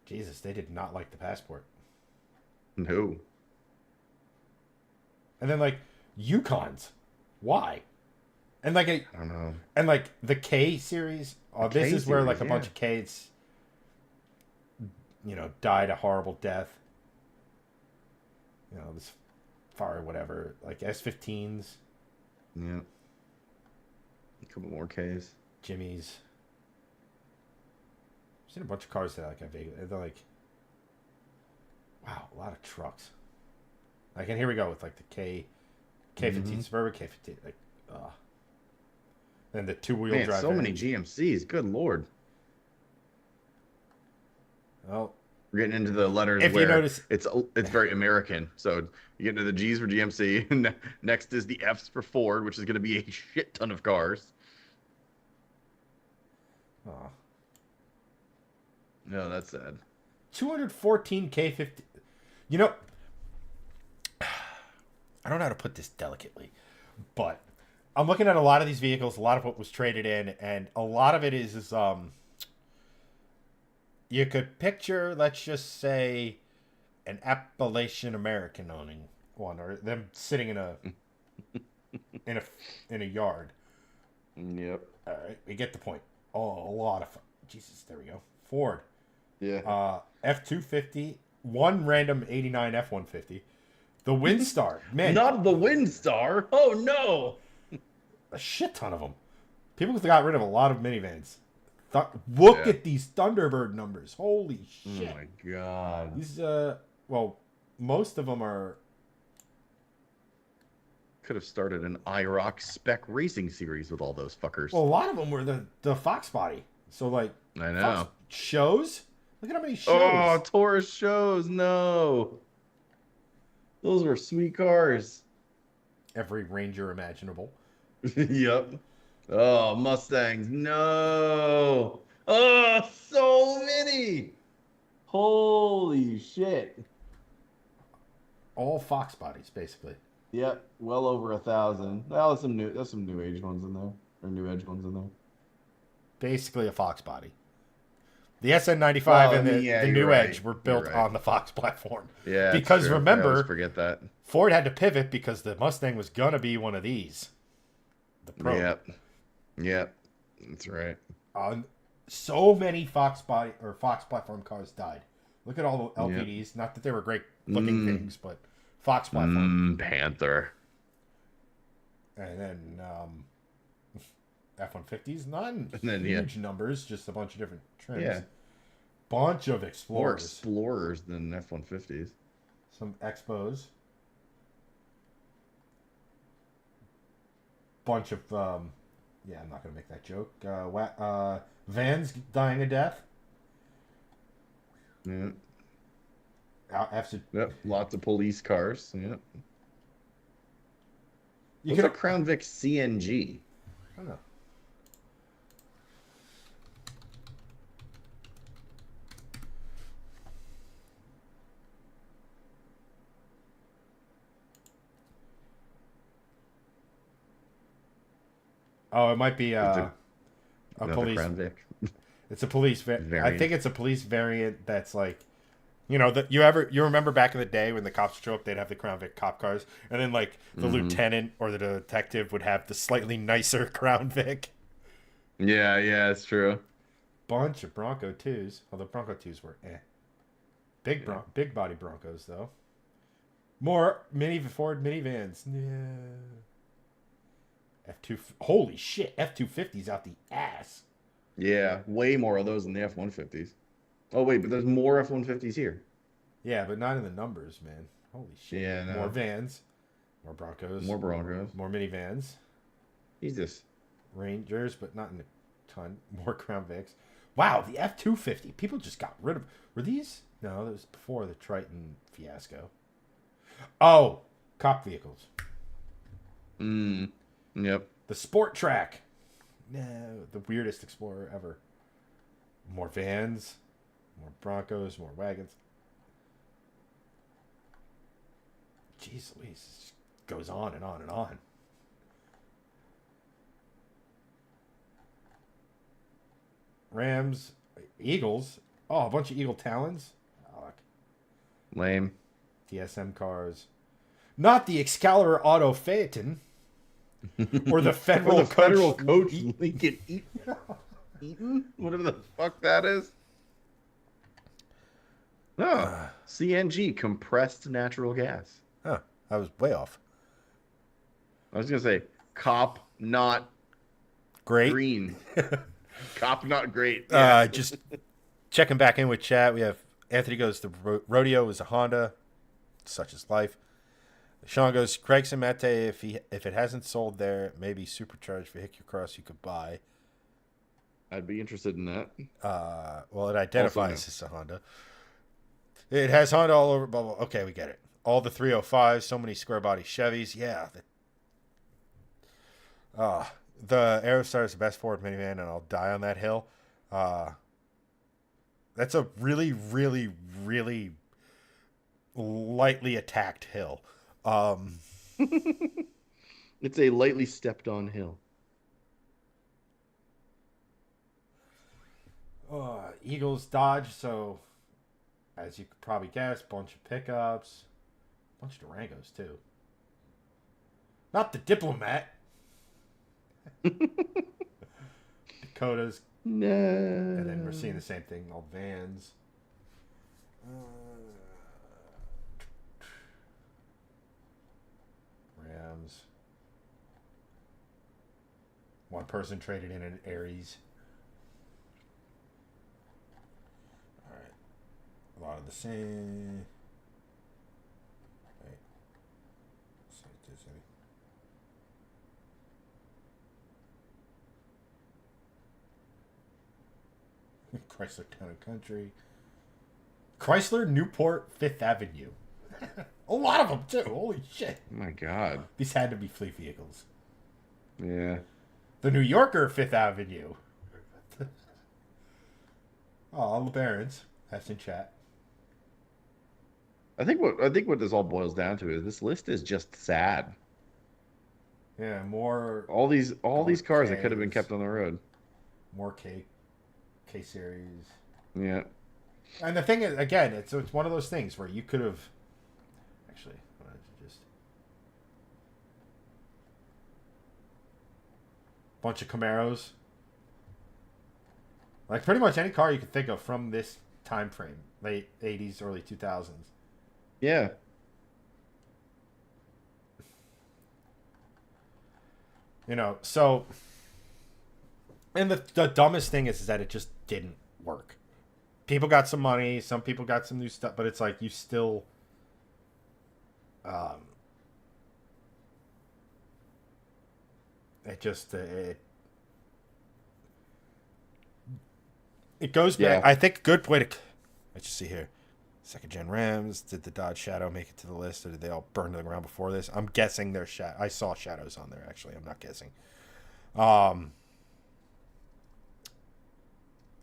Jesus, they did not like the passport. No. And then like Yukons, why? And like I don't know. And like the K series. This is where like a bunch of Ks, died a horrible death. This far whatever, like S15s. Yeah. A couple more Ks. Jimmys. I've seen a bunch of cars that they're like, wow, a lot of trucks. Like, and here we go with like the K15 Suburban, K15, like, and the two-wheel drive. So many GMCs. Good Lord. Well, we're getting into the letters if where you notice, it's very American. So you get into the G's for GMC, and next is the F's for Ford, which is going to be a shit ton of cars. Oh. No, that's sad. 214 K50. I don't know how to put this delicately, but I'm looking at a lot of these vehicles, a lot of what was traded in, and a lot of it is you could picture, let's just say, an Appalachian American owning one, or them sitting in a yard. Yep. All right, we get the point. Oh, a lot of Jesus. There we go. Ford. Yeah. F-250, one random 89 F-150. The Windstar. Man. Not the Windstar. Oh, no. A shit ton of them. People got rid of a lot of minivans. Look at these Thunderbird numbers. Holy shit. Oh, my God. These, most of them are could have started an IROC spec racing series with all those fuckers. Well, a lot of them were the Fox body. So like, I know. Fox shows. Look at how many shows. Oh, Taurus shows. No. Those were sweet cars. Every Ranger imaginable. Yep. Oh, Mustangs. No. Oh, so many. Holy shit. All Fox bodies, basically. Yep. Well over 1,000. Well, there's some new age ones in there. Or new edge ones in there. Basically a Fox body. The SN95 Well, and the New right. Edge were built on the Fox platform. Yeah. Because true. remember, I always forget that. Ford had to pivot because the Mustang was going to be one of these. The Pro. Yep. Yep. That's right. So many Fox body or Fox platform cars died. Look at all the LPDs. Yep. Not that they were great looking things, but Fox platform. Panther. And then F-150s, not in huge numbers, just a bunch of different trims. Yeah. Bunch of Explorers. More Explorers than F-150s. Some Expos. Bunch of, I'm not going to make that joke. Vans dying a death. Yeah. Yep. Lots of police cars. Yep. What's a Crown Vic CNG? I don't know. Oh, it might be a police. Crown Vic. It's a police variant. I think it's a police variant that's like, you know, that you remember back in the day when the cops would show up, they'd have the Crown Vic cop cars, and then like the lieutenant or the detective would have the slightly nicer Crown Vic. Yeah, it's true. Bunch of Bronco 2s. Although Bronco 2s were big body Broncos though. More Ford minivans. Yeah. Holy shit, F-250's out the ass. Yeah, way more of those than the F-150s. Oh, wait, but there's more F-150s here. Yeah, but not in the numbers, man. Holy shit. Yeah, no. More vans. More Broncos. More Broncos. More minivans. Jesus. Rangers, but not in a ton. More Crown Vics. Wow, the F-250. People just got rid of... Were these? No, that was before the Triton fiasco. Oh, cop vehicles. Yep. The Sport Track. No, the weirdest Explorer ever. More vans, more Broncos, more wagons. Jeez Louise, it just goes on and on and on. Rams, Eagles. Oh, a bunch of Eagle Talons. Oh, lame. TSM cars. Not the Excalibur Auto Phaeton. Or the Federal Coach Lincoln Eaton? Whatever the fuck that is. Oh, CNG, compressed natural gas. Huh, I was way off. I was going to say, cop not great. Green. Cop not great. Yeah. Just checking back in with chat. We have Anthony goes, the rodeo is a Honda. Such is life. Sean goes, Craig's and Mate, if it hasn't sold there, maybe supercharged vehicular cross you could buy. I'd be interested in that. Well, it identifies as a Honda. It has Honda all over. Blah, blah. Okay, we get it. All the 305s, so many square body Chevys. Yeah. The Aerostar is the best Ford minivan, and I'll die on that hill. That's a really, really, really lightly attacked hill. It's a lightly stepped on hill. Eagles Dodge, so as you could probably guess, bunch of pickups, bunch of Durangos too. Not the Diplomat. Dakotas. No. And then we're seeing the same thing, all vans. Rams. One person traded in an Aries. All right. A lot of the same. Right. Chrysler Town and Country. Chrysler Newport 5th Avenue. A lot of them, too. Holy shit. Oh my God. These had to be fleet vehicles. Yeah. The New Yorker 5th Avenue. Oh, LeBarons. That's in chat. I think what this all boils down to is this list is just sad. Yeah, more... All these cars that could have been Ks. kept on the road. More K series. Yeah. And the thing is, again, it's one of those things where you could have... Actually, why don't you just... Bunch of Camaros. Like, pretty much any car you could think of from this time frame. Late 80s, early 2000s. Yeah. You know, so... And the dumbest thing is that it just didn't work. People got some money, some people got some new stuff, but it's like you still... It just... It goes back. Yeah. I think a good way to... Let's just see here. Second gen Rams. Did the Dodge Shadow make it to the list, or did they all burn to the ground before this? I'm guessing they're I saw Shadows on there, actually. I'm not guessing.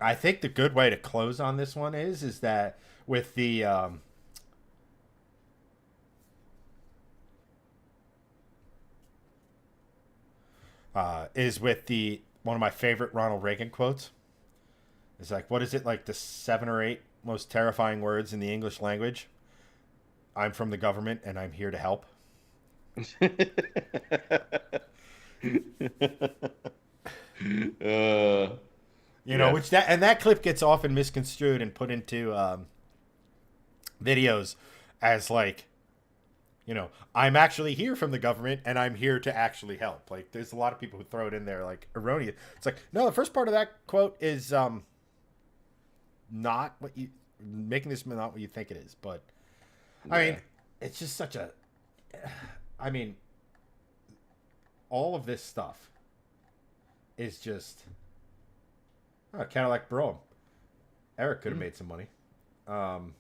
I think the good way to close on this one is that with the... is with the one of my favorite Ronald Reagan quotes. It's like, what is it, like the 7 or 8 most terrifying words in the English language? I'm from the government and I'm here to help. You know, which that clip gets often misconstrued and put into videos as like, you know, I'm actually here from the government and I'm here to actually help. Like, there's a lot of people who throw it in there like erroneous. It's like, no, the first part of that quote is not what you making this not what you think it is. But yeah. I mean, it's just such a. I mean, all of this stuff is just. Oh, Cadillac Brougham. Eric could have made some money. Again,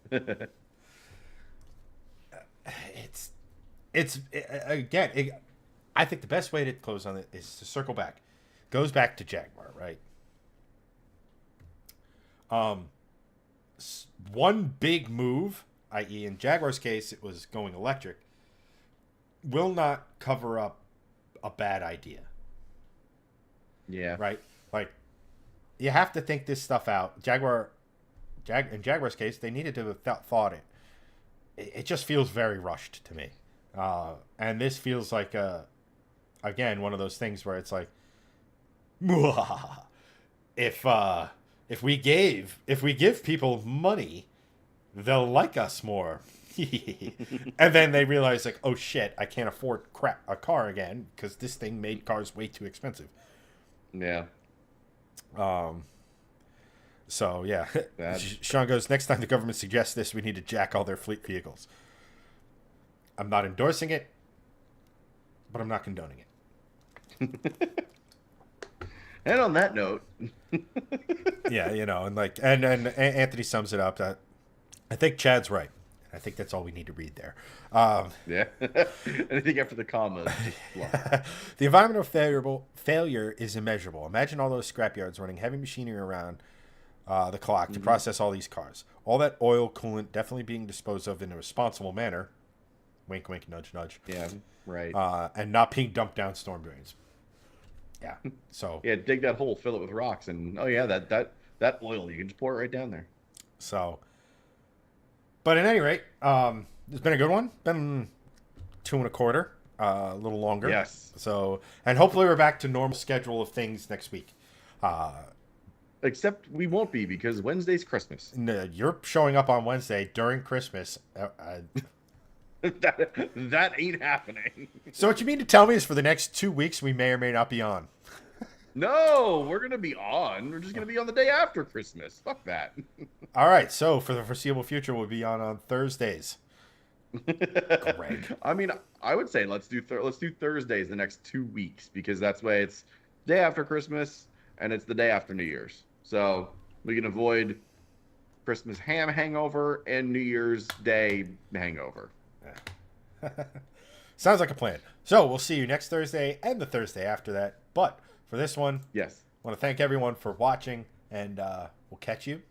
I think the best way to close on it is to circle back. Goes back to Jaguar, right? One big move, i.e. in Jaguar's case, it was going electric, will not cover up a bad idea. Yeah. Right? Like, you have to think this stuff out. In Jaguar's case, they needed to have thought it. It just feels very rushed to me. And this feels like, again, one of those things where it's like, if we give people money, they'll like us more. And then they realize, like, oh shit, I can't afford a car again because this thing made cars way too expensive. Yeah. So yeah, Sean goes, next time the government suggests this, we need to jack all their fleet vehicles. I'm not endorsing it, but I'm not condoning it. And on that note, yeah, you know, and like, and Anthony sums it up that I think Chad's right. I think that's all we need to read there. Yeah. Anything after the commas. The environmental failure is immeasurable. Imagine all those scrapyards running heavy machinery around the clock to process all these cars. All that oil, coolant definitely being disposed of in a responsible manner. Wink, wink, nudge, nudge. Yeah, right. And not being dumped down storm drains. Yeah. So. Yeah, dig that hole, fill it with rocks, and oh yeah, that oil, you can just pour it right down there. So. But at any rate, it's been a good one. Been 2 1/4, a little longer. Yes. So, and hopefully we're back to normal schedule of things next week. Except we won't be because Wednesday's Christmas. No, you're showing up on Wednesday during Christmas. That ain't happening. So what you mean to tell me is for the next 2 weeks we may or may not be on? No, we're going to be on. We're just going to be on the day after Christmas. Fuck that. All right, so for the foreseeable future, we'll be on Thursdays. Greg. I mean, I would say let's do Thursdays the next 2 weeks because that's way it's day after Christmas and it's the day after New Year's. So We can avoid Christmas ham hangover and New Year's Day hangover. Sounds like a plan. So we'll see you next Thursday and the Thursday after that. But for this one, Yes. I want to thank everyone for watching, and we'll catch you